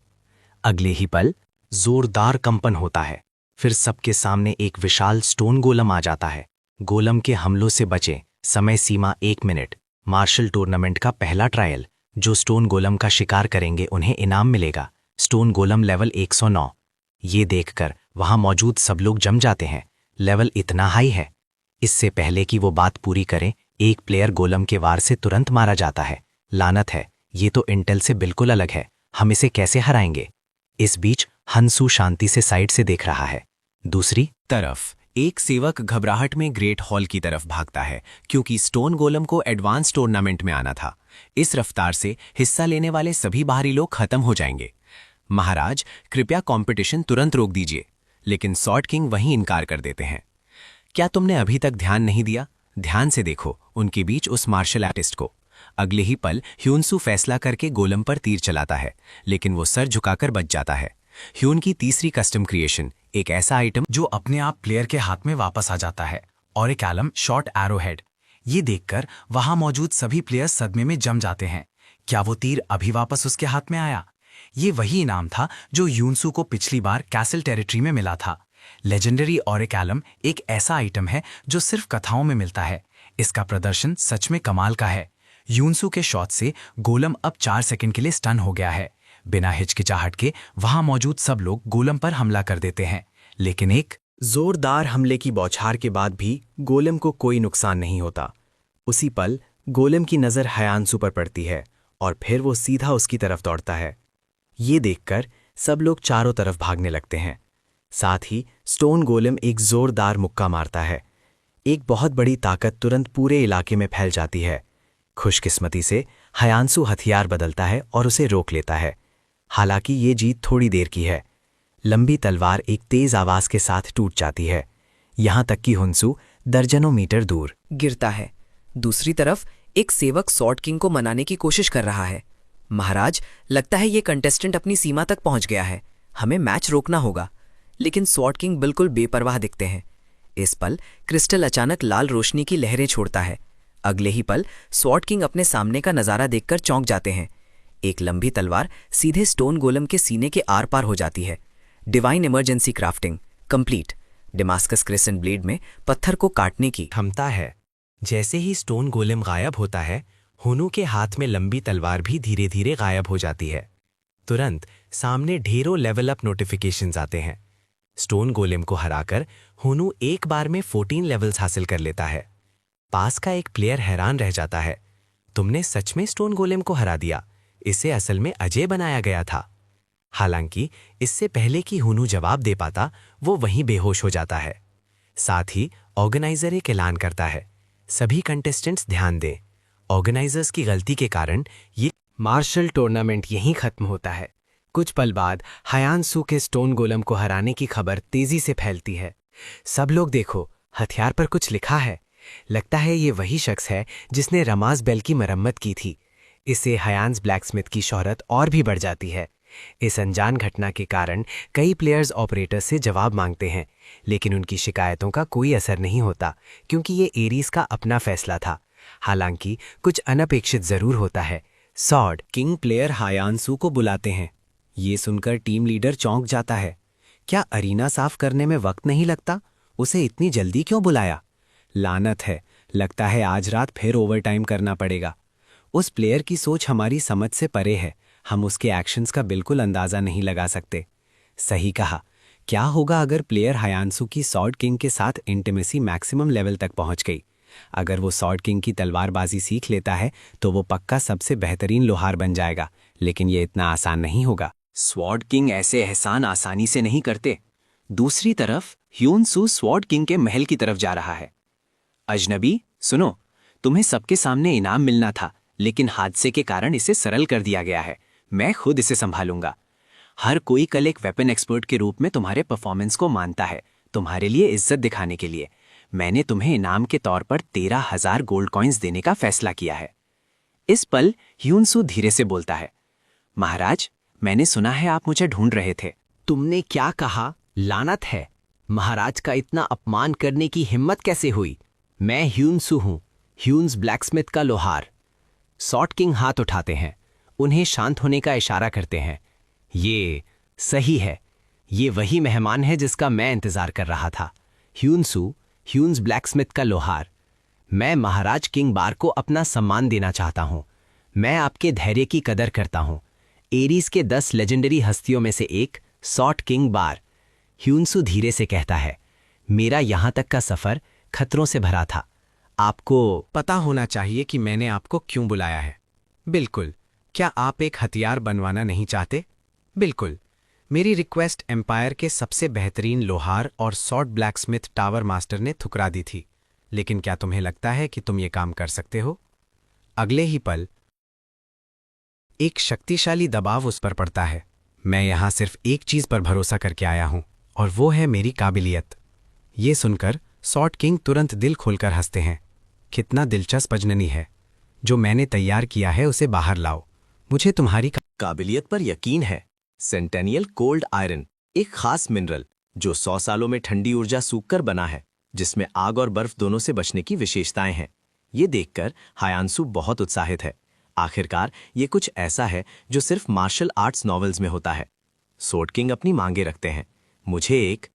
अगले ही पल जोरदार कंपन होता है। फिर सबके सामने एक विशाल स्टोन गोलम आ जाता है। गोलम के हमलों से बचें। समय सीमा 1 मिनट। मार्शल टूर्नामेंट का पहला ट्रायल। जो स्टोन गोलम का शिकार करेंगे उन्हें इनाम मिलेगा। Stone golem level 109। ये देखकर वहां मौजूद सब लोग जम जाते हैं। लेवल इतना हाई है। इससे पहले कि वो बात पूरी करें, एक प्लेयर गोलम के वार से तुरंत मारा जाता है। लानत है, ये तो इंटेल से बिल्कुल अलग है। हम इसे कैसे हराएंगे? इस बीच हंसू शांति से साइड से देख रहा है। दूसरी तरफ एक सेवक घबराहट में ग्रेट हॉल की तरफ भागता है, क्योंकि स्टोन गोलम को एडवांस टूर्नामेंट में आना था। इस रफ्तार से हिस्सा लेने वाले सभी बाहरी लोग खत्म हो जाएंगे। महाराज, कृपया कंपटीशन तुरंत रोक दीजिए। लेकिन सॉर्ड किंग वहीं इनकार कर देते हैं। क्या तुमने अभी तक ध्यान नहीं दिया? ध्यान से देखो उनके बीच उस मार्शल आर्टिस्ट को। अगले ही पल ह्यूनसू फैसला करके गोलम पर तीर चलाता है, लेकिन वो सर झुकाकर बच जाता है। ह्यून की तीसरी कस्टम क्रिएशन, एक ऐसा आइटम जो अपने आप प्लेयर के हाथ में वापस आ जाता है, और एक आलम शॉर्ट एरो हेड। ये देखकर वहां मौजूद सभी प्लेयर्स सदमे में जम जाते हैं। क्या वो तीर अभी वापस उसके हाथ में आया? ये वही इनाम था जो यूनसू को पिछली बार कैसल टेरिटरी में मिला था। लेजेंडरी ऑरिक आलम एक ऐसा आइटम है जो सिर्फ कथाओं में मिलता है। इसका प्रदर्शन सच में कमाल का है। यूनसू के शॉट से गोलम अब 4 सेकंड के लिए स्टन हो गया है। बिना हिचकिचाहट के वहां मौजूद सब लोग गोलम पर हमला कर देते हैं, लेकिन एक जोरदार हमले की बौछार के बाद भी गोलम को कोई नुकसान नहीं होता। उसी पल गोलम की नज़र हयांसू पर पड़ती है और फिर वो सीधा उसकी तरफ दौड़ता है। ये देखकर सब लोग चारों तरफ भागने लगते हैं। साथ ही स्टोन गोलम एक जोरदार मुक्का मारता है। एक बहुत बड़ी ताकत तुरंत पूरे इलाके में फैल जाती है। खुशकिस्मती से हयांसू हथियार बदलता है और उसे रोक लेता है। हालांकि ये जीत थोड़ी देर की है। लंबी तलवार एक तेज आवाज के साथ टूट जाती है, यहां तक कि हुंसू दर्जनों मीटर दूर गिरता है। दूसरी तरफ एक सेवक सॉर्ड किंग को मनाने की कोशिश कर रहा है। महाराज, लगता है ये कंटेस्टेंट अपनी सीमा तक पहुंच गया है। हमें मैच रोकना होगा। लेकिन सॉर्ड किंग बिल्कुल बेपरवाह दिखते हैं। इस पल क्रिस्टल अचानक लाल रोशनी की लहरें छोड़ता है। अगले ही पल सॉर्ड किंग अपने सामने का नजारा देखकर चौंक जाते हैं। एक लंबी तलवार सीधे स्टोन गोलम के सीने के आर पार हो जाती है। Divine emergency crafting complete. Damascus crescent blade में पत्थर को काटने की थमता है। जैसे ही स्टोन गोलम गायब होता है, हुनू के हाथ में लंबी तलवार भी धीरे धीरे गायब हो जाती है। तुरंत सामने ढेरों लेवल अप नोटिफिकेशंस आते हैं। स्टोन गोलेम को हराकर हुनू एक बार में 14 लेवल्स हासिल कर लेता है। पास का एक प्लेयर हैरान रह जाता है, तुमने सच में स्टोन गोलेम को हरा दिया। इसे असल में अजय बनाया गया था। हालांकि इससे पहले कि हुनू जवाब दे पाता, वो वहीं बेहोश हो जाता है। साथ ही ऑर्गेनाइजर एक ऐलान करता है, सभी कंटेस्टेंट्स ध्यान दें, ऑर्गेनाइजर्स की गलती के कारण ये मार्शल टूर्नामेंट यहीं खत्म होता है। कुछ पल बाद हयांसू के स्टोन गोलम को हराने की खबर तेजी से फैलती है। सब लोग देखो, हथियार पर कुछ लिखा है। लगता है ये वही शख्स है जिसने रमाज बेल की मरम्मत की थी। इससे हयांस ब्लैकस्मिथ की शोहरत और भी बढ़ जाती है। इस अनजान घटना के कारण कई प्लेयर्स ऑपरेटर्स से जवाब मांगते हैं, लेकिन उनकी शिकायतों का कोई असर नहीं होता, क्योंकि ये एरीज का अपना फैसला था। हालांकि कुछ अनपेक्षित जरूर होता है। सॉर्ड किंग प्लेयर हयांसू को बुलाते हैं। ये सुनकर टीम लीडर चौंक जाता है। क्या अरीना साफ करने में वक्त नहीं लगता? उसे इतनी जल्दी क्यों बुलाया? लानत है, लगता है आज रात फिर ओवरटाइम करना पड़ेगा। उस प्लेयर की सोच हमारी समझ से परे है। हम उसके एक्शंस का बिल्कुल अंदाजा नहीं लगा सकते। सही कहा। क्या होगा अगर प्लेयर हयांसू की सॉर्ड किंग के साथ इंटीमेसी मैक्सिमम लेवल तक पहुंच गई? अगर वो सॉर्ड किंग की तलवारबाजी सीख लेता है तो वो पक्का सबसे बेहतरीन लोहार बन जाएगा, लेकिन ये इतना आसान नहीं होगा। स्वॉर्ड किंग ऐसे एहसान आसानी से नहीं करते। दूसरी तरफ ह्यूनसू स्वॉर्ड किंग के महल की तरफ जा रहा है। अजनबी, सुनो, तुम्हें सबके सामने इनाम मिलना था, लेकिन हादसे के कारण इसे सरल कर दिया गया है। मैं खुद इसे संभालूंगा। हर कोई कल एक वेपन एक्सपर्ट के रूप में तुम्हारे परफॉर्मेंस को मानता है, तुम्हारे लिए इज्जत दिखाने के लिए। मैंने तुम्हें इनाम के तौर पर 13,000 गोल्ड कॉइन्स देने का फैसला किया है। इस पल ह्यूनसू धीरे से बोलता है, महाराज, मैंने सुना है आप मुझे ढूंढ रहे थे। तुमने क्या कहा? लानत है, महाराज का इतना अपमान करने की हिम्मत कैसे हुई? मैं ह्यूनसू हूं, ह्यून्स ब्लैकस्मिथ का लोहार। सॉर्ट किंग हाथ उठाते हैं, उन्हें शांत होने का इशारा करते हैं। ये सही है, ये वही मेहमान है जिसका मैं इंतजार कर रहा था। ह्यूनसू, ह्यून्स ब्लैकस्मिथ का लोहार। मैं महाराज किंग बार को अपना सम्मान देना चाहता हूं। मैं आपके धैर्य की कदर करता हूं। एरीज के 10 लेजेंडरी हस्तियों में से एक, सॉर्ट किंग बार। ह्यूनसू धीरे से कहता है, मेरा यहां तक का सफर खतरों से भरा था। आपको पता होना चाहिए कि मैंने आपको क्यों बुलाया है। बिल्कुल। क्या आप एक हथियार बनवाना नहीं चाहते? बिल्कुल। मेरी रिक्वेस्ट एम्पायर के सबसे बेहतरीन लोहार और सॉर्ट ब्लैकस्मिथ टावर मास्टर ने ठुकरा दी थी, लेकिन क्या तुम्हें लगता है कि तुम ये काम कर सकते हो? अगले ही पल एक शक्तिशाली दबाव उस पर पड़ता है। मैं यहां सिर्फ एक चीज पर भरोसा करके आया हूं, और वो है मेरी काबिलियत। ये सुनकर सॉर्ट किंग तुरंत दिल खोलकर हंसते हैं। कितना दिलचस्प अजनबी है। जो मैंने तैयार किया है उसे बाहर लाओ। मुझे तुम्हारी काबिलियत पर यकीन है। सेंटेनियल कोल्ड आयरन, एक खास मिनरल जो 100 सालों में ठंडी ऊर्जा सूखकर बना है, जिसमें आग और बर्फ दोनों से बचने की विशेषताएं हैं। ये देखकर हायांसु बहुत उत्साहित है। आखिरकार ये कुछ ऐसा है जो सिर्फ मार्शल आर्ट्स नॉवेल्स में होता है। सॉर्ट किंग अपनी मांगे रखते हैं। मुझे एक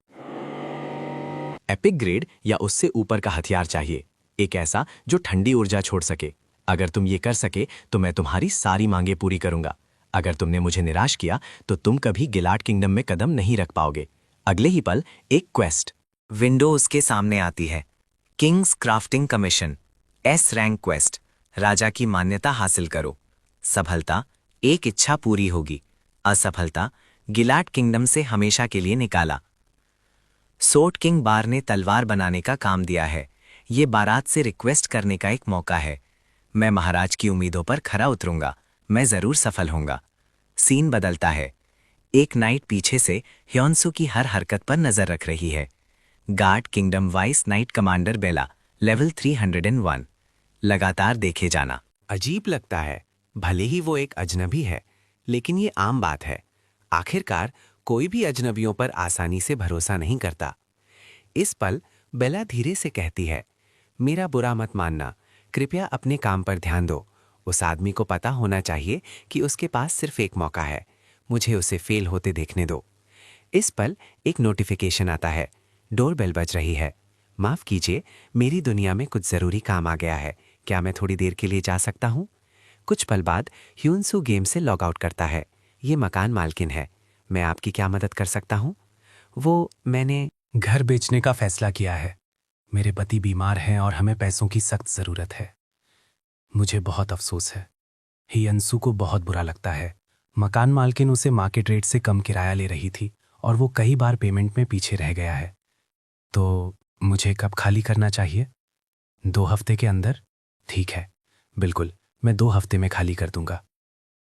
एपिक ग्रेड या उससे ऊपर का हथियार चाहिए, एक ऐसा जो ठंडी ऊर्जा छोड़ सके। अगर तुम ये कर सके तो मैं तुम्हारी सारी मांगे पूरी करूंगा। अगर तुमने मुझे निराश किया तो तुम कभी गिलाड किंगडम में कदम नहीं रख पाओगे। अगले ही पल एक क्वेस्ट विंडो उसके सामने आती है। King's crafting commission, S rank quest, राजा की मान्यता हासिल करो। सफलता, एक इच्छा पूरी होगी। असफलता, गिलाड किंगडम से हमेशा के लिए निकाला। सोर्ट किंग बार ने तलवार बनाने का काम दिया है। ये बारात से रिक्वेस्ट करने का एक मौका है। मैं महाराज की उम्मीदों पर खरा उतरूंगा। मैं जरूर सफल होऊंगा। सीन बदलता है। एक नाइट पीछे से ह्योनसू की हर हरकत पर नजर रख रही है। Guard kingdom vice knight commander Bella, level 301। लगातार देखे जाना। अजीब लगता है। भले ही वो एक अजनबी है, लेकिन ये आम बात है। आखिरकार कोई भी अजनबियों पर आसानी से भरोसा नहीं करता। इस पल बेला धीरे से कहती है, मेरा बुरा मत मानना, कृपया अपने काम पर ध्यान दो। उस आदमी को पता होना चाहिए कि उसके पास सिर्फ एक मौका है। मुझे उसे फेल होते देखने दो। इस पल एक नोटिफिकेशन आता है। डोरबेल बज रही है। माफ कीजिए, मेरी दुनिया में कुछ जरूरी काम आ गया है। क्या मैं थोड़ी देर के लिए जा सकता हूँ? कुछ पल बाद ह्यूनसू गेम से लॉग आउट करता है। ये मकान मालकिन है। मैं आपकी क्या मदद कर सकता हूँ? मैंने घर बेचने का फैसला किया है। मेरे पति बीमार हैं और हमें पैसों की सख्त जरूरत है। मुझे बहुत अफसोस है। ह्यूनसू को बहुत बुरा लगता है। मकान मालकिन उसे मार्केट रेट से कम किराया ले रही थी और वो कई बार पेमेंट में पीछे रह गया है। तो मुझे कब खाली करना चाहिए? 2 हफ्ते के अंदर? ठीक है, बिल्कुल, मैं 2 हफ्ते में खाली कर दूंगा।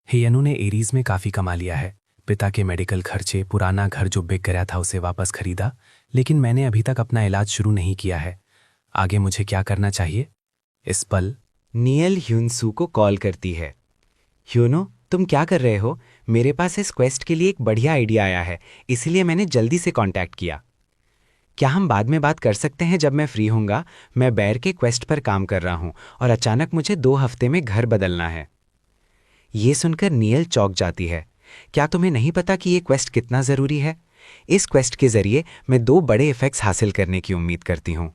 हियनु ने एरीज में काफी कमा लिया है। पिता के मेडिकल खर्चे, पुराना घर जो बिक गया था उसे वापस खरीदा, लेकिन मैंने अभी तक अपना इलाज शुरू नहीं किया है। आगे मुझे क्या करना चाहिए? इस पल नियल ह्यूनसू को कॉल करती है। ह्यूनो, तुम क्या कर रहे हो? मेरे पास इस क्वेस्ट के लिए एक बढ़िया आइडिया आया है, इसलिए मैंने जल्दी से कांटेक्ट किया। क्या हम बाद में बात कर सकते हैं जब मैं फ्री होऊंगा? मैं बैर के क्वेस्ट पर काम कर रहा हूं और अचानक मुझे 2 हफ्ते में घर बदलना है। ये सुनकर नियल चौंक जाती है। क्या तुम्हें नहीं पता कि ये क्वेस्ट कितना ज़रूरी है? इस क्वेस्ट के जरिए मैं 2 बड़े इफेक्ट्स हासिल करने की उम्मीद करती हूँ।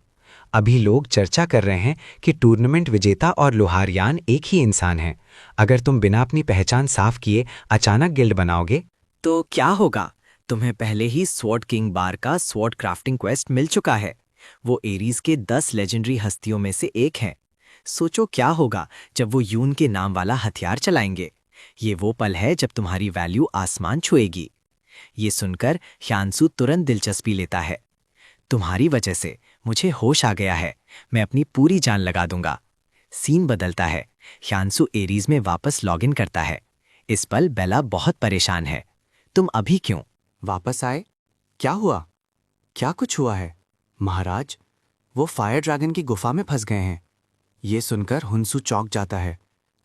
अभी लोग चर्चा कर रहे हैं कि टूर्नामेंट विजेता और लोहारयान एक ही इंसान हैं। अगर तुम बिना अपनी पहचान साफ किए अचानक गिल्ड बनाओगे तो क्या होगा? तुम्हें पहले ही स्वॉर्ड किंग बार का स्वॉर्ड क्राफ्टिंग क्वेस्ट मिल चुका है। वो एरीज के 10 लेजेंडरी हस्तियों में से एक हैं। सोचो क्या होगा जब वो यून के नाम वाला हथियार चलाएंगे। ये वो पल है जब तुम्हारी वैल्यू आसमान छुएगी। ये सुनकर ह्यानसू तुरंत दिलचस्पी लेता है। तुम्हारी वजह से मुझे होश आ गया है। मैं अपनी पूरी जान लगा दूंगा। सीन बदलता है। ह्यानसू एरीज में वापस लॉगिन करता है। इस पल बेला बहुत परेशान है। तुम अभी क्यों वापस आए? क्या हुआ? क्या कुछ हुआ है? महाराज, वो फायर ड्रैगन की गुफा में फंस गए हैं। ये सुनकर हुंसू चौंक जाता है।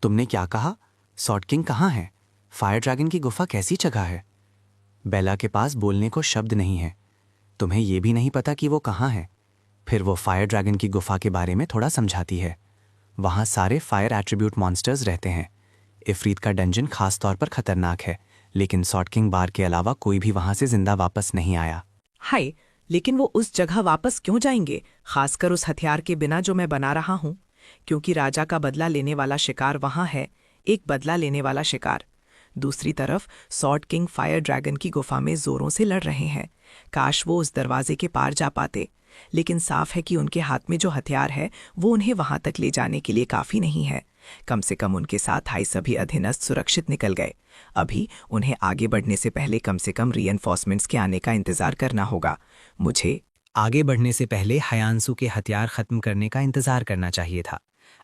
तुमने क्या कहा? सॉर्ड किंग कहाँ है? फायर ड्रैगन की गुफा कैसी जगह है? बेला के पास बोलने को शब्द नहीं है। तुम्हें यह भी नहीं पता कि वो कहाँ है। फिर वो फायर ड्रैगन की गुफा के बारे में थोड़ा समझाती है। वहाँ सारे फायर एट्रीब्यूट मॉन्स्टर्स रहते हैं। इफरीत का डंजन खास तौर पर खतरनाक है, लेकिन सॉर्ड किंग बार के अलावा कोई भी वहाँ से जिंदा वापस नहीं आया। हाय, लेकिन वो उस जगह वापस क्यों जाएंगे, खासकर उस हथियार के बिना जो मैं बना रहा हूँ? क्योंकि राजा का बदला लेने वाला शिकार वहाँ है, एक बदला लेने वाला शिकार। दूसरी तरफ सॉर्ड किंग फायर ड्रैगन की गुफा में जोरों से लड़ रहे हैं। काश वो उस दरवाजे के पार जा पाते, लेकिन साफ है कि उनके हाथ में जो हथियार है वो उन्हें वहां तक ले जाने के लिए काफी नहीं है। कम से कम उनके साथ आए सभी अधीनस्थ सुरक्षित निकल गए। अभी उन्हें आगे बढ़ने से पहले कम से कम रीएनफोर्समेंट्स के आने का इंतजार करना होगा। मुझे आगे बढ़ने से पहले हयांसू के हथियार खत्म करने का इंतजार करना चाहिए था।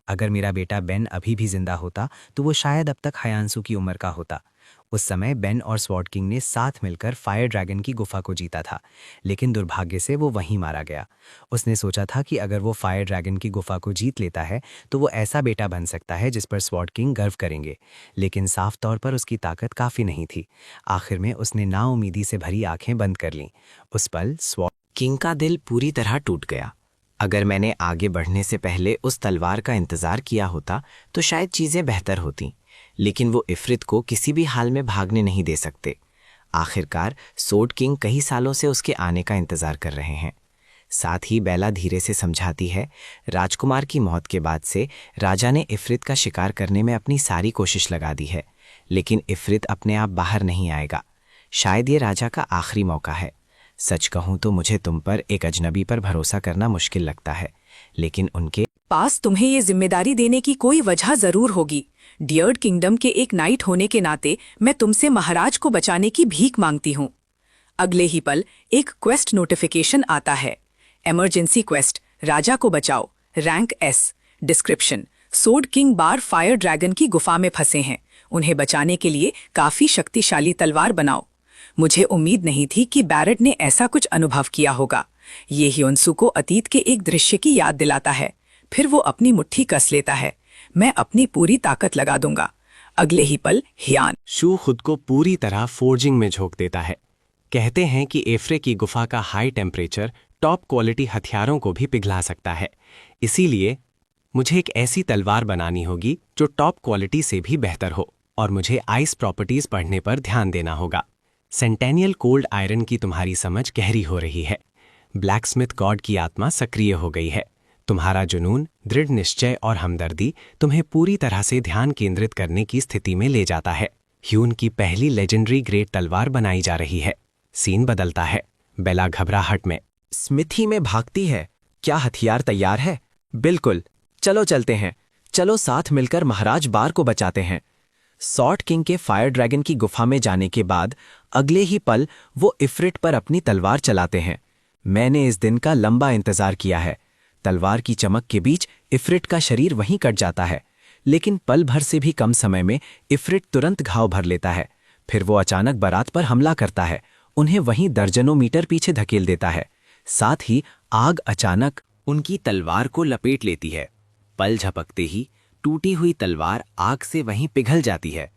अगर मेरा बेटा बेन अभी भी जिंदा होता तो वो शायद अब तक हयांसू की उम्र का होता। उस समय बेन और स्वॉर्ड किंग ने साथ मिलकर फायर ड्रैगन की गुफा को जीता था, लेकिन दुर्भाग्य से वो वहीं मारा गया। उसने सोचा था कि अगर वो फायर ड्रैगन की गुफा को जीत लेता है तो वो ऐसा बेटा बन सकता है जिस पर स्वॉर्ड किंग गर्व करेंगे, लेकिन साफ तौर पर उसकी ताकत काफ़ी नहीं थी। आखिर में उसने नाउमीदी से भरी आंखें बंद कर लीं। उस पल स्वॉर्ड किंग का दिल पूरी तरह टूट गया। अगर मैंने आगे बढ़ने से पहले उस तलवार का इंतजार किया होता तो शायद चीजें बेहतर होती, लेकिन वो इफरित को किसी भी हाल में भागने नहीं दे सकते। आखिरकार सोर्ड किंग कई सालों से उसके आने का इंतजार कर रहे हैं। साथ ही बेला धीरे से समझाती है, राजकुमार की मौत के बाद से राजा ने इफरित का शिकार करने में अपनी सारी कोशिश लगा दी है, लेकिन इफरित अपने आप बाहर नहीं आएगा। शायद ये राजा का आखिरी मौका है। सच कहूं तो मुझे तुम पर, एक अजनबी पर भरोसा करना मुश्किल लगता है, लेकिन उनके पास तुम्हें ये जिम्मेदारी देने की कोई वजह जरूर होगी। डियर्ड किंगडम के एक नाइट होने के नाते मैं तुमसे महाराज को बचाने की भीख मांगती हूँ। अगले ही पल एक क्वेस्ट नोटिफिकेशन आता है। इमरजेंसी क्वेस्ट, राजा को बचाओ, rank S। Description, sword king बार फायर ड्रैगन की गुफा में फंसे हैं, उन्हें बचाने के लिए काफी शक्तिशाली तलवार बनाओ। मुझे उम्मीद नहीं थी कि बैरट ने ऐसा कुछ अनुभव किया होगा। ये ह्योन्सू को अतीत के एक दृश्य की याद दिलाता है। फिर वो अपनी मुट्ठी कस लेता है। मैं अपनी पूरी ताकत लगा दूंगा। अगले ही पल हियान शू खुद को पूरी तरह फोर्जिंग में झोंक देता है। कहते हैं कि एफ्रे की गुफा का हाई टेम्परेचर टॉप क्वालिटी हथियारों को भी पिघला सकता है। इसीलिए मुझे एक ऐसी तलवार बनानी होगी जो टॉप क्वालिटी से भी बेहतर हो, और मुझे आइस प्रॉपर्टीज पढ़ने पर ध्यान देना होगा। सेंटेनियल कोल्ड आयरन की तुम्हारी समझ गहरी हो रही है। ब्लैकस्मिथ गॉड की आत्मा सक्रिय हो गई है। तुम्हारा जुनून, दृढ़ निश्चय और हमदर्दी तुम्हें पूरी तरह से ध्यान केंद्रित करने की स्थिति में ले जाता है। ह्यून की पहली लेजेंडरी ग्रेट तलवार बनाई जा रही है। सीन बदलता है। बेला घबराहट में स्मिथी में भागती है। क्या हथियार तैयार है? बिल्कुल, चलो चलते हैं। चलो साथ मिलकर महाराज बार को बचाते हैं। सॉर्ड किंग के फायर ड्रैगन की गुफा में जाने के बाद अगले ही पल वो इफरिट पर अपनी तलवार चलाते हैं। मैंने इस दिन का लंबा इंतजार किया है। तलवार की चमक के बीच इफरिट का शरीर वहीं कट जाता है, लेकिन पल भर से भी कम समय में इफरिट तुरंत घाव भर लेता है। फिर वो अचानक बारात पर हमला करता है, उन्हें वहीं दर्जनों मीटर पीछे धकेल देता है। साथ ही आग अचानक उनकी तलवार को लपेट लेती है। पल झपकते ही टूटी हुई तलवार आग से वहीं पिघल जाती है।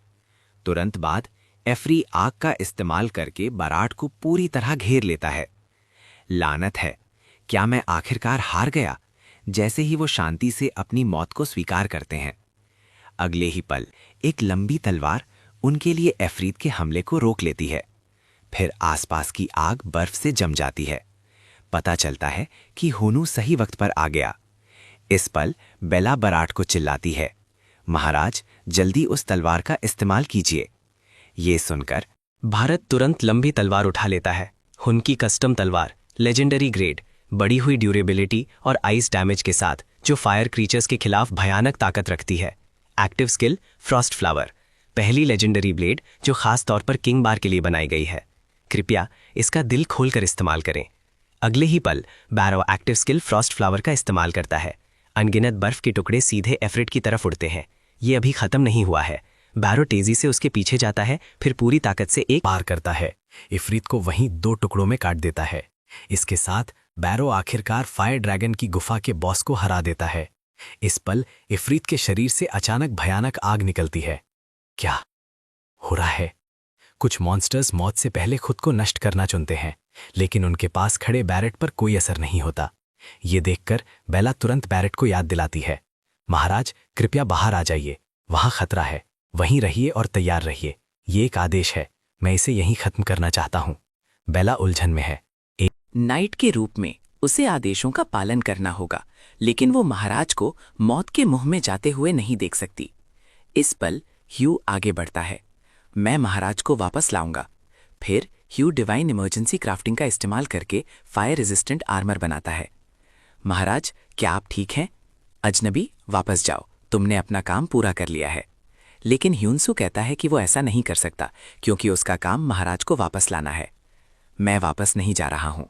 तुरंत बाद एफरी आग का इस्तेमाल करके बारात को पूरी तरह घेर लेता है। लानत है, क्या मैं आखिरकार हार गया? जैसे ही वो शांति से अपनी मौत को स्वीकार करते हैं, अगले ही पल एक लंबी तलवार उनके लिए एफरीत के हमले को रोक लेती है। फिर आसपास की आग बर्फ से जम जाती है। पता चलता है कि हुनू सही वक्त पर आ गया। इस पल बेला बारात को चिल्लाती है, महाराज जल्दी उस तलवार का इस्तेमाल कीजिए। ये सुनकर भारत तुरंत लंबी तलवार उठा लेता है। हुन की कस्टम तलवार, लेजेंडरी ग्रेड, बढ़ी हुई ड्यूरेबिलिटी और आइस डैमेज के साथ, जो फायर क्रीचर्स के खिलाफ भयानक ताकत रखती है। एक्टिव स्किल फ्रॉस्ट फ्लावर, पहली लेजेंडरी ब्लेड जो खास तौर पर किंग बार के लिए बनाई गई है। कृपया इसका दिल खोलकर इस्तेमाल करें। अगले ही पल बैरो एक्टिव स्किल फ्रॉस्ट फ्लावर का इस्तेमाल करता है। अनगिनत बर्फ के टुकड़े सीधे एफरिट की तरफ उड़ते हैं। ये अभी खत्म नहीं हुआ है। बैरो तेजी से उसके पीछे जाता है, फिर पूरी ताकत से एक पार करता है। इफरीत को वहीं 2 टुकड़ों में काट देता है। इसके साथ बैरो आखिरकार फायर ड्रैगन की गुफा के बॉस को हरा देता है। इस पल इफरीत के शरीर से अचानक भयानक आग निकलती है। क्या हो रहा है? कुछ मॉन्स्टर्स मौत से पहले खुद को नष्ट करना चुनते हैं, लेकिन उनके पास खड़े बैरेट पर कोई असर नहीं होता। ये देखकर बेला तुरंत बैरेट को याद दिलाती है, महाराज कृपया बाहर आ जाइए, वहां खतरा है, वहीं रहिए और तैयार रहिए। ये एक आदेश है, मैं इसे यहीं खत्म करना चाहता हूं। बेला उलझन में है। नाइट के रूप में उसे आदेशों का पालन करना होगा, लेकिन वो महाराज को मौत के मुंह में जाते हुए नहीं देख सकती। इस पल ह्यू आगे बढ़ता है। मैं महाराज को वापस लाऊंगा। फिर ह्यू डिवाइन इमरजेंसी क्राफ्टिंग का इस्तेमाल करके फायर रेजिस्टेंट आर्मर बनाता है। महाराज क्या आप ठीक हैं? अजनबी वापस जाओ, तुमने अपना काम पूरा कर लिया है। लेकिन ह्यूनसू कहता है कि वो ऐसा नहीं कर सकता क्योंकि उसका काम महाराज को वापस लाना है। मैं वापस नहीं जा रहा हूं।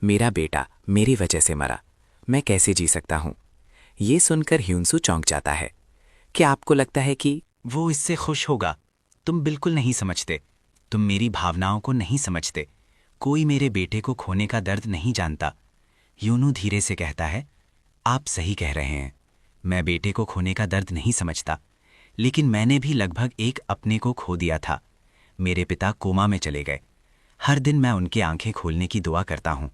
मेरा बेटा मेरी वजह से मरा, मैं कैसे जी सकता हूं? ये सुनकर ह्यूनसू चौंक जाता है। क्या आपको लगता है कि वो इससे खुश होगा? तुम बिल्कुल नहीं समझते। तुम मेरी भावनाओं को नहीं समझते। कोई मेरे बेटे को खोने का दर्द नहीं जानता। यूनू धीरे से कहता है, आप सही कह रहे हैं। मैं बेटे को खोने का दर्द नहीं समझता, लेकिन मैंने भी लगभग एक अपने को खो दिया था। मेरे पिता कोमा में चले गए। हर दिन मैं उनकी आंखें खोलने की दुआ करता हूं,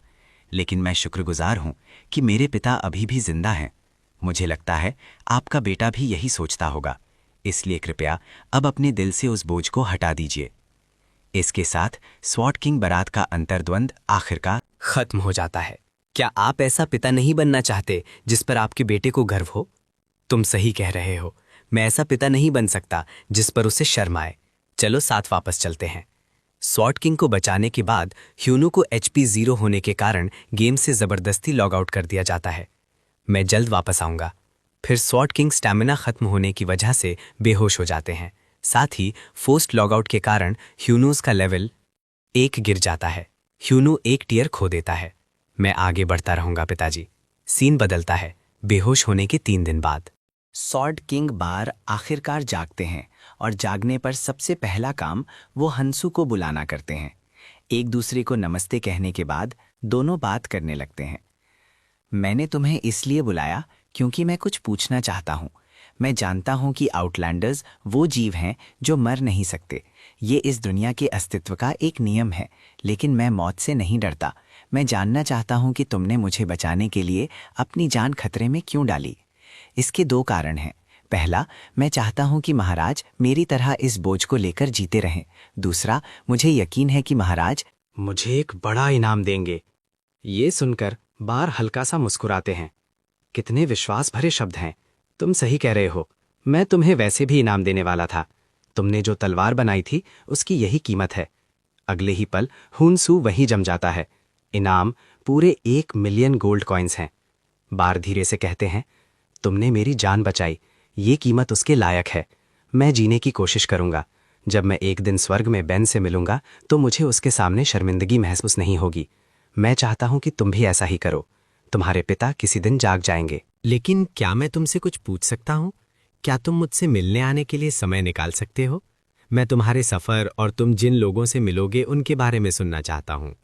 लेकिन मैं शुक्रगुजार हूं कि मेरे पिता अभी भी जिंदा हैं। मुझे लगता है आपका बेटा भी यही सोचता होगा, इसलिए कृपया अब अपने दिल से उस बोझ को हटा दीजिए। इसके साथ स्वॉर्ड किंग बारात का अंतर्द्वंद आखिरकार खत्म हो जाता है। क्या आप ऐसा पिता नहीं बनना चाहते जिस पर आपके बेटे को गर्व हो? तुम सही कह रहे हो। मैं ऐसा पिता नहीं बन सकता जिस पर उसे शर्म आए। चलो साथ वापस चलते हैं। स्वॉर्ड किंग को बचाने के बाद ह्यूनू को HP 0 होने के कारण गेम से जबरदस्ती लॉग आउट कर दिया जाता है। मैं जल्द वापस आऊंगा। फिर स्वॉर्ड किंग स्टैमिना खत्म होने की वजह से बेहोश हो जाते हैं। साथ ही फोर्स्ड लॉग आउट के कारण ह्यूनूज का लेवल 1 गिर जाता है। ह्यूनू 1 टियर खो देता है। मैं आगे बढ़ता रहूंगा पिताजी। सीन बदलता है बेहोश होने के 3 दिन बाद। स्वॉर्ड किंग बार आखिरकार जागते हैं और जागने पर सबसे पहला काम वो हंसू को बुलाना करते हैं। एक दूसरे को नमस्ते कहने के बाद दोनों बात करने लगते हैं। मैंने तुम्हें इसलिए बुलाया क्योंकि मैं कुछ पूछना चाहता हूँ। मैं जानता हूँ कि आउटलैंडर्स वो जीव हैं जो मर नहीं सकते। ये इस दुनिया के अस्तित्व का एक नियम है, लेकिन मैं मौत से नहीं डरता। मैं जानना चाहता हूँ कि तुमने मुझे बचाने के लिए अपनी जान खतरे में क्यों डाली। इसके 2 कारण हैं। पहला, मैं चाहता हूं कि महाराज मेरी तरह इस बोझ को लेकर जीते रहें। दूसरा, मुझे यकीन है कि महाराज मुझे एक बड़ा इनाम देंगे। ये सुनकर बार हल्का सा मुस्कुराते हैं। कितने विश्वास भरे शब्द हैं। तुम सही कह रहे हो, मैं तुम्हें वैसे भी इनाम देने वाला था। तुमने जो तलवार बनाई थी उसकी यही कीमत है। अगले ही पल हुनसू वहीं जम जाता है। इनाम पूरे 1 मिलियन गोल्ड कॉइन्स हैं। बार धीरे से कहते हैं, तुमने मेरी जान बचाई, ये कीमत उसके लायक है। मैं जीने की कोशिश करूंगा। जब मैं एक दिन स्वर्ग में बेन से मिलूंगा तो मुझे उसके सामने शर्मिंदगी महसूस नहीं होगी। मैं चाहता हूं कि तुम भी ऐसा ही करो। तुम्हारे पिता किसी दिन जाग जाएंगे। लेकिन क्या मैं तुमसे कुछ पूछ सकता हूँ? क्या तुम मुझसे मिलने आने के लिए समय निकाल सकते हो? मैं तुम्हारे सफ़र और तुम जिन लोगों से मिलोगे उनके बारे में सुनना चाहता हूँ।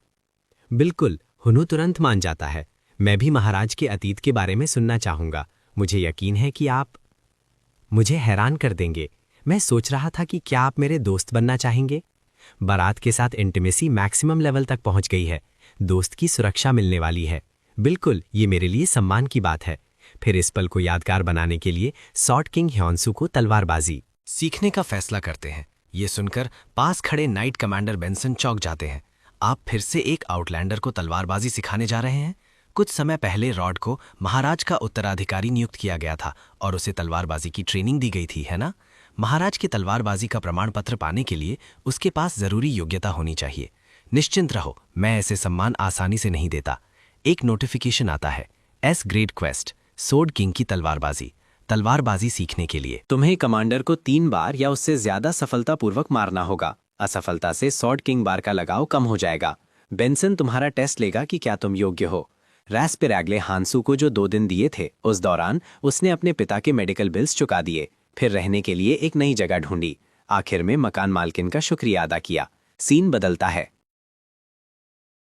बिल्कुल, हुनू तुरंत मान जाता है। मैं भी महाराज के अतीत के बारे में सुनना चाहूँगा। मुझे यकीन है कि आप मुझे हैरान कर देंगे। मैं सोच रहा था कि क्या आप मेरे दोस्त बनना चाहेंगे? बारात के साथ इंटीमेसी मैक्सिमम लेवल तक पहुंच गई है। दोस्त की सुरक्षा मिलने वाली है। बिल्कुल, ये मेरे लिए सम्मान की बात है। फिर इस पल को यादगार बनाने के लिए स्वॉर्ड किंग ह्योनसू को तलवारबाजी सीखने का फैसला करते हैं। ये सुनकर पास खड़े नाइट कमांडर बेंसन चौंक जाते हैं। आप फिर से एक आउटलैंडर को तलवारबाजी सिखाने जा रहे हैं? कुछ समय पहले रॉड को महाराज का उत्तराधिकारी नियुक्त किया गया था और उसे तलवारबाजी की ट्रेनिंग दी गई थी, है ना? महाराज की तलवारबाजी का प्रमाण पत्र पाने के लिए उसके पास जरूरी योग्यता होनी चाहिए। निश्चिंत रहो, मैं ऐसे सम्मान आसानी से नहीं देता। एक नोटिफिकेशन आता है, S grade quest, sword king की तलवारबाजी सीखने के लिए तुम्हें कमांडर को 3 बार या उससे ज्यादा सफलतापूर्वक मारना होगा। असफलता से स्वॉर्ड किंग बार का लगाव कम हो जाएगा। बेंसन तुम्हारा टेस्ट लेगा कि क्या तुम योग्य हो। रैस्पिरैगले हांसू को जो 2 दिन दिए थे, उस दौरान उसने अपने पिता के मेडिकल बिल्स चुका दिए। फिर रहने के लिए एक नई जगह ढूंढी। आखिर में मकान मालकिन का शुक्रिया अदा किया। सीन बदलता है।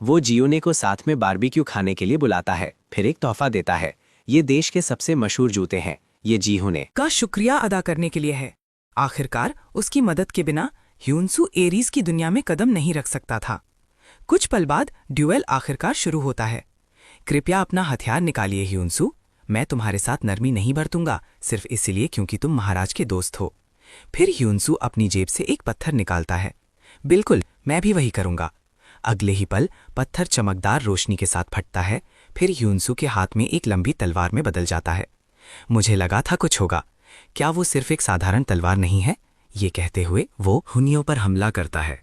वो जियोने को साथ में बारबेक्यू खाने के लिए बुलाता है, फिर एक तोहफा देता है। ये देश के सबसे मशहूर जूते हैं। ये जीहोने का शुक्रिया अदा करने के लिए है। आखिरकार उसकी मदद के बिना ह्यूनसू एरीज की दुनिया में कदम नहीं रख सकता था। कुछ पल बाद ड्यूएल आखिरकार शुरू होता है। कृपया अपना हथियार निकालिए ह्यूनसू, मैं तुम्हारे साथ नरमी नहीं बरतूंगा, सिर्फ इसलिए क्योंकि तुम महाराज के दोस्त हो। फिर ह्यूनसू अपनी जेब से एक पत्थर निकालता है। बिल्कुल, मैं भी वही करूंगा। अगले ही पल पत्थर चमकदार रोशनी के साथ फटता है, फिर ह्यूनसू के हाथ में एक लंबी तलवार में बदल जाता है। मुझे लगा था कुछ होगा, क्या वो सिर्फ एक साधारण तलवार नहीं है? ये कहते हुए वो हुनियों पर हमला करता है।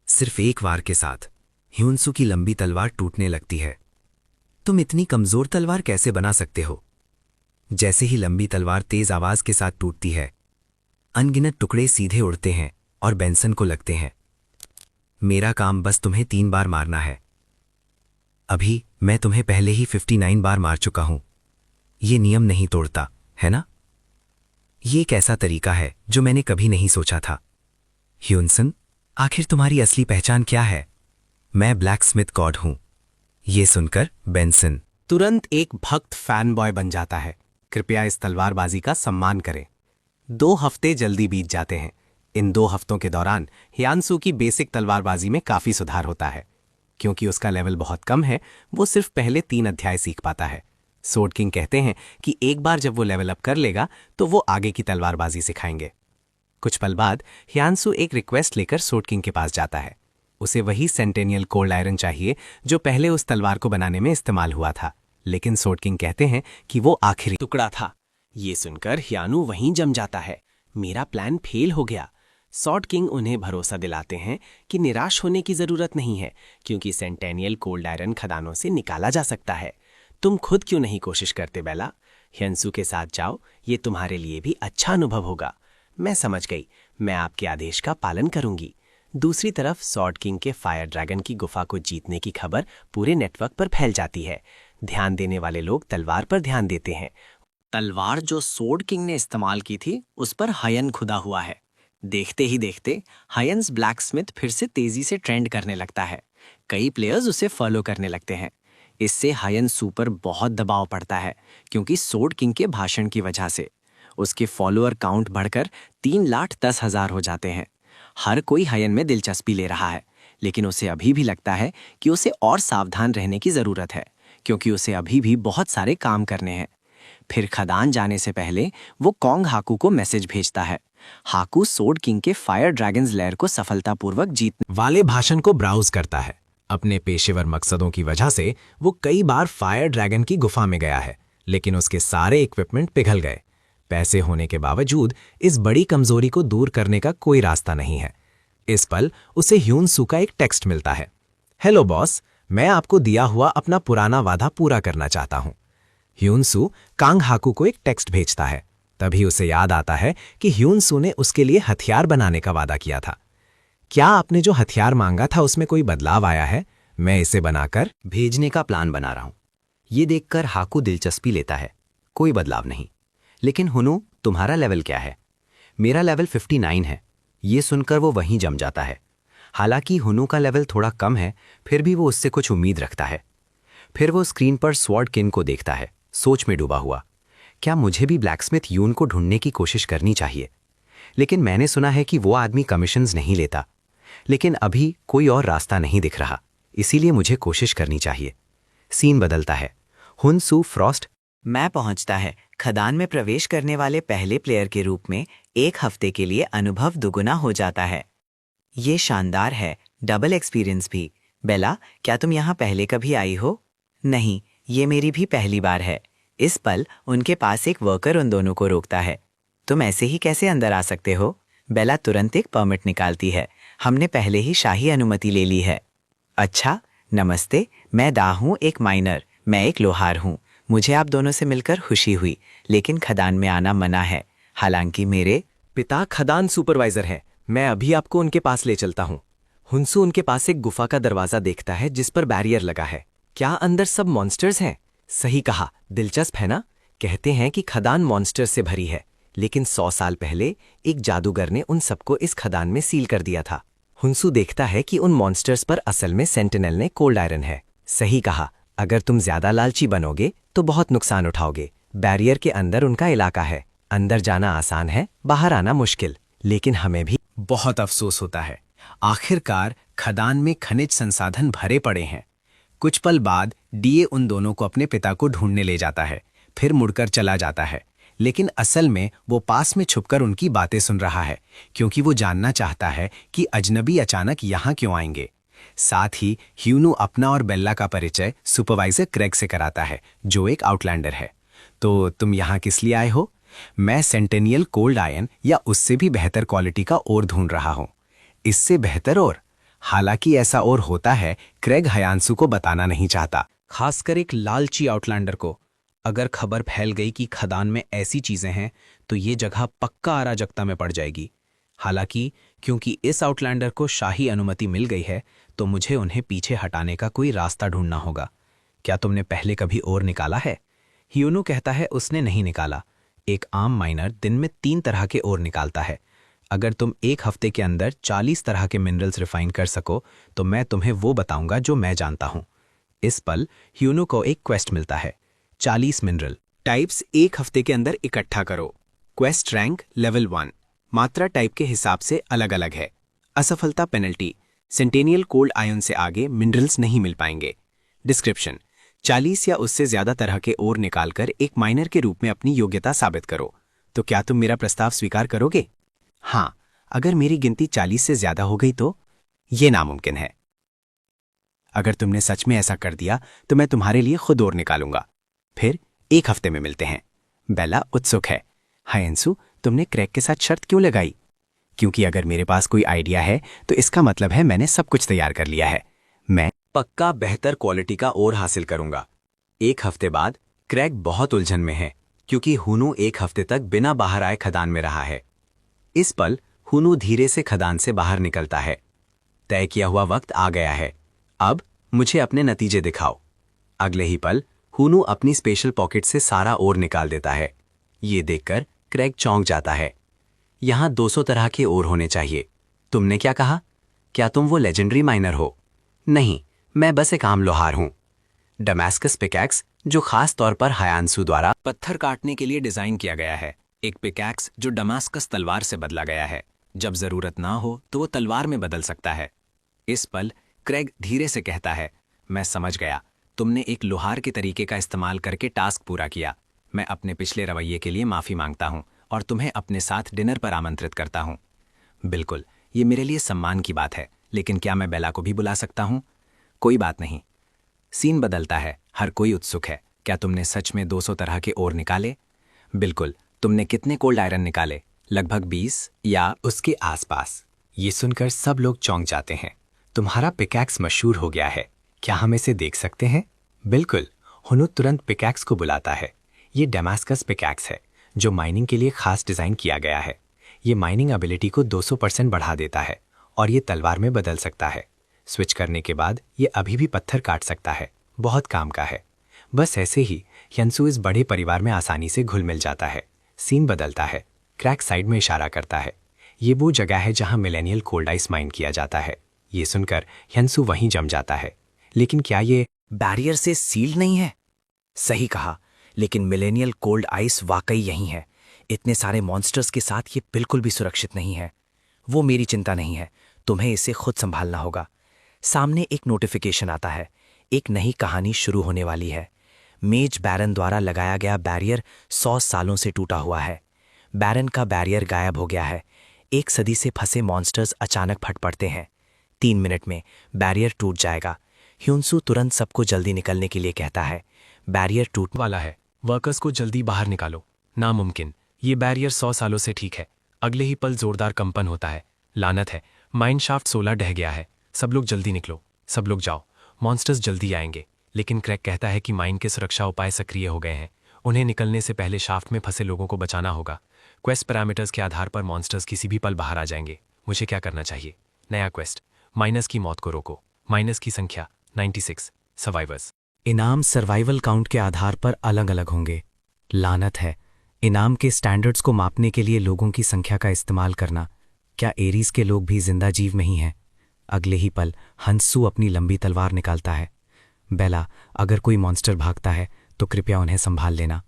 सिर्फ एक वार के साथ ह्यूनसू की लंबी तलवार टूटने लगती है। तुम इतनी कमजोर तलवार कैसे बना सकते हो? जैसे ही लंबी तलवार तेज आवाज के साथ टूटती है, अनगिनत टुकड़े सीधे उड़ते हैं और बेंसन को लगते हैं। मेरा काम बस तुम्हें 3 बार मारना है। अभी मैं तुम्हें पहले ही 59 बार मार चुका हूं। ये नियम नहीं तोड़ता, है ना? ये एक ऐसा तरीका है जो मैंने कभी नहीं सोचा था। ह्यूनसन, आखिर तुम्हारी असली पहचान क्या है? मैं ब्लैक स्मिथ गॉड हूं। ये सुनकर बेंसन तुरंत एक भक्त फैन बॉय बन जाता है। कृपया इस तलवारबाजी का सम्मान करें। 2 हफ्ते जल्दी बीत जाते हैं। इन 2 हफ्तों के दौरान ह्यानसू की बेसिक तलवारबाजी में काफी सुधार होता है। क्योंकि उसका लेवल बहुत कम है, वो सिर्फ पहले 3 अध्याय सीख पाता है। सोर्ड किंग कहते हैं कि एक बार जब वो लेवल अप कर लेगा तो वो आगे की तलवारबाजी सिखाएंगे। कुछ पल बाद ह्यानसू एक रिक्वेस्ट लेकर सोर्ड किंग के पास जाता है। उसे वही सेंटेनियल कोल्ड आयरन चाहिए जो पहले उस तलवार को बनाने में इस्तेमाल हुआ था, लेकिन सोर्ड किंग कहते हैं कि वो आखिरी टुकड़ा था। ये सुनकर ह्यानू वहीं जम जाता है। मेरा प्लान फेल हो गया। सॉर्ड किंग उन्हें भरोसा दिलाते हैं कि निराश होने की जरूरत नहीं है, क्योंकि सेंटेनियल कोल्ड आयरन खदानों से निकाला जा सकता है। तुम खुद क्यों नहीं कोशिश करते बेला? ह्यानसू के साथ जाओ, ये तुम्हारे लिए भी अच्छा अनुभव होगा। मैं समझ गई, मैं आपके आदेश का पालन करूंगी। दूसरी तरफ सॉर्ड किंग के फायर ड्रैगन की गुफा को जीतने की खबर पूरे नेटवर्क पर फैल जाती है। ध्यान देने वाले लोग तलवार पर ध्यान देते हैं। तलवार जो सोर्ड किंग ने इस्तेमाल की थी उस पर हायन खुदा हुआ है। देखते ही देखते हायन्स ब्लैक स्मिथ फिर से तेजी से ट्रेंड करने लगता है। कई प्लेयर्स उसे फॉलो करने लगते हैं। इससे हायन्सू पर बहुत दबाव पड़ता है, क्योंकि सोर्ड किंग के भाषण की वजह से उसके फॉलोअर काउंट बढ़कर 3,10,000 हो जाते हैं। हर कोई हायन में दिलचस्पी ले रहा है, लेकिन उसे अभी भी लगता है कि उसे और सावधान रहने की जरूरत है, क्योंकि उसे अभी भी बहुत सारे काम करने हैं। फिर खदान जाने से पहले वो कॉन्ग हाकू को मैसेज भेजता है। हाकू सोर्ड किंग के फायर ड्रैगन्स लेयर को सफलतापूर्वक जीतने वाले भाषण को ब्राउज करता है। अपने पेशेवर मकसदों की वजह से वो कई बार फायर ड्रैगन की गुफा में गया है, लेकिन उसके सारे इक्विपमेंट पिघल गए। पैसे होने के बावजूद इस बड़ी कमजोरी को दूर करने का कोई रास्ता नहीं है। इस पल उसे ह्यूनसू का एक टेक्स्ट मिलता है। हेलो बॉस, मैं आपको दिया हुआ अपना पुराना वादा पूरा करना चाहता हूं। ह्यूनसू कांग हाकू को एक टेक्स्ट भेजता है। तभी उसे याद आता है कि ह्यूनसू ने उसके लिए हथियार बनाने का वादा किया था। क्या आपने जो हथियार मांगा था उसमें कोई बदलाव आया है? मैं इसे बनाकर भेजने का प्लान बना रहा हूं। ये देखकर हाकू दिलचस्पी लेता है। कोई बदलाव नहीं। लेकिन हुनु, तुम्हारा लेवल क्या है? मेरा लेवल 59 है। ये सुनकर वो वहीं जम जाता है। हालांकि हुनु का लेवल थोड़ा कम है, फिर भी वो उससे कुछ उम्मीद रखता है। फिर वो स्क्रीन पर स्वॉर्ड किंग को देखता है, सोच में डूबा हुआ। क्या मुझे भी ब्लैकस्मिथ यून को ढूंढने की कोशिश करनी चाहिए? लेकिन मैंने सुना है कि वो आदमी कमीशंस नहीं लेता। लेकिन अभी कोई और रास्ता नहीं दिख रहा, इसीलिए मुझे कोशिश करनी चाहिए। सीन बदलता है। हुनसू फ्रॉस्ट मैं पहुंचता है। खदान में प्रवेश करने वाले पहले प्लेयर के रूप में 1 हफ्ते के लिए अनुभव दुगुना हो जाता है। ये शानदार है, डबल एक्सपीरियंस भी। बेला, क्या तुम यहाँ पहले कभी आई हो? नहीं, ये मेरी भी पहली बार है। इस पल उनके पास एक वर्कर उन दोनों को रोकता है। तुम ऐसे ही कैसे अंदर आ सकते हो? बेला तुरंत एक परमिट निकालती है। हमने पहले ही शाही अनुमति ले ली है। अच्छा, नमस्ते, मैं दा हूँ, एक माइनर। मैं एक लोहार हूँ। मुझे आप दोनों से मिलकर खुशी हुई, लेकिन खदान में आना मना है। हालांकि मेरे पिता खदान सुपरवाइजर हैं। मैं अभी आपको उनके पास ले चलता हूँ। हुनसू उनके पास एक गुफा का दरवाजा देखता है जिस पर बैरियर लगा है। क्या अंदर सब मॉन्स्टर्स हैं? सही कहा, दिलचस्प है ना? कहते हैं कि खदान मॉन्स्टर से भरी है। लेकिन 100 साल पहले एक जादूगर ने उन सबको इस खदान में सील कर दिया था। हुंसू देखता है कि उन मॉन्स्टर्स पर असल में सेंटिनल ने कोल्ड आयरन है। सही कहा, अगर तुम ज्यादा लालची बनोगे तो बहुत नुकसान उठाओगे। बैरियर के अंदर उनका इलाका है, अंदर जाना आसान है, बाहर आना मुश्किल। लेकिन हमें भी बहुत अफसोस होता है। आखिरकार खदान में खनिज संसाधन भरे पड़े हैं। कुछ पल बाद डीए उन दोनों को अपने पिता को ढूंढने ले जाता है, फिर मुड़कर चला जाता है। लेकिन असल में वो पास में छुपकर उनकी बातें सुन रहा है, क्योंकि वो जानना चाहता है कि अजनबी अचानक यहाँ क्यों आएंगे। साथ ही ह्यूनू अपना और बेल्ला का परिचय सुपरवाइजर क्रेग से कराता है, जो एक आउटलैंडर है। तो तुम यहाँ किस लिए आए हो? मैं सेंटेनियल कोल्ड आयरन या उससे भी बेहतर क्वालिटी का ओर ढूंढ रहा हूँ। इससे बेहतर और? हालांकि ऐसा और होता है, क्रेग हयांसू को बताना नहीं चाहता, खासकर एक लालची आउटलैंडर को। अगर खबर फैल गई कि खदान में ऐसी चीजें हैं तो ये जगह पक्का अराजकता में पड़ जाएगी। हालांकि क्योंकि इस आउटलैंडर को शाही अनुमति मिल गई है तो मुझे उन्हें पीछे हटाने का कोई रास्ता ढूंढना होगा। क्या तुमने पहले कभी और निकाला है? ह्यूनू कहता है उसने नहीं निकाला। एक आम माइनर दिन में 3 तरह के और निकालता है। अगर तुम 1 हफ्ते के अंदर 40 तरह के मिनरल्स रिफाइन कर सको तो मैं तुम्हें वो बताऊंगा जो मैं जानता हूं। इस पल ह्यूनू को एक क्वेस्ट मिलता है, 40 मिनरल टाइप्स 1 हफ्ते के अंदर इकट्ठा करो। क्वेस्ट रैंक लेवल 1, मात्रा टाइप के हिसाब से अलग अलग है। असफलता पेनल्टी, सेंटेनियल कोल्ड आयन से आगे मिनरल्स नहीं मिल पाएंगे। डिस्क्रिप्शन, 40 या उससे ज्यादा तरह के ओर निकालकर एक माइनर के रूप में अपनी योग्यता साबित करो। तो क्या तुम मेरा प्रस्ताव स्वीकार करोगे? हाँ, अगर मेरी गिनती 40 से ज्यादा हो गई तो? ये नामुमकिन है। अगर तुमने सच में ऐसा कर दिया तो मैं तुम्हारे लिए खुद और निकालूंगा। फिर 1 हफ्ते में मिलते हैं। बेला उत्सुक है। हायंसू, तुमने क्रेग के साथ शर्त क्यों लगाई? क्योंकि अगर मेरे पास कोई आइडिया है तो इसका मतलब है मैंने सब कुछ तैयार कर लिया है। मैं पक्का बेहतर क्वालिटी का और हासिल करूंगा। 1 हफ्ते बाद क्रेग बहुत उलझन में है, क्योंकि हुनू 1 हफ्ते तक बिना बाहर आए खदान में रहा है। इस पल हुनू धीरे से खदान से बाहर निकलता है। तय किया हुआ वक्त आ गया है, अब मुझे अपने नतीजे दिखाओ। अगले ही पल हुनू अपनी स्पेशल पॉकेट से सारा ओर निकाल देता है। ये देखकर क्रेग चौंक जाता है। यहां 200 तरह के ओर होने चाहिए। तुमने क्या कहा? क्या तुम वो लेजेंडरी माइनर हो? नहीं, मैं बस एक आम लोहार हूं। डमास्कस पिकैक्स, जो खास तौर पर हायांसू द्वारा पत्थर काटने के लिए डिजाइन किया गया है। एक पिकैक्स जो डमास्कस तलवार से बदला गया है। जब जरूरत ना हो तो वो तलवार में बदल सकता है। इस पल क्रेग धीरे से कहता है, मैं समझ गया। तुमने एक लोहार के तरीके का इस्तेमाल करके टास्क पूरा किया। मैं अपने पिछले रवैये के लिए माफी मांगता हूं और तुम्हें अपने साथ डिनर पर आमंत्रित करता हूं। बिल्कुल, ये मेरे लिए सम्मान की बात है, लेकिन क्या मैं बेला को भी बुला सकता हूं? कोई बात नहीं। सीन बदलता है, हर कोई उत्सुक है। क्या तुमने सच में 200 तरह के ओर निकाले? बिल्कुल। तुमने कितने कोल्ड आयरन निकाले? लगभग 20 या उसके आसपास। ये सुनकर सब लोग चौंक जाते हैं। तुम्हारा पिकैक्स मशहूर हो गया है, क्या हम इसे देख सकते हैं? बिल्कुल। हुनू तुरंत पिकैक्स को बुलाता है। ये डमास्कस पिकैक्स है, जो माइनिंग के लिए खास डिजाइन किया गया है। ये माइनिंग एबिलिटी को 200% बढ़ा देता है और ये तलवार में बदल सकता है। स्विच करने के बाद ये अभी भी पत्थर काट सकता है। बहुत काम का है। बस ऐसे ही यंसू इस बड़े परिवार में आसानी से घुल मिल जाता है। सीन बदलता है। क्रैक साइड में इशारा करता है। ये वो जगह है जहां मिलेनियल कोल्ड आइस माइन किया जाता है। ये सुनकर यंसू वहीं जम जाता है। लेकिन क्या ये बैरियर से सील्ड नहीं है? सही कहा, लेकिन मिलेनियल कोल्ड आइस वाकई यही है। इतने सारे मॉन्स्टर्स के साथ ये बिल्कुल भी सुरक्षित नहीं है। वो मेरी चिंता नहीं है, तुम्हें इसे खुद संभालना होगा। सामने एक नोटिफिकेशन आता है। एक नई कहानी शुरू होने वाली है। मेज बैरन द्वारा लगाया गया बैरियर 100 सालों से टूटा हुआ है। बैरन का बैरियर गायब हो गया है। 1 सदी से फंसे मॉन्स्टर्स अचानक फट पड़ते हैं। 3 मिनट में बैरियर टूट जाएगा। ह्यूनसू तुरंत सबको जल्दी निकलने के लिए कहता है। बैरियर टूट वाला है। वर्कर्स को जल्दी बाहर निकालो। नामुमकिन। ये बैरियर 100 सालों से ठीक है। अगले ही पल जोरदार कंपन होता है। लानत है, माइन शाफ्ट 16 ढह गया है। सब लोग जल्दी निकलो। सब लोग जाओ, मॉन्स्टर्स जल्दी आएंगे। लेकिन क्रैक कहता है कि माइन के सुरक्षा उपाय सक्रिय हो गए हैं। उन्हें निकलने से पहले शाफ्ट में फंसे लोगों को बचाना होगा। क्वेस्ट पैरामीटर्स के आधार पर मॉन्स्टर्स किसी भी पल बाहर आ जाएंगे। मुझे क्या करना चाहिए? नया क्वेस्ट, माइनस की मौत को रोको। माइनस की संख्या 96 सर्वाइवर्स। इनाम सर्वाइवल काउंट के आधार पर अलग अलग होंगे। लानत है, इनाम के स्टैंडर्ड्स को मापने के लिए लोगों की संख्या का इस्तेमाल करना। क्या एरीज के लोग भी जिंदा जीव नहीं हैं? अगले ही पल हंसू अपनी लंबी तलवार निकालता है। बेला, अगर कोई मॉन्स्टर भागता है तो कृपया उन्हें संभाल लेना।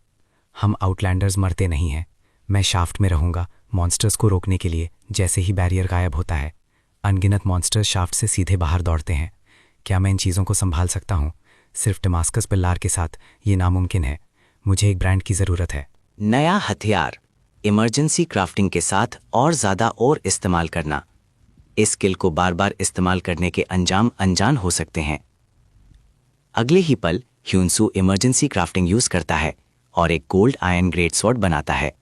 हम आउटलैंडर्स मरते नहीं हैं। मैं शाफ्ट में रहूंगा मॉन्स्टर्स को रोकने के लिए। जैसे ही बैरियर गायब होता है, अनगिनत मॉन्स्टर्स शाफ्ट से सीधे बाहर दौड़ते हैं। क्या मैं इन चीज़ों को संभाल सकता हूँ? सिर्फ डमास्कस पिल्लार के साथ ये नामुमकिन है। मुझे एक ब्रांड की ज़रूरत है। नया हथियार इमरजेंसी क्राफ्टिंग के साथ और ज़्यादा और इस्तेमाल करना। इस स्किल को बार बार इस्तेमाल करने के अंजाम अनजान हो सकते हैं। अगले ही पल ह्यूनसू इमरजेंसी क्राफ्टिंग यूज करता है और एक गोल्ड आयरन ग्रेट स्वॉर्ड बनाता है।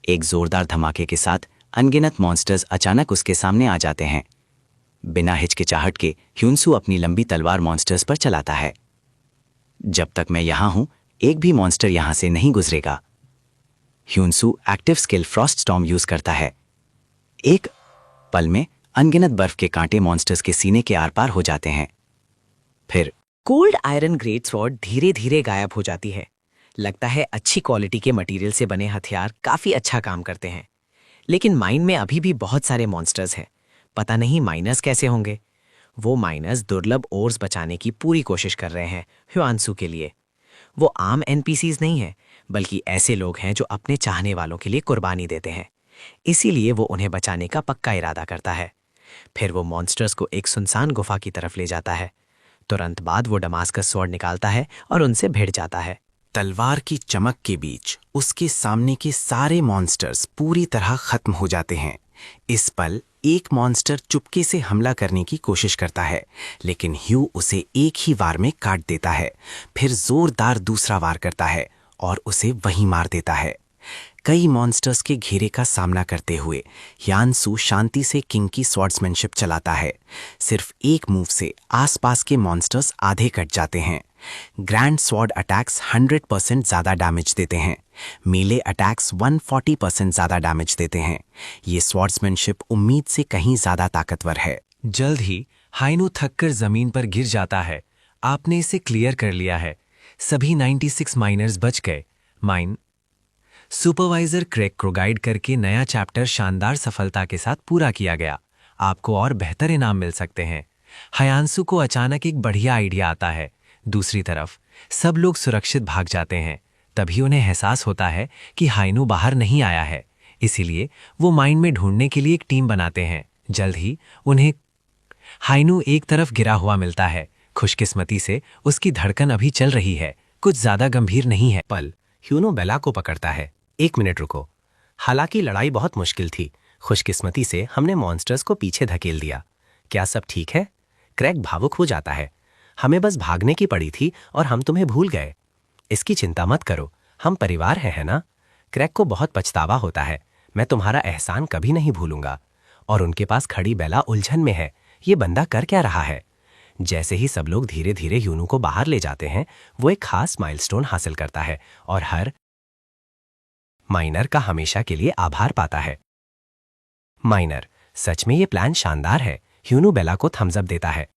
एक जोरदार धमाके के साथ अनगिनत मॉन्स्टर्स अचानक उसके सामने आ जाते हैं। बिना हिचकिचाहट के ह्यूनसू अपनी लंबी तलवार मॉन्स्टर्स पर चलाता है। जब तक मैं यहां हूं, एक भी मॉन्स्टर यहां से नहीं गुजरेगा। Hyunsoo active skill frost storm use करता है। एक पल में अनगिनत बर्फ के कांटे मॉन्स्टर्स के सीने के आर पार हो जाते हैं। फिर गोल्ड आयरन ग्रेट स्वॉर्ड धीरे धीरे गायब हो जाती है। लगता है अच्छी क्वालिटी के मटेरियल से बने हथियार काफी अच्छा काम करते हैं। लेकिन माइन में अभी भी बहुत सारे मॉन्स्टर्स हैं। पता नहीं माइनर्स कैसे होंगे। वो माइनर्स दुर्लभ ओर्स बचाने की पूरी कोशिश कर रहे हैं ह्यूआनसू के लिए। वो आम एनपीसीज नहीं हैं, बल्कि ऐसे लोग हैं जो अपने चाहने वालों के लिए कुर्बानी देते हैं। इसीलिए वो उन्हें बचाने का पक्का इरादा करता है। फिर वो मॉन्स्टर्स को एक सुनसान गुफा की तरफ ले जाता है। तुरंत बाद वो डमास्कस स्वॉर्ड निकालता है और उनसे भिड़ जाता है। तलवार की चमक के बीच उसके सामने के सारे मॉन्स्टर्स पूरी तरह खत्म हो जाते हैं। इस पल एक मॉन्स्टर चुपके से हमला करने की कोशिश करता है, लेकिन ह्यू उसे एक ही वार में काट देता है। फिर जोरदार दूसरा वार करता है और उसे वहीं मार देता है। कई मॉन्स्टर्स के घेरे का सामना करते हुए ह्यूनसू शांति से किंग की स्वॉर्ड्समैनशिप चलाता है। सिर्फ एक मूव से आसपास के मॉन्स्टर्स आधे कट जाते हैं। ग्रैंड स्वॉर्ड अटैक्स 100% ज़्यादा डैमेज देते हैं। मीले अटैक्स 140% ज़्यादा डैमेज देते हैं। ये स्वॉर्ड्समैनशिप उम्मीद से कहीं ज़्यादा ताकतवर है। जल्द ही हाइनू थककर जमीन पर गिर जाता है। आपने इसे क्लियर कर लिया है। सभी 96 माइनर्स बच गए। माइन सुपरवाइजर क्रेग को गाइड करके नया चैप्टर शानदार सफलता के साथ पूरा किया गया। आपको और बेहतर इनाम मिल सकते हैं। ह्यूनसू को अचानक एक बढ़िया आइडिया आता है। दूसरी तरफ सब लोग सुरक्षित भाग जाते हैं। तभी उन्हें एहसास होता है कि हाइनू बाहर नहीं आया है। इसीलिए वो माइंड में ढूंढने के लिए एक टीम बनाते हैं। जल्द ही उन्हें हाइनू एक तरफ गिरा हुआ मिलता है। खुशकिस्मती से उसकी धड़कन अभी चल रही है, कुछ ज्यादा गंभीर नहीं है। पल ह्यूनो बेला को पकड़ता है। 1 मिनट रुको। हालांकि लड़ाई बहुत मुश्किल थी, खुशकिस्मती से हमने मॉन्स्टर्स को पीछे धकेल दिया। क्या सब ठीक है? क्रैग भावुक हो जाता है। हमें बस भागने की पड़ी थी और हम तुम्हें भूल गए। इसकी चिंता मत करो, हम परिवार हैं, है ना? क्रैग को बहुत पछतावा होता है। मैं तुम्हारा एहसान कभी नहीं भूलूंगा। और उनके पास खड़ी बेला उलझन में है। ये बंदा कर क्या रहा है? जैसे ही सब लोग धीरे धीरे ह्यूनू को बाहर ले जाते हैं, वो एक खास माइलस्टोन हासिल करता है और हर माइनर का हमेशा के लिए आभार पाता है। माइनर, सच में ये प्लान शानदार है। ह्यूनू बेला को थम्स अप देता है।